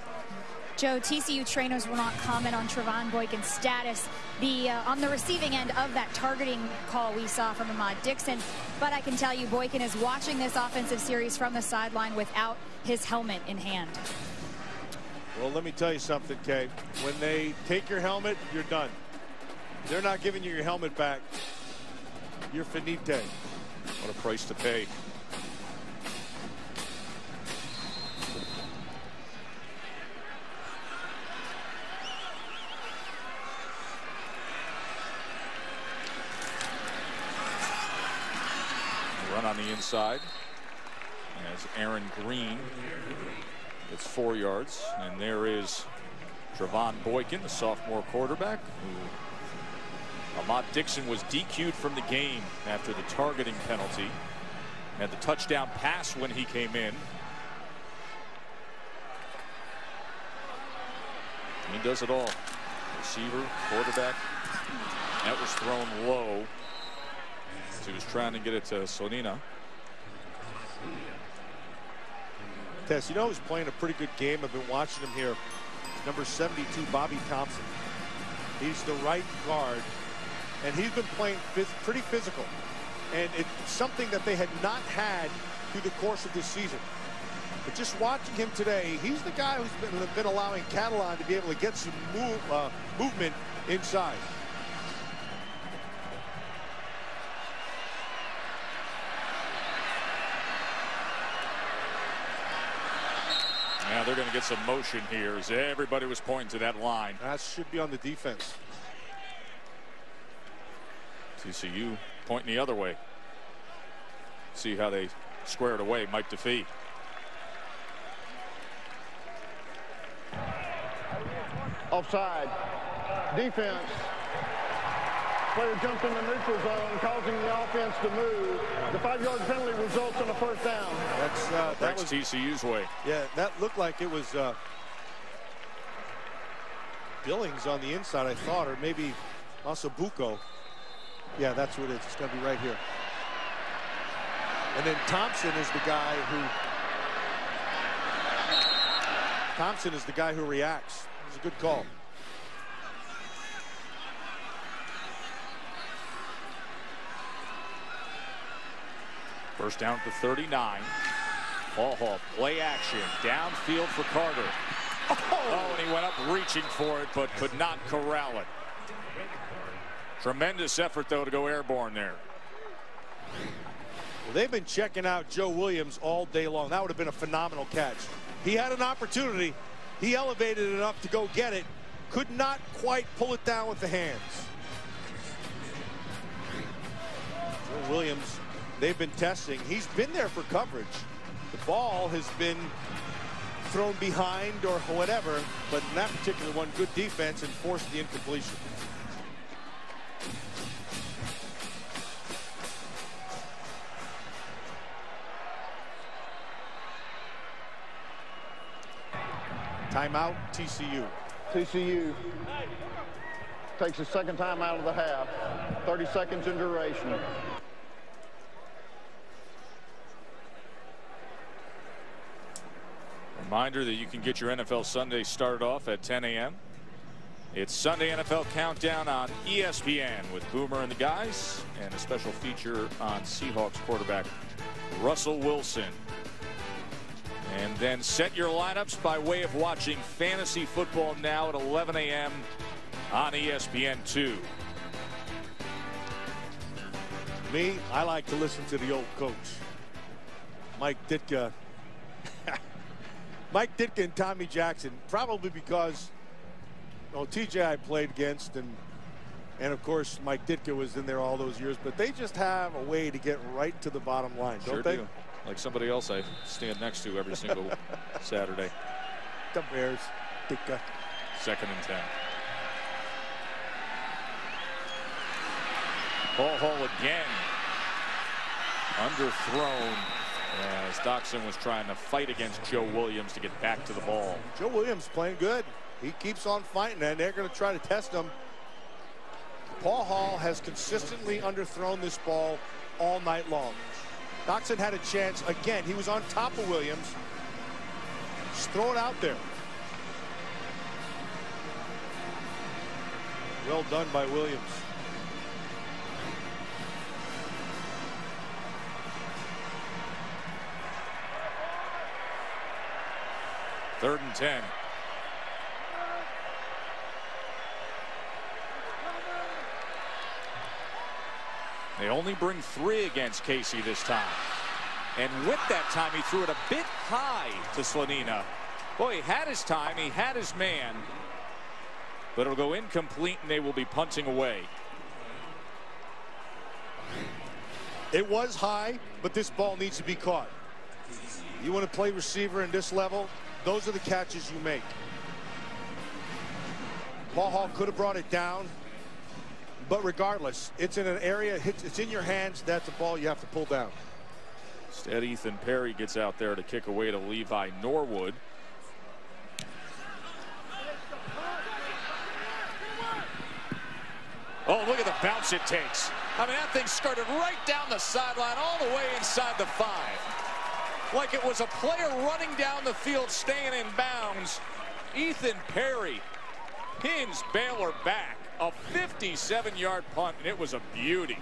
Joe, TCU trainers will not comment on Trevon Boykin's status on the receiving end of that targeting call we saw from Ahmad Dixon. But I can tell you Boykin is watching this offensive series from the sideline without his helmet in hand. Well, let me tell you something, Kay. When they take your helmet, you're done. They're not giving you your helmet back. You're finite. What a price to pay. Run on the inside as Aaron Green gets 4 yards, and there is Trevon Boykin, the sophomore quarterback, who Ahmad Dixon was DQ'd from the game after the targeting penalty. Had the touchdown pass when he came in. He does it all. Receiver, quarterback. That was thrown low. He was trying to get it to Sonina. Tess, you know who's playing a pretty good game? I've been watching him here. Number 72, Bobby Thompson. He's the right guard, and he's been playing pretty physical. And it's something that they had not had through the course of this season. But just watching him today, he's the guy who's been allowing Catalon to be able to get some movement inside. Now they're going to get some motion here as everybody was pointing to that line. That should be on the defense. TCU pointing the other way. See how they square it away. Mike DeFee. Offside. Defense. Player jumped in the neutral zone, causing the offense to move. The 5-yard penalty results in a first down. That was TCU's way. Yeah, that looked like it was Billings on the inside, I thought, or maybe Masabuco. Yeah, that's what it is. It's going to be right here. And then Thompson is the guy who reacts. It's a good call. First down to 39. Paul Hall, play action, downfield for Carter. Oh, and he went up reaching for it, but could not corral it. Tremendous effort, though, to go airborne there. Well, they've been checking out Joe Williams all day long. That would have been a phenomenal catch. He had an opportunity. He elevated it up to go get it. Could not quite pull it down with the hands. Joe Williams, they've been testing. He's been there for coverage. The ball has been thrown behind or whatever, but in that particular one, good defense and forced the incompletion. Timeout, TCU. TCU takes the second time out of the half. 30 seconds in duration. Reminder that you can get your NFL Sunday started off at 10 a.m. It's Sunday NFL Countdown on ESPN with Boomer and the guys, and a special feature on Seahawks quarterback Russell Wilson. And then set your lineups by way of watching fantasy football now at 11 a.m. on ESPN2. Me, I like to listen to the old coach, Mike Ditka. Mike Ditka and Tommy Jackson, probably because TJ I played against, and of course Mike Ditka was in there all those years, but they just have a way to get right to the bottom line, don't they? Do. Like somebody else I stand next to every single Saturday. The Bears, Ditka. 2nd and 10. Paul Hall again. Underthrown as Doxson was trying to fight against Joe Williams to get back to the ball. Joe Williams playing good. He keeps on fighting, and they're going to try to test him. Paul Hall has consistently underthrown this ball all night long. Doxson had a chance again. He was on top of Williams. Just throw it out there. Well done by Williams. Third and 10. They only bring 3 against Casey this time. And with that time, he threw it a bit high to Slonina. Boy, he had his time. He had his man. But it'll go incomplete, and they will be punting away. It was high, but this ball needs to be caught. You want to play receiver in this level, those are the catches you make. Paul Hall could have brought it down. But regardless, it's in an area, it's in your hands. That's a ball you have to pull down. Instead, Ethan Perry gets out there to kick away to Levi Norwood. Oh, look at the bounce it takes. I mean, that thing skirted right down the sideline, all the way inside the 5. Like it was a player running down the field, staying in bounds. Ethan Perry pins Baylor back. A 57-yard punt, and it was a beauty.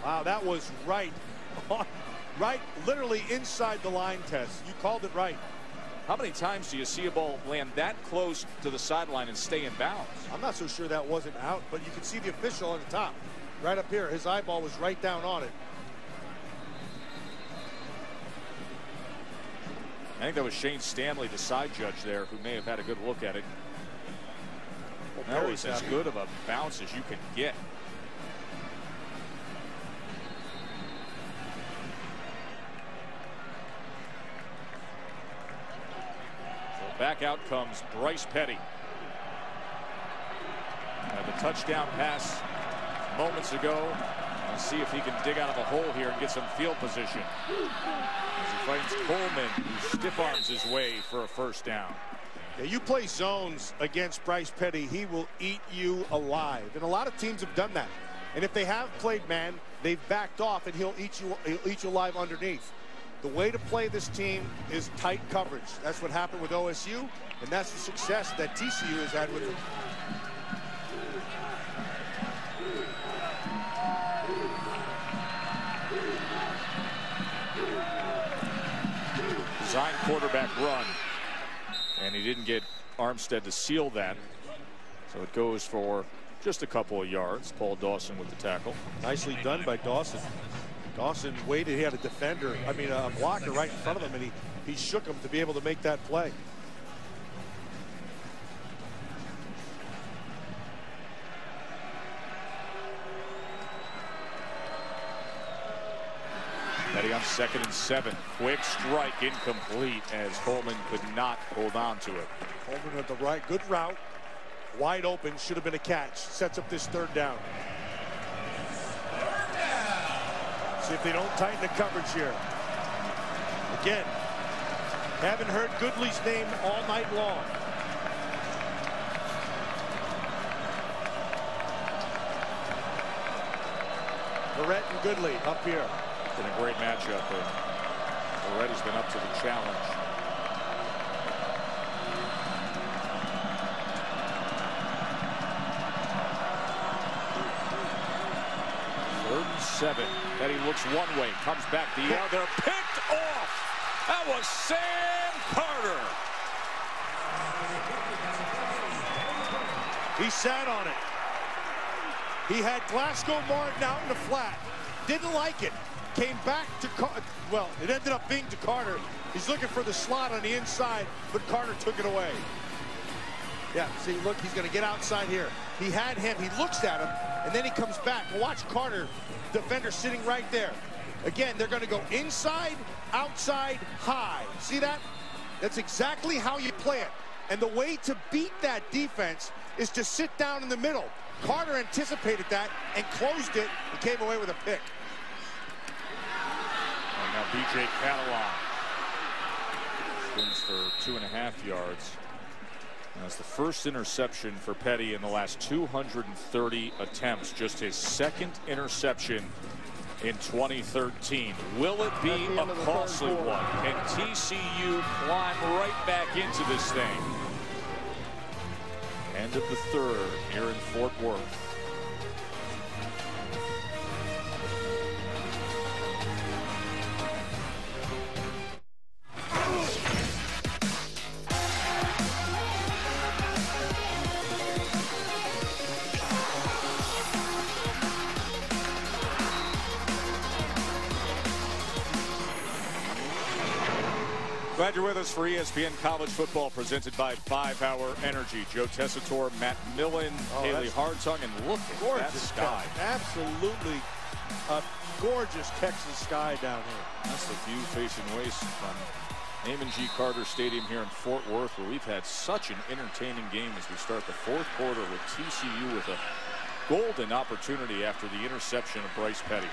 Wow, that was right, literally inside the line test. You called it right. How many times do you see a ball land that close to the sideline and stay in bounds? I'm not so sure that wasn't out, but you can see the official on the top. Right up here, his eyeball was right down on it. I think that was Shane Stanley, the side judge there, who may have had a good look at it. That was as good of a bounce as you could get. So back out comes Bryce Petty. The touchdown pass moments ago. Let's see if he can dig out of the hole here and get some field position. As he finds Coleman, who stiff arms his way for a first down. Yeah, you play zones against Bryce Petty, he will eat you alive. And a lot of teams have done that. And if they have played man, they've backed off, and he'll eat you alive underneath. The way to play this team is tight coverage. That's what happened with OSU, and that's the success that TCU has had with it. Design quarterback run, and he didn't get Armstead to seal that, so it goes for just a couple of yards. Paul Dawson with the tackle. Nicely done by Dawson. Dawson waited. He had a defender, a blocker right in front of him, and he shook him to be able to make that play. Petty on 2nd and 7. Quick strike, incomplete, as Coleman could not hold on to it. Coleman with the right, good route. Wide open, should have been a catch. Sets up this 3rd down. See if they don't tighten the coverage here. Again, haven't heard Goodley's name all night long. Barrett and Goodley up here. It's been a great matchup, and Barrett's been up to the challenge. Seven. Petty looks one way, comes back the other, picked off. That was Sam Carter. He sat on it. He had Glasgow Martin out in the flat. Didn't like it. Came back to Carter. Well, it ended up being to Carter. He's looking for the slot on the inside, but Carter took it away. Yeah, see, look, he's going to get outside here. He had him. He looks at him, and then he comes back. Watch Carter, defender sitting right there. Again, they're going to go inside, outside, high. See that? That's exactly how you play it. And the way to beat that defense is to sit down in the middle. Carter anticipated that and closed it and came away with a pick. And now B.J. Catalan spins for 2.5 yards. That's the first interception for Petty in the last 230 attempts. Just his 2nd interception in 2013. Will it be a costly one? Can TCU climb right back into this thing? End of the 3rd here in Fort Worth. Glad you're with us for ESPN College Football, presented by 5 Hour Energy. Joe Tessitore, Matt Millen, Haley Hartung, and look at that sky. Absolutely a gorgeous Texas sky down here. That's the view facing west from Amon G. Carter Stadium here in Fort Worth, where we've had such an entertaining game as we start the 4th quarter with TCU with a golden opportunity after the interception of Bryce Petty.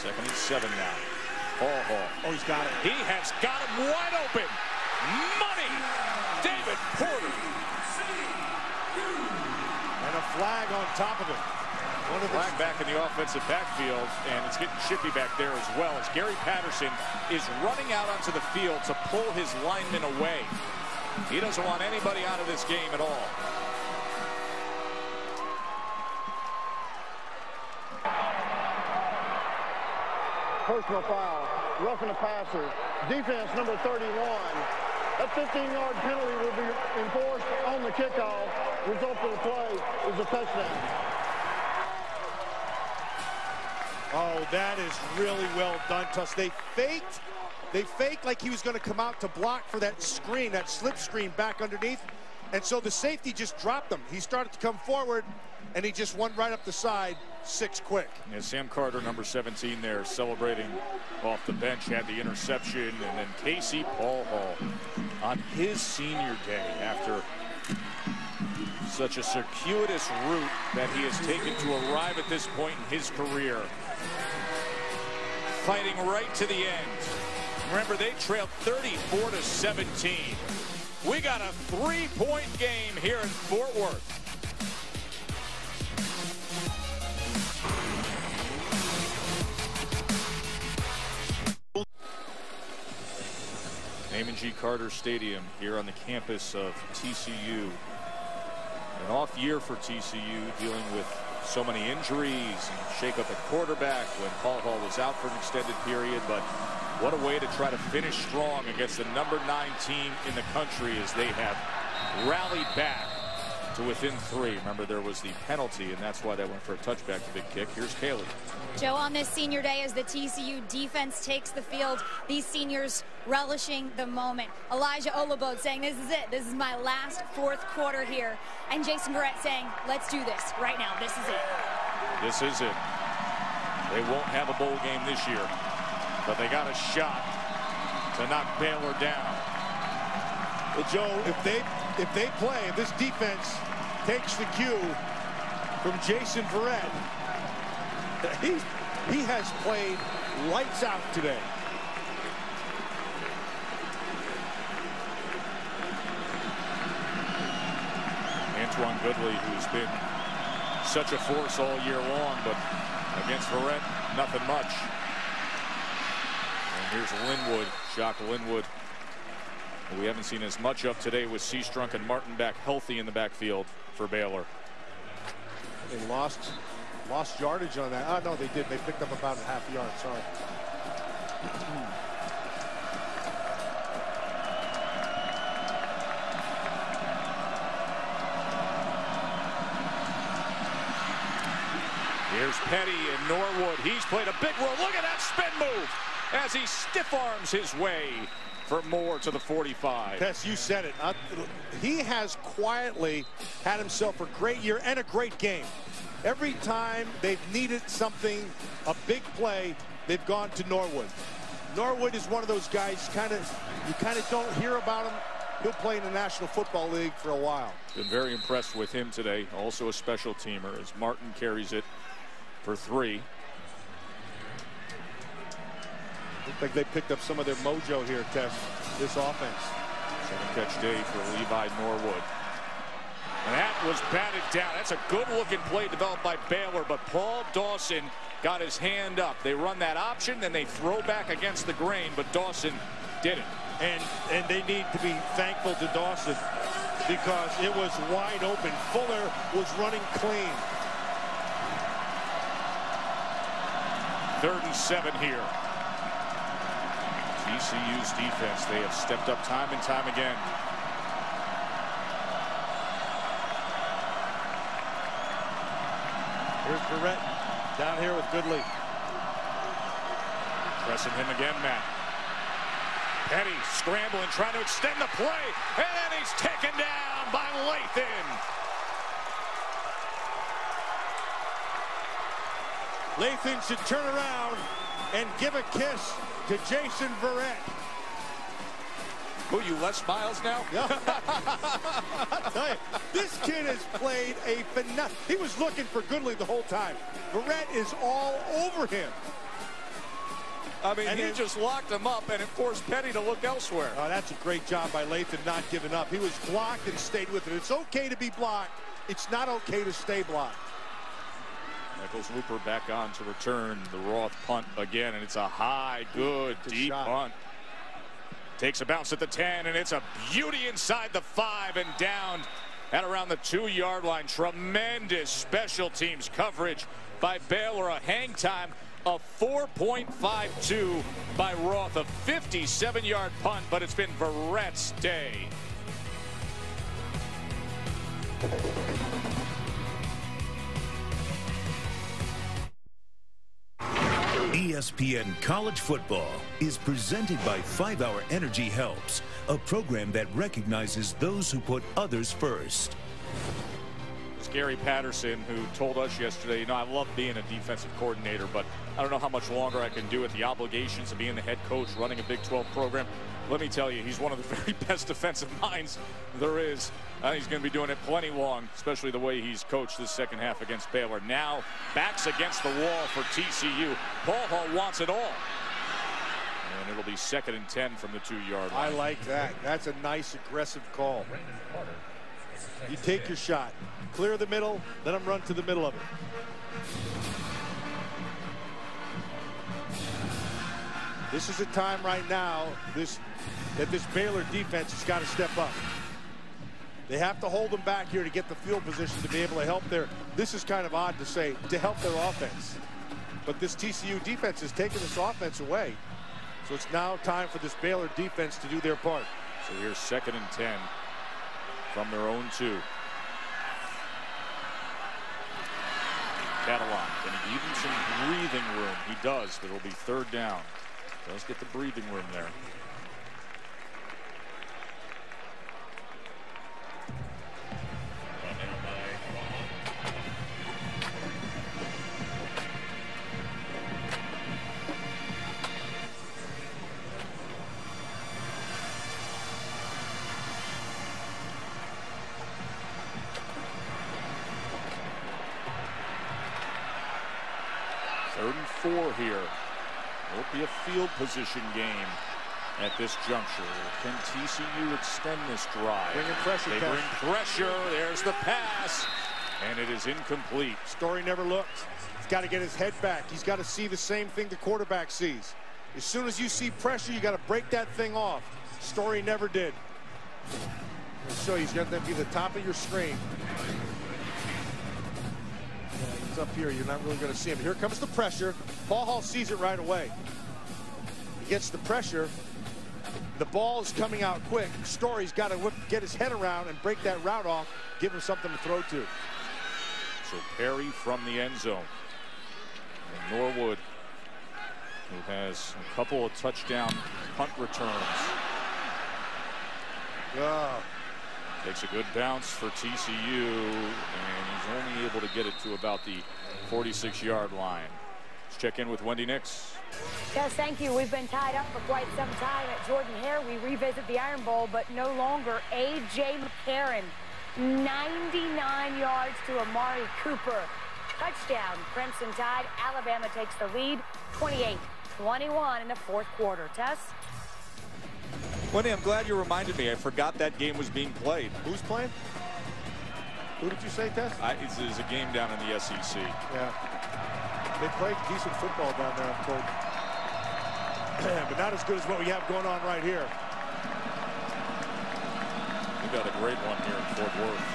2nd and 7 now. Oh, he's got it. He has got him wide open. Money. David Porter. And a flag on top of him. Flag back in the offensive backfield, and it's getting chippy back there as well as Gary Patterson is running out onto the field to pull his linemen away. He doesn't want anybody out of this game at all. Personal foul, roughing the passer. Defense number 31. That 15-yard penalty will be enforced on the kickoff. Result of the play is a touchdown. Oh, that is really well done, Tuss. They faked like he was going to come out to block for that screen, that slip screen back underneath. And so the safety just dropped him. He started to come forward, and he just went right up the side, 6 quick. Yeah, Sam Carter, number 17 there, celebrating off the bench, had the interception. And then Casey Paul Hall on his senior day, after such a circuitous route that he has taken to arrive at this point in his career, fighting right to the end. Remember, they trailed 34-17. We got a 3-point game here in Fort Worth. Raymond G. Carter Stadium here on the campus of TCU. An off year for TCU, dealing with so many injuries and shake up at quarterback when Paul Hall was out for an extended period. But what a way to try to finish strong against the #9 team in the country as they have rallied back to within 3. Remember, there was the penalty, and that's why they went for a touchback, the big kick. Here's Kaylee. Joe, on this senior day, as the TCU defense takes the field, these seniors relishing the moment. Elijah Olabode saying, this is it. This is my last 4th quarter here. And Jason Verrett saying, let's do this right now. This is it. This is it. They won't have a bowl game this year, but they got a shot to knock Baylor down. Well, Joe, if this defense takes the cue from Jason Verrett, he has played lights out today. Antoine Goodley, who's been such a force all year long, but against Verrett, nothing much. And here's Linwood, Jock Linwood, who we haven't seen as much of today, with Seastrunk and Martin back healthy in the backfield for Baylor. They lost yardage on that. Oh, no, they did. They picked up about a half yard. Sorry. Here's Petty and Norwood. He's played a big role. Look at that spin move as he stiff arms his way for Moore to the 45. Tess, you said it. He has quietly had himself a great year and a great game. Every time they've needed something, a big play, they've gone to Norwood. Norwood is one of those guys you kind of don't hear about him. He'll play in the National Football League for a while. Been very impressed with him today. Also a special teamer as Martin carries it for 3. Looks like they picked up some of their mojo here, Tess, this offense. 7-catch day for Levi Norwood. And that was batted down. That's a good-looking play developed by Baylor, but Paul Dawson got his hand up. They run that option, then they throw back against the grain, but Dawson did it. And they need to be thankful to Dawson because it was wide open. Fuller was running clean. 3rd and 7 here. TCU's defense, they have stepped up time and time again. Here's Verrett down here with Goodley. Pressing him again, Matt. Petty scrambling, trying to extend the play, and then he's taken down by Lathan. Lathan should turn around and give a kiss to Jason Verrett. Who, you Les Miles now? Yeah. I'll tell you, this kid has played a phenomenal. He was looking for Goodley the whole time. Verrett is all over him. I mean, he just locked him up and it forced Petty to look elsewhere. Oh, that's a great job by Lathan not giving up. He was blocked and stayed with it. It's okay to be blocked. It's not okay to stay blocked. Nichols Hooper back on to return the Roth punt again, and it's a high, good deep punt. Takes a bounce at the 10, and it's a beauty inside the 5 and down at around the 2-yard line. Tremendous special teams coverage by Baylor. A hang time of 4.52 by Roth. A 57-yard punt, but it's been Verrett's day. ESPN College Football is presented by 5 Hour Energy Helps, a program that recognizes those who put others first. It's Gary Patterson, who told us yesterday, you know, I love being a defensive coordinator, but I don't know how much longer I can do it. The obligations of being the head coach, running a Big 12 program. Let me tell you, he's one of the very best defensive minds there is. I think he's going to be doing it plenty long, especially the way he's coached this second half against Baylor. Now, backs against the wall for TCU. Paul Hall wants it all. And it'll be 2nd and 10 from the 2-yard line. I like that. That's a nice aggressive call. You take your shot, clear the middle, let them run to the middle of it. This is a time right now that this Baylor defense has got to step up. They have to hold them back here to get the field position to be able to help this is kind of odd to say, to help their offense. But this TCU defense is taking this offense away. So it's now time for this Baylor defense to do their part. So here's 2nd and 10 from their own 2. Catalan, can he give him some breathing room? He does, but it'll be 3rd down. Does get the breathing room there. Third and 4 here. Will be a field position game at this juncture. Can TCU extend this drive? Bringing pressure. They bring pressure. There's the pass, and it is incomplete. Story never looked. He's got to get his head back. He's got to see the same thing the quarterback sees. As soon as you see pressure, you got to break that thing off. Story never did. So he's got to be the top of your screen. He's up here. You're not really going to see him. Here comes the pressure. Paul Hall sees it right away. He gets the pressure. The ball is coming out quick. Story's got to get his head around and break that route off, give him something to throw to. So Perry from the end zone. And Norwood, who has a couple of touchdown punt returns. Takes a good bounce for TCU, and he's only able to get it to about the 46-yard line. Let's check in with Wendy Nix. Yes, thank you. We've been tied up for quite some time at Jordan Hare. We revisit the Iron Bowl, but no longer. A.J. McCarron, 99 yards to Amari Cooper. Touchdown, Crimson Tide. Alabama takes the lead, 28-21 in the 4th quarter. Tess? Wendy, I'm glad you reminded me. I forgot that game was being played. Who's playing? Who did you say, Tess? It's a game down in the SEC. Yeah. They play decent football down there, I'm told. But not as good as what we have going on right here. We got a great one here in Fort Worth.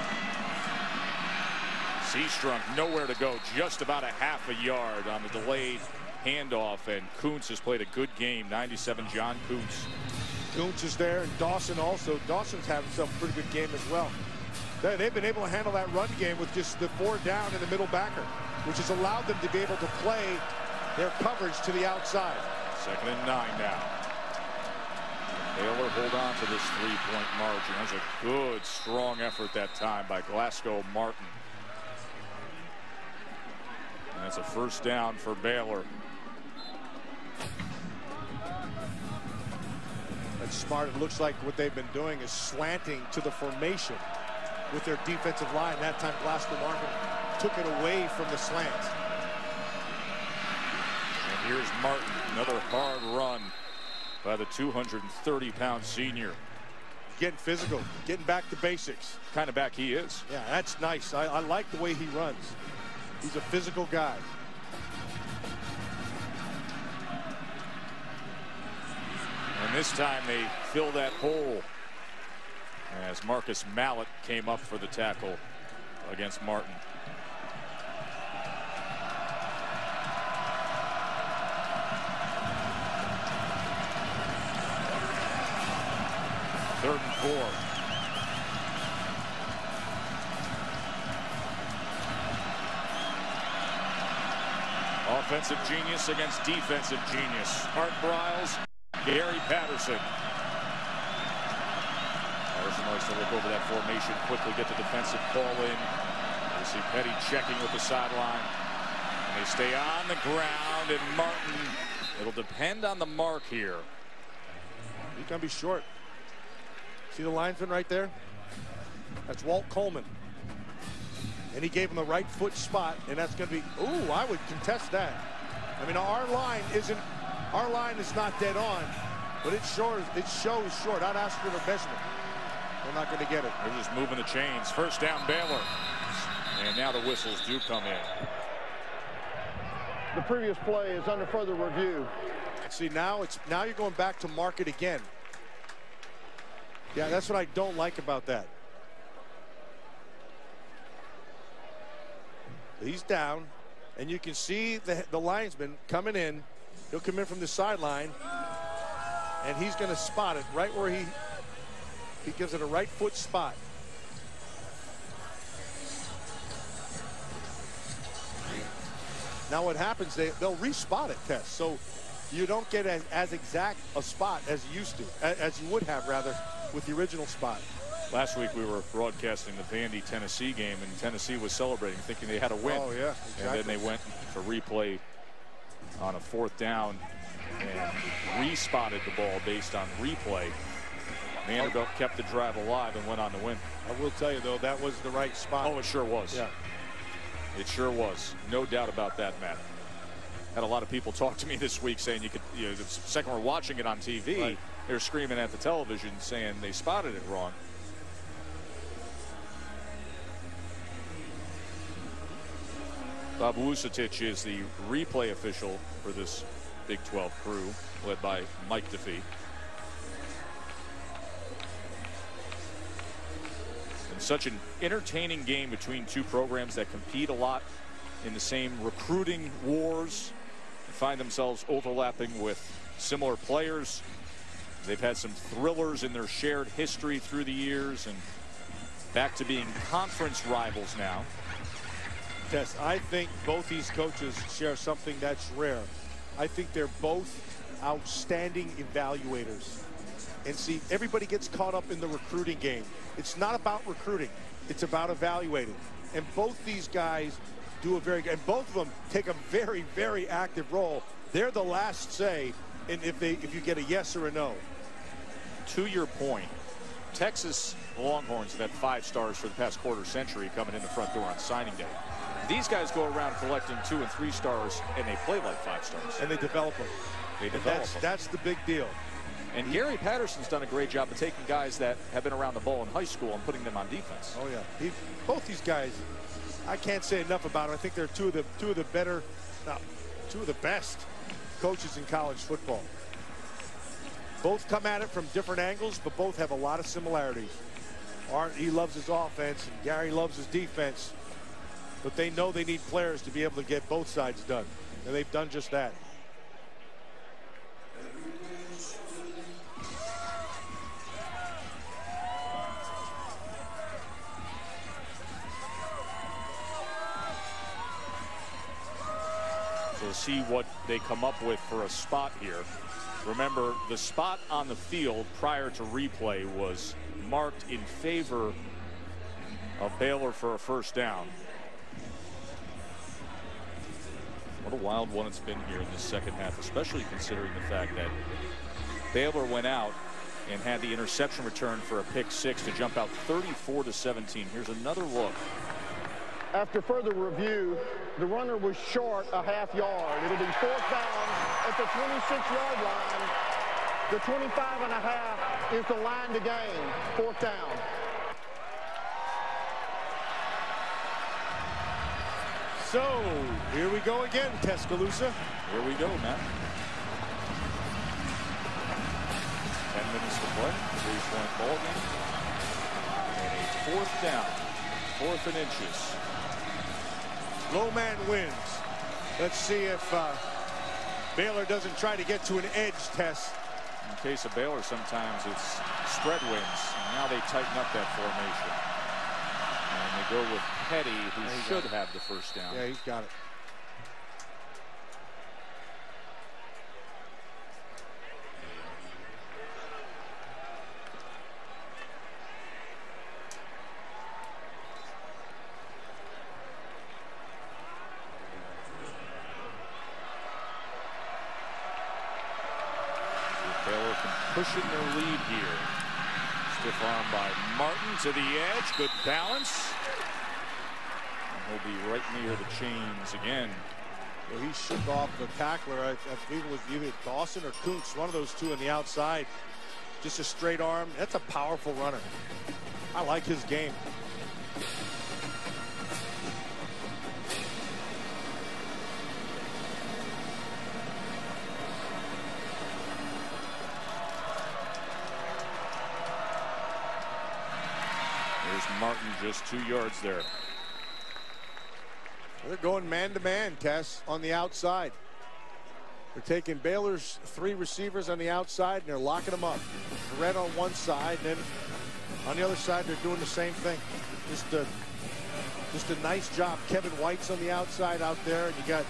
Seastrunk nowhere to go, just about a half a yard on the delayed handoff, and Kuntz has played a good game. 97 John Kuntz. Kuntz is there, and Dawson also. Dawson's having himself a pretty good game as well. They've been able to handle that run game with just the 4 down and the middle backer, which has allowed them to be able to play their coverage to the outside. 2nd and 9 now. Baylor hold on to this 3-point margin. That was a good, strong effort that time by Glasgow Martin. And that's a 1st down for Baylor. That's smart. It looks like what they've been doing is slanting to the formation with their defensive line. That time Glasgow Martin took it away from the slant. And here's Martin, another hard run by the 230-pound senior. Getting physical, getting back to basics. Kind of back he is. Yeah, that's nice. I like the way he runs. He's a physical guy. And this time they fill that hole as Marcus Mallett came up for the tackle against Martin. Third and 4. Offensive genius against defensive genius. Art Briles, Gary Patterson. Patterson likes to look over that formation, quickly get the defensive call in. You see Petty checking with the sideline. They stay on the ground, and Martin, it'll depend on the mark here. He's going to be short. See the linesman right there? That's Walt Coleman. And he gave him the right foot spot, and that's going to be, ooh, I would contest that. I mean, our line is not dead on, But it shows short. I'd ask for the measurement. They're not going to get it. They're just moving the chains. First down, Baylor. And now the whistles do come in. The previous play is under further review. See, now you're going back to mark it again. Yeah, that's what I don't like about that. He's down, and you can see the linesman coming in. He'll come in from the sideline, and he's going to spot it right where he gives it a right foot spot. Now what happens, they'll respot it, Tess, so you don't get as exact a spot as you used to, as you would have, rather, with the original spot. Last week we were broadcasting the Vandy Tennessee game, and Tennessee was celebrating, thinking they had a win. Oh, yeah, exactly. And then they went to replay on a 4th down and respotted the ball based on replay. Vanderbilt kept the drive alive and went on to win. I will tell you, though, that was the right spot. Oh, it sure was. Yeah. It sure was. No doubt about that, Matt. Had a lot of people talk to me this week saying the second we're watching it on TV, right, they're screaming at the television saying they spotted it wrong. Bob Vucetic is the replay official for this Big 12 crew, led by Mike Defee. And such an entertaining game between two programs that compete a lot in the same recruiting wars and find themselves overlapping with similar players. They've had some thrillers in their shared history through the years, and back to being conference rivals now. Tess, I think both these coaches share something that's rare. I think they're both outstanding evaluators. And see, everybody gets caught up in the recruiting game. It's not about recruiting. It's about evaluating. And both these guys do a very good, and both of them take a very, very active role. They're the last say in if you get a yes or a no. To your point, Texas Longhorns have had 5 stars for the past quarter century coming in the front door on signing day. These guys go around collecting 2 and 3 stars, and they play like 5 stars. And they develop them. They develop them. That's the big deal. And Gary Patterson's done a great job of taking guys that have been around the ball in high school and putting them on defense. Oh yeah, both these guys, I can't say enough about them. I think they're two of the best coaches in college football. Both come at it from different angles, but both have a lot of similarities. Art, he loves his offense, and Gary loves his defense. But they know they need players to be able to get both sides done, and they've done just that. So we'll see what they come up with for a spot here. Remember, the spot on the field prior to replay was marked in favor of Baylor for a first down. What a wild one it's been here in the second half, especially considering the fact that Baylor went out and had the interception return for a pick 6 to jump out 34-17. Here's another look. After further review, the runner was short a half yard. It'll be 4th down at the 26-yard line. The 25.5 is the line to gain. 4th down. So, here we go again, Tuscaloosa. Here we go, Matt. 10 minutes to play. 3-point ball game. And a 4th down. 4th and inches. Low man wins. Let's see if Baylor doesn't try to get to an edge test. In case of Baylor, sometimes it's spread wins. Now they tighten up that formation. And they go with Petty, who should have the first down. Yeah, he's got it. Baylor can push in their lead here. Stiff arm by Martin to the edge. Good balance. He'll be right near the chains again. Well, he shook off the tackler. I believe it was either Dawson or Kuntz, one of those two on the outside. Just a straight arm. That's a powerful runner. I like his game. There's Martin just 2 yards there. They're going man-to-man, Tess, on the outside. They're taking Baylor's 3 receivers on the outside, and they're locking them up. Red on one side, and then on the other side, they're doing the same thing. Just a nice job. Kevin White's on the outside out there, and you got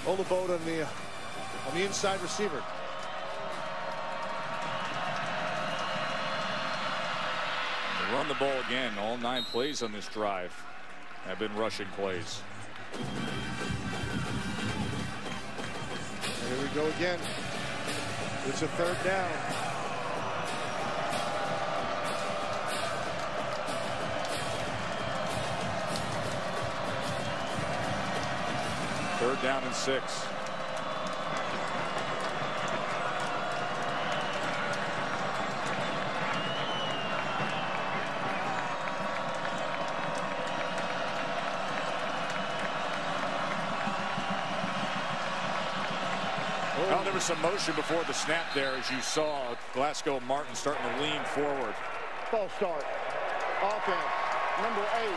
Olabode on the inside receiver. They run the ball again. All 9 plays on this drive have been rushing plays. Here we go again. It's a 3rd down. Third down and 6. Oh, there was some motion before the snap there, as you saw Glasgow Martin starting to lean forward. False start. Offense. Number 8.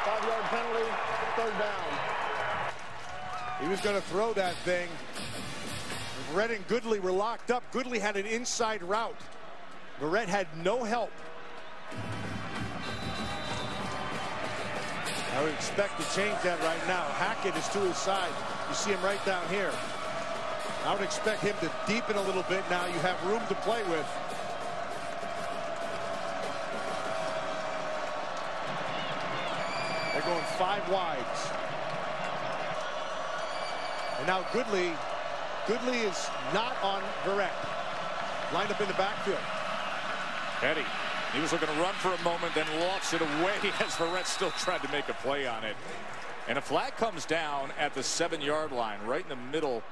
5-yard penalty. 3rd down. He was going to throw that thing. Verrett and Goodley were locked up. Goodley had an inside route. Verrett had no help. I would expect to change that right now. Hackett is to his side. You see him right down here. I would expect him to deepen a little bit now. You have room to play with. They're going 5 wides. And now Goodley is not on Verrett. Lined up in the backfield. Petty. He was looking to run for a moment, then walks it away as Verrett still tried to make a play on it. And a flag comes down at the 7-yard line, right in the middle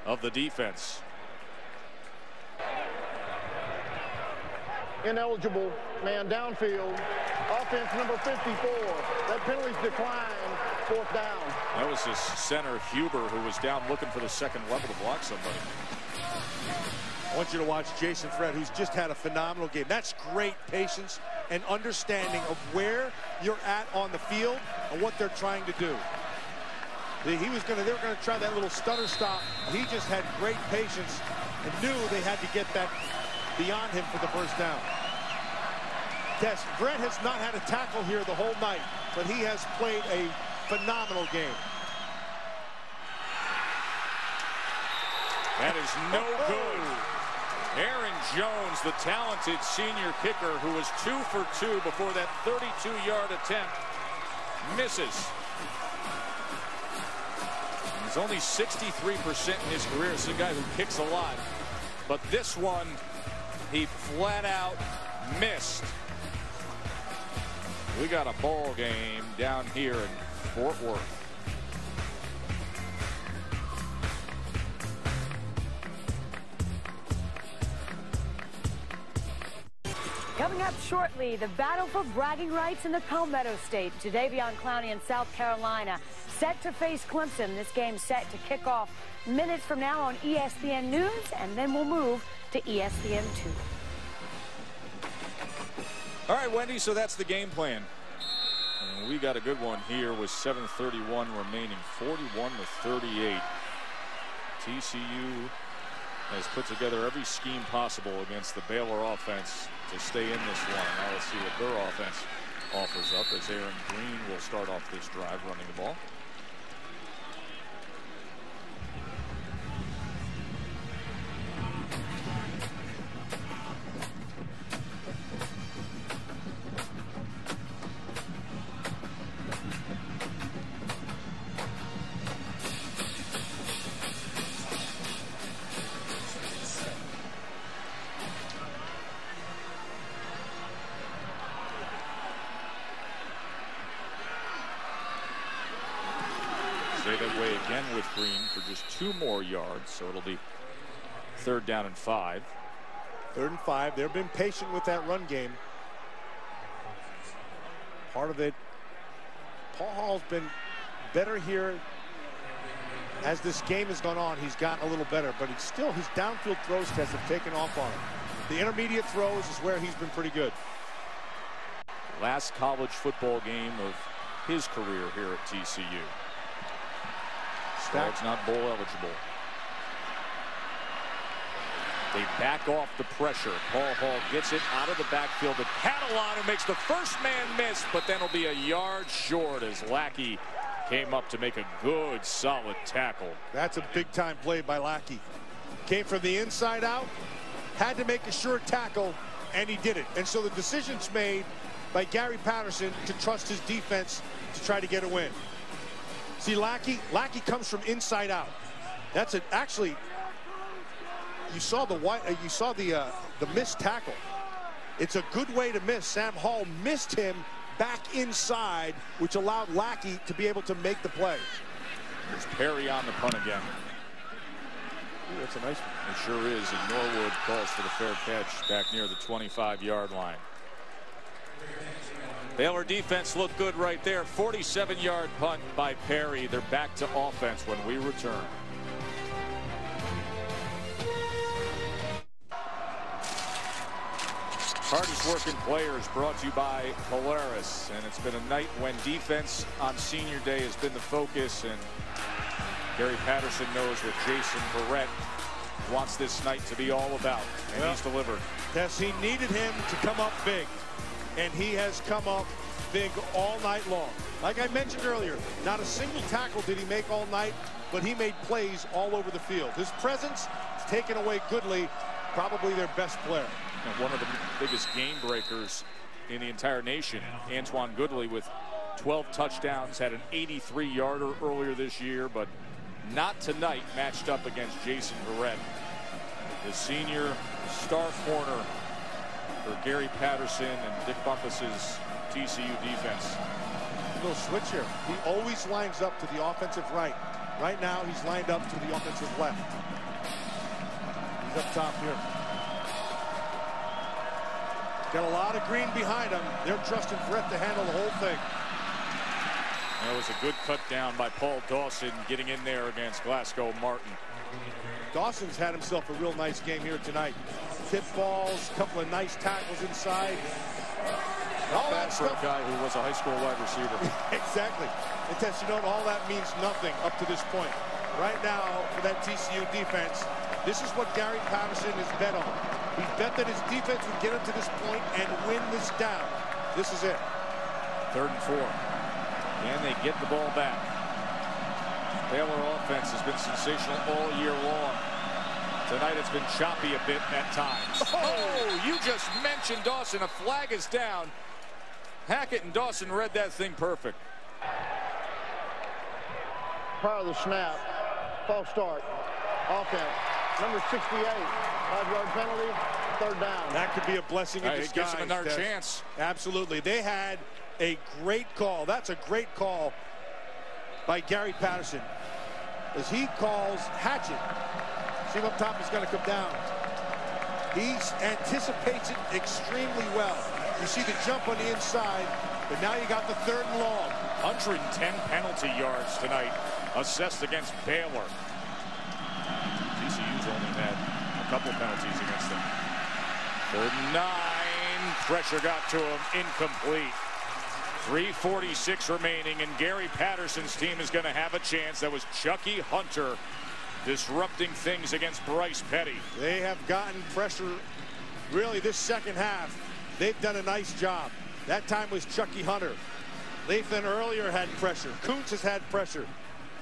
of the defense. Ineligible man downfield. Offense number 54. That penalty's declined. 4th down. That was his center Huber, who was down looking for the second level to block somebody. I want you to watch Jason Verrett, who's just had a phenomenal game. That's great patience and understanding of where you're at on the field and what they're trying to do. They were going to try that little stutter stop. He just had great patience and knew they had to get that beyond him for the 1st down. Yes, Verrett has not had a tackle here the whole night, but he has played a phenomenal game. That is no good. Aaron Jones, the talented senior kicker who was 2 for 2 before that 32-yard attempt, misses. He's only 63% in his career. This is a guy who kicks a lot. But this one, he flat out missed. We got a ball game down here in Fort Worth. Coming up shortly, the battle for bragging rights in the Palmetto State. Jadeveon Clowney in South Carolina set to face Clemson. This game set to kick off minutes from now on ESPN News, and then we'll move to ESPN2. All right, Wendy, so that's the game plan. And we got a good one here with 7:31 remaining, 41-38. TCU has put together every scheme possible against the Baylor offense to stay in this one. Now let's see what their offense offers up as Aaron Green will start off this drive running the ball. Stay that way again with Green for just 2 more yards, so it'll be 3rd down and 5. 3rd and 5. They've been patient with that run game. Part of it, Paul Hall's been better here as this game has gone on. He's gotten a little better, but it's still, his downfield throws tests have taken off on him. The intermediate throws is where he's been pretty good. Last college football game of his career here at TCU. Staggs not bowl eligible. They back off the pressure. Paul Hall gets it out of the backfield to Catalon, who makes the first man miss, but then will be a yard short as Lackey came up to make a good, solid tackle. That's a big-time play by Lackey. Came from the inside out, had to make a sure tackle, and he did it. And so the decision's made by Gary Patterson to trust his defense to try to get a win. See, Lackey comes from inside out. That's it. Actually, you saw the missed tackle. It's a good way to miss. Sam Hall missed him back inside, which allowed Lackey to be able to make the play. There's Perry on the punt again. Ooh, that's a nice one. It sure is. And Norwood calls for the fair catch back near the 25-yard line. Baylor defense looked good right there. 47-yard punt by Perry. They're back to offense when we return. Hardest working players brought to you by Polaris. And it's been a night when defense on senior day has been the focus. And Gary Patterson knows what Jason Verrett wants this night to be all about. And he's delivered. Yes, he needed him to come up big. And he has come up big all night long. Like I mentioned earlier, not a single tackle did he make all night, but he made plays all over the field. His presence has taken away Goodley, probably their best player. And one of the biggest game breakers in the entire nation, Antoine Goodley, with 12 touchdowns, had an 83-yarder earlier this year, but not tonight, matched up against Jason Verrett. The senior star corner for Gary Patterson and Dick Bumpus's TCU defense. A little switch here. He always lines up to the offensive right. Right now, he's lined up to the offensive left. He's up top here. Got a lot of green behind him. They're trusting Verrett to handle the whole thing. That was a good cut down by Paul Dawson, getting in there against Glasgow Martin. Dawson's had himself a real nice game here tonight. Tip balls, a couple of nice tackles inside. All that for a guy who was a high school wide receiver. Exactly. And Tess, you know, all that means nothing up to this point. Right now, for that TCU defense, this is what Gary Patterson has bet on. He bet that his defense would get him to this point and win this down. This is it. 3rd and 4. And they get the ball back. Baylor offense has been sensational all year long. Tonight it's been choppy a bit at times. Oh, you just mentioned Dawson. A flag is down. Hackett and Dawson read that thing perfect. Prior to the snap, false start, offense. Number 68, 5-yard penalty, 3rd down. That could be a blessing in disguise. It gives them another chance. Absolutely. They had a great call. That's a great call by Gary Patterson as he calls Hatchett. See him up top, he's going to come down. He anticipates it extremely well. You see the jump on the inside, but now you got the 3rd and long. 110 penalty yards tonight assessed against Baylor. TCU's only had a couple penalties against them. 3rd and 9. Pressure got to him. Incomplete. 3:46 remaining, and Gary Patterson's team is going to have a chance. That was Chucky Hunter disrupting things against Bryce Petty. They have gotten pressure really this second half. They've done a nice job. That time was Chucky Hunter. Lathan earlier had pressure. Kuntz has had pressure.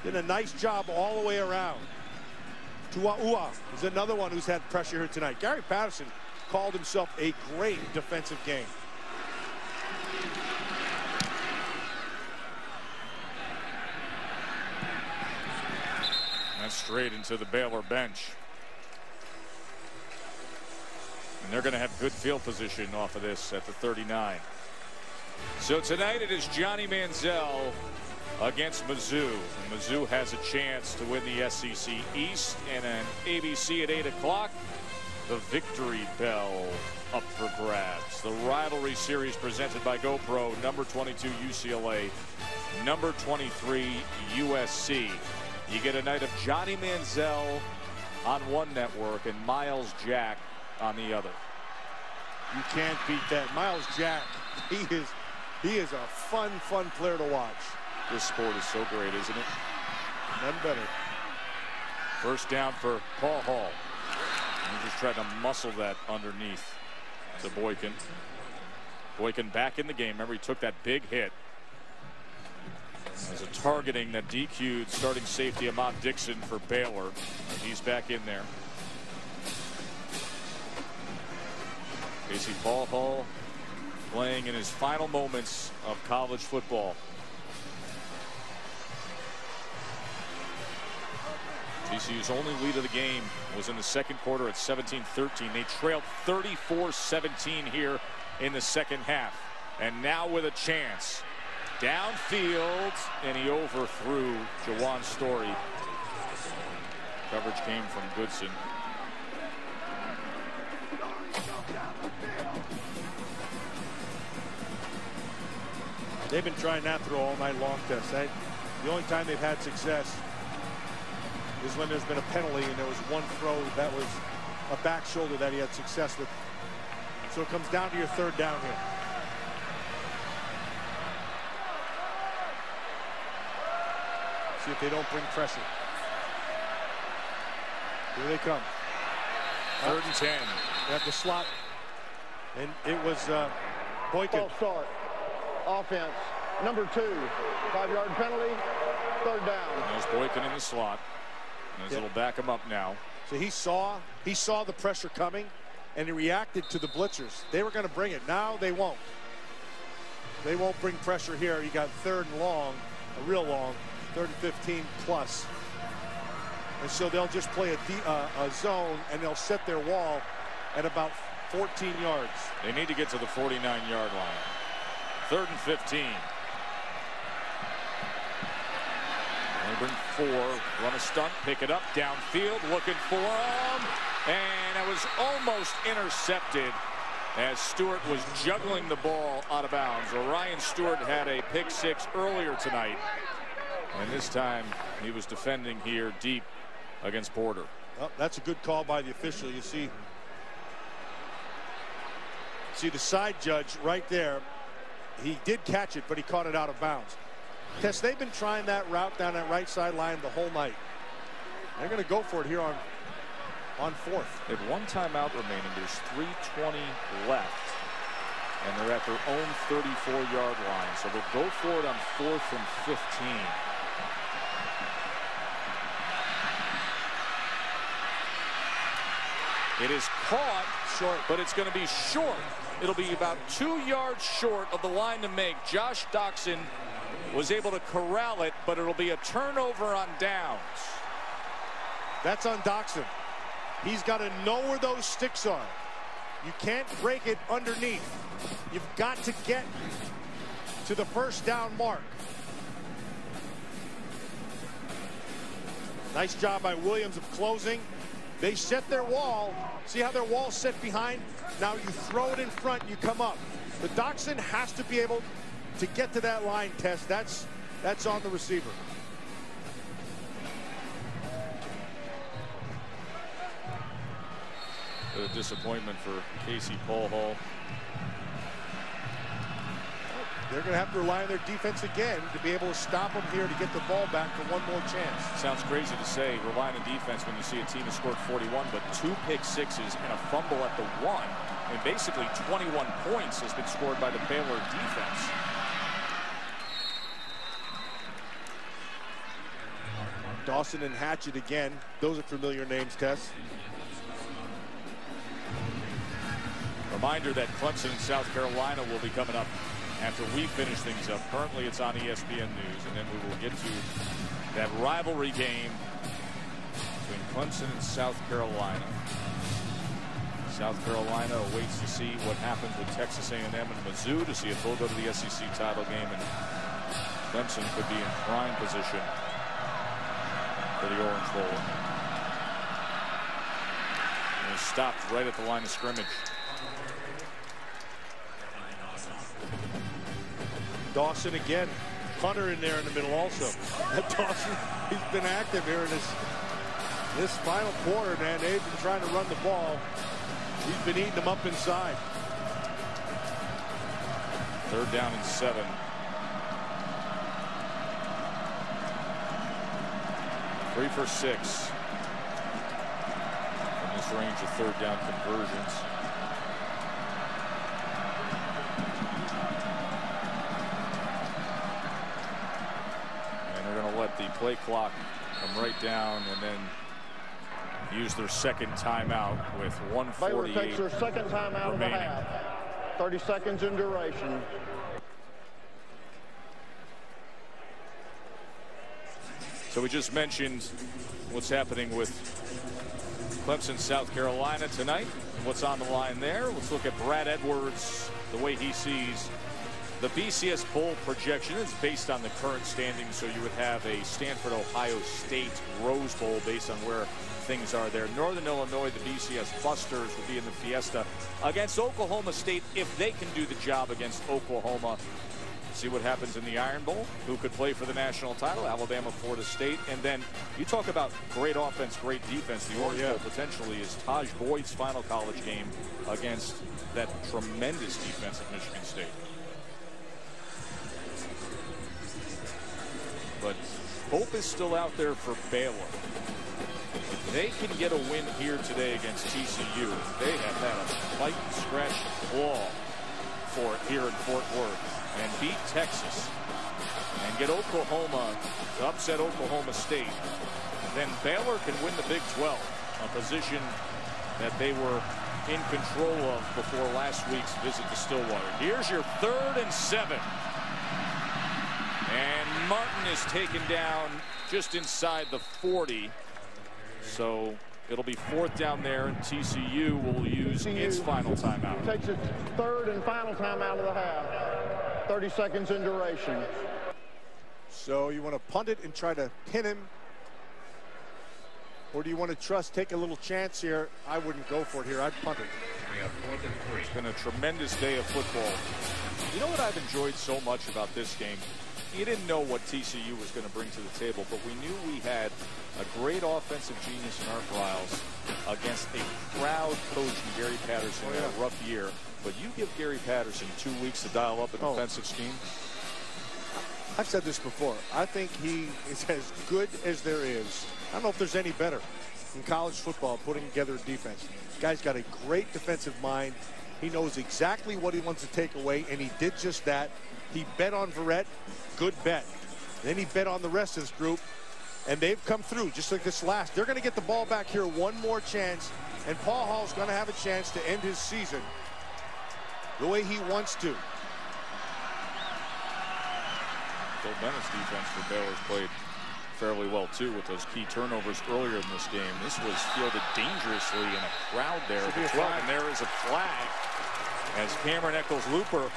Did a nice job all the way around. Tua'ua is another one who's had pressure here tonight. Gary Patterson called himself a great defensive game. That's straight into the Baylor bench. And they're going to have good field position off of this at the 39. So tonight it is Johnny Manziel against Mizzou. And Mizzou has a chance to win the SEC East, and an ABC at 8 o'clock. The victory bell up for grabs. The rivalry series presented by GoPro. Number 22 UCLA, number 23 USC. You get a night of Johnny Manziel on one network and Miles Jack on the other. You can't beat that. Miles Jack, he is a fun player to watch. This sport is so great, isn't it? None better. First down for Paul Hall. He just tried to muscle that underneath to Boykin. Boykin back in the game. Remember, he took that big hit. There's a targeting that DQ'd starting safety Ahmad Dixon for Baylor. He's back in there. Casey Paul Hall playing in his final moments of college football. TCU's only lead of the game was in the second quarter at 17-13. They trailed 34-17 here in the second half. And now with a chance. Downfield, and he overthrew Jawan Story. Coverage came from Goodson. They've been trying that throw all night long, Tess. The only time they've had success is when there's been a penalty and there was one throw that was a back shoulder that he had success with. So it comes down to your third down here. See if they don't bring pressure. Here they come. 3rd and 10. They have the slot. And it was Boykin. False start. Offense. Number 2. 5-yard penalty. 3rd down. There's Boykin in the slot. And it'll back him up now. So he saw the pressure coming, and he reacted to the blitzers. They were going to bring it. Now they won't. They won't bring pressure here. You got 3rd and long, a real long, 3rd and 15 plus. And so they'll just play a zone, and they'll set their wall at about 14 yards. They need to get to the 49-yard line. 3rd and 15. They bring 4, run a stunt, pick it up, downfield, looking for him. And it was almost intercepted as Stewart was juggling the ball out of bounds. Orion Stewart had a pick 6 earlier tonight. And this time he was defending here deep against Porter. Well, that's a good call by the official. You see the side judge right there. He did catch it, but he caught it out of bounds. Tess, they've been trying that route down that right sideline the whole night. They're going to go for it here on 4th. They have 1 timeout remaining. There's 3:20 left. And they're at their own 34-yard line. So they'll go for it on 4th and 15. It is caught short, but it's going to be short. It'll be about 2 yards short of the line to make. Josh Doxson was able to corral it, but it'll be a turnover on downs. That's on Doxson. He's got to know where those sticks are. You can't break it underneath. You've got to get to the 1st down mark. Nice job by Williams of closing. They set their wall. See how their wall's set behind? Now you throw it in front, you come up. But Doxson has to be able to get to that line, Tess. That's on the receiver. A disappointment for Casey Paul Hall. They're going to have to rely on their defense again to be able to stop them here to get the ball back for one more chance. Sounds crazy to say, relying on defense when you see a team has scored 41, but 2 pick 6s and a fumble at the 1. And basically 21 points has been scored by the Baylor defense. Dawson and Hatchett again. Those are familiar names, Tess. Reminder that Clemson and South Carolina will be coming up after we finish things up. Currently it's on ESPN News, and then we will get to that rivalry game between Clemson and South Carolina. South Carolina awaits to see what happens with Texas A&M and Mizzou to see if they'll go to the SEC title game. And Clemson could be in prime position for the Orange Bowl. And he stopped right at the line of scrimmage. Dawson again. Hunter in there in the middle also. Dawson, he's been active here in this final quarter, man. They've been trying to run the ball. He's been eating them up inside. 3rd down and 7. Three for 6 from this range of 3rd down conversions. Let the play clock come right down and then use their second timeout with 1:48 Baylor takes their second timeout of the half. 30 seconds in duration. So we just mentioned what's happening with Clemson, South Carolina tonight. What's on the line there? Let's look at Brad Edwards, the way he sees the BCS Bowl projection. Is based on the current standings, so you would have a Stanford, Ohio State Rose Bowl based on where things are there. Northern Illinois, the BCS Busters, will be in the Fiesta against Oklahoma State if they can do the job against Oklahoma. See what happens in the Iron Bowl. Who could play for the national title? Alabama, Florida State. And then you talk about great offense, great defense. The Orange Bowl potentially is Taj Boyd's final college game against that tremendous defense of Michigan State. But hope is still out there for Baylor. If they can get a win here today against TCU, they have had a fight and scratch and claw for it here in Fort Worth, and beat Texas and get Oklahoma to upset Oklahoma State, then Baylor can win the Big 12, a position that they were in control of before last week's visit to Stillwater. Here's your 3rd and 7. And Martin is taken down just inside the 40. So it'll be 4th down there, and TCU will use its final timeout. Takes its 3rd and final timeout of the half. 30 seconds in duration. So you want to punt it and try to pin him? Or do you want to take a little chance here? I wouldn't go for it here. I'd punt it. It's been a tremendous day of football. You know what I've enjoyed so much about this game? You didn't know what TCU was going to bring to the table, but we knew we had a great offensive genius in Art Briles against a proud coach in Gary Patterson in a rough year. But you give Gary Patterson 2 weeks to dial up a defensive scheme. I've said this before. I think he is as good as there is. I don't know if there's any better in college football putting together a defense. Guy's got a great defensive mind. He knows exactly what he wants to take away, and he did just that. He bet on Verrett. Good bet. Then he bet on the rest of this group, and they've come through just like this last. They're going to get the ball back here one more chance, and Paul Hall's going to have a chance to end his season the way he wants to. Bill Bennett's defense for Baylor's played fairly well too with those key turnovers earlier in this game. This was fielded dangerously in a crowd there at the 12, and there is a flag as Cameron Eccles-Looper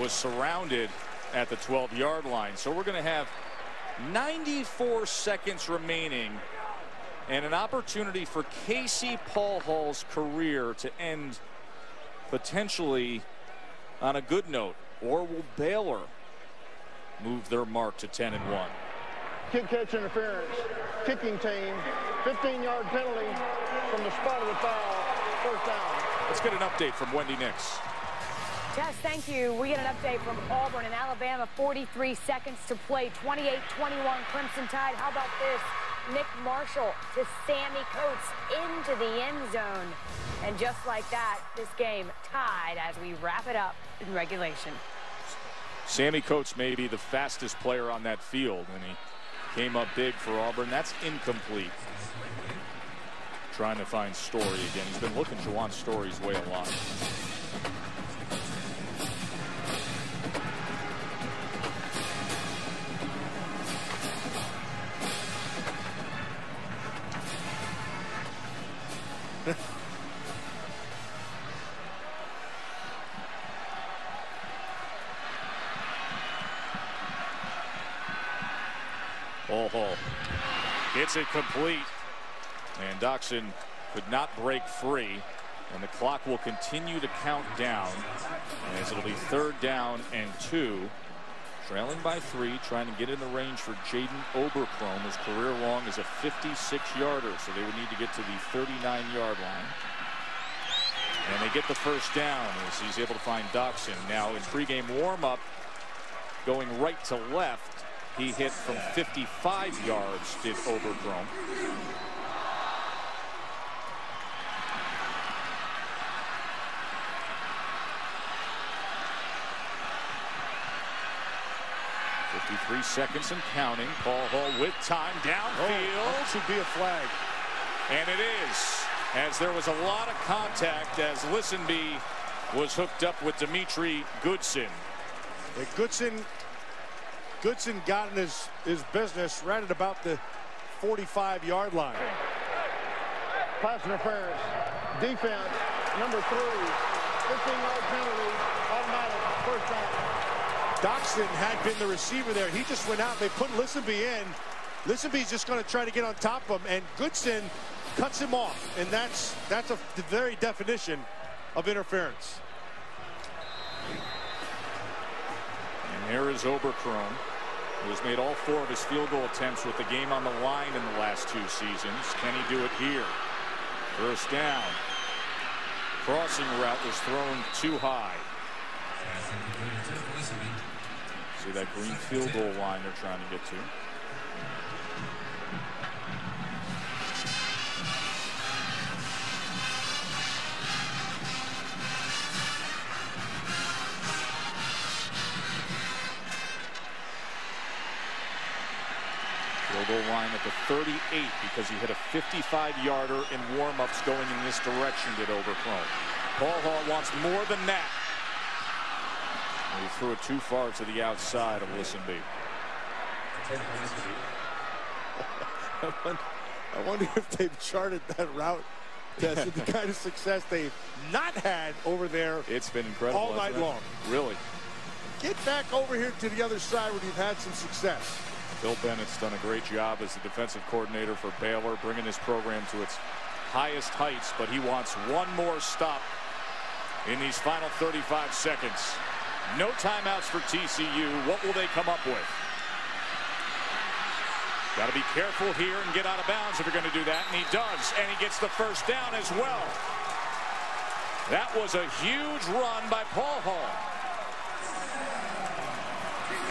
was surrounded at the 12-yard line. So we're going to have 94 seconds remaining and an opportunity for Casey Paul Hall's career to end potentially on a good note. Or will Baylor move their mark to 10-1? Kick catch interference. Kicking team. 15-yard penalty from the spot of the foul. 1st down. Let's get an update from Wendy Nix. Yes, thank you. We get an update from Auburn and Alabama. 43 seconds to play. 28-21 Crimson Tide. How about this? Nick Marshall to Sammy Coates into the end zone. And just like that, this game tied as we wrap it up in regulation. Sammy Coates may be the fastest player on that field, and he came up big for Auburn. That's incomplete. Trying to find Story again. He's been looking Juwan Story's way a lot. Paul Hall gets it complete, and Doxson could not break free, and the clock will continue to count down as it'll be 3rd down and 2. Trailing by 3, trying to get in the range for Jaden Oberchrome. His career long is a 56-yarder, so they would need to get to the 39-yard line. And they get the first down as he's able to find Doxson. Now in pregame warm-up, going right to left, he hit from 55 yards, did Oberchrome. Three seconds and counting. Paul Hall with time downfield. That should be a flag. And it is, as there was a lot of contact as Lisenby was hooked up with Dimitri Goodson. Goodson got in his business right at about the 45-yard line. Pass interference. Defense, number 3. 15-yard penalty. Automatic. First down. Doxson had been the receiver there. He just went out. They put Lisenby in. Lisenby's just going to try to get on top of him, and Goodson cuts him off. And that's the very definition of interference. And here is Oberchrome, who has made all 4 of his field goal attempts with the game on the line in the last 2 seasons. Can he do it here? First down. Crossing route was thrown too high. See that green field goal line they're trying to get to. Field goal line at the 38 because he hit a 55-yarder in warm-ups going in this direction, did Oberchrome. Paul Hall wants more than that. He threw it too far to the outside of Lisenby. I wonder if they've charted that route test with the kind of success they've not had over there. It's been incredible all night long. Really. Get back over here to the other side where you've had some success. Bill Bennett's done a great job as the defensive coordinator for Baylor, bringing his program to its highest heights, but he wants one more stop in these final 35 seconds. No timeouts for TCU. What will they come up with? Got to be careful here and get out of bounds if you're going to do that, and he does, and he gets the first down as well. That was a huge run by Paul Hall.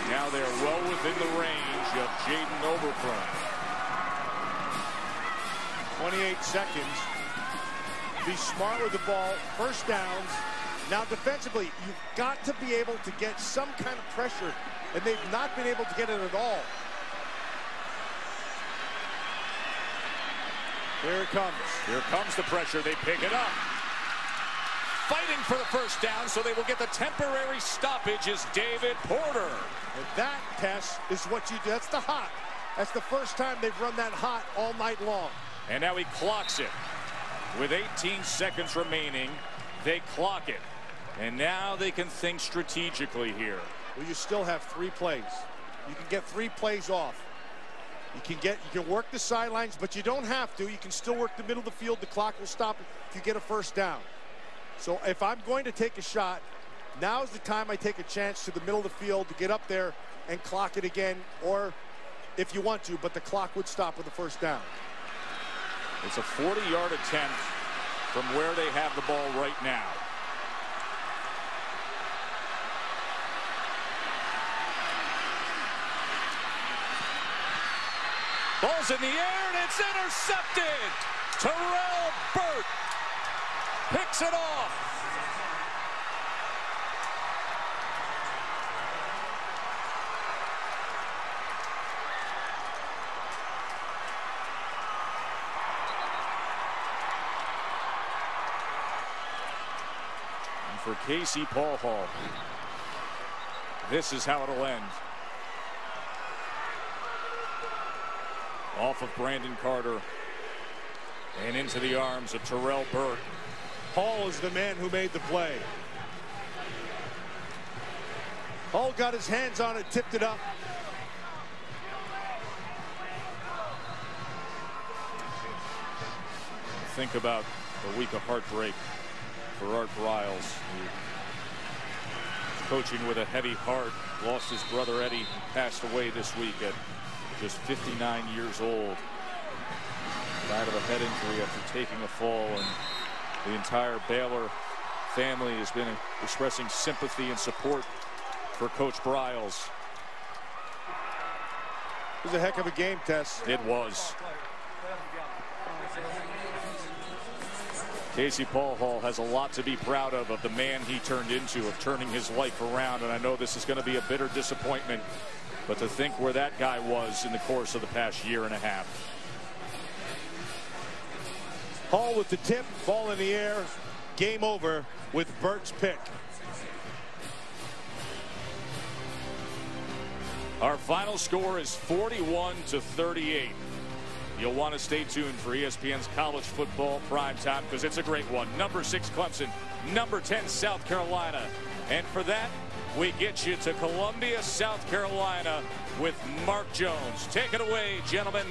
Now they're well within the range of Jaden Oberchrome. 28 seconds. Be smart with the ball. First downs. Now defensively, you've got to be able to get some kind of pressure, and they've not been able to get it at all. Here it comes. Here comes the pressure. They pick it up. Fighting for the first down, so they will get the temporary stoppage is David Porter. And that, Tess, is what you do. That's the hot. That's the first time they've run that hot all night long. And now he clocks it. With 18 seconds remaining, they clock it. And now they can think strategically here. Well, you still have 3 plays. You can get 3 plays off. You can work the sidelines, but you don't have to. You can still work the middle of the field. The clock will stop if you get a first down. So if I'm going to take a shot, now's the time I take a chance to the middle of the field to get up there and clock it again, or if you want to, but the clock would stop with the first down. It's a 40-yard attempt from where they have the ball right now. Ball's in the air, and it's intercepted. Terrell Burt picks it off. And for Casey Paul Hall, this is how it'll end. Off of Brandon Carter and into the arms of Terrell Burt. Hall is the man who made the play. Hall got his hands on it, tipped it up. think about a week of heartbreak for Art Briles. He's coaching with a heavy heart. Lost his brother Eddie, who passed away this week at just 59 years old. Died of a head injury after taking a fall, and the entire Baylor family has been expressing sympathy and support for Coach Briles. It was a heck of a game, Tess. It was. Casey Paul Hall has a lot to be proud of the man he turned into, of turning his life around. And I know this is going to be a bitter disappointment, but to think where that guy was in the course of the past year and a half. Hall with the tip, ball in the air, game over with Burt's pick. Our final score is 41-38. You'll want to stay tuned for ESPN's college football primetime, because it's a great one. Number 6 Clemson, number 10 South Carolina. And for that, we get you to Columbia, South Carolina with Mark Jones. Take it away, gentlemen.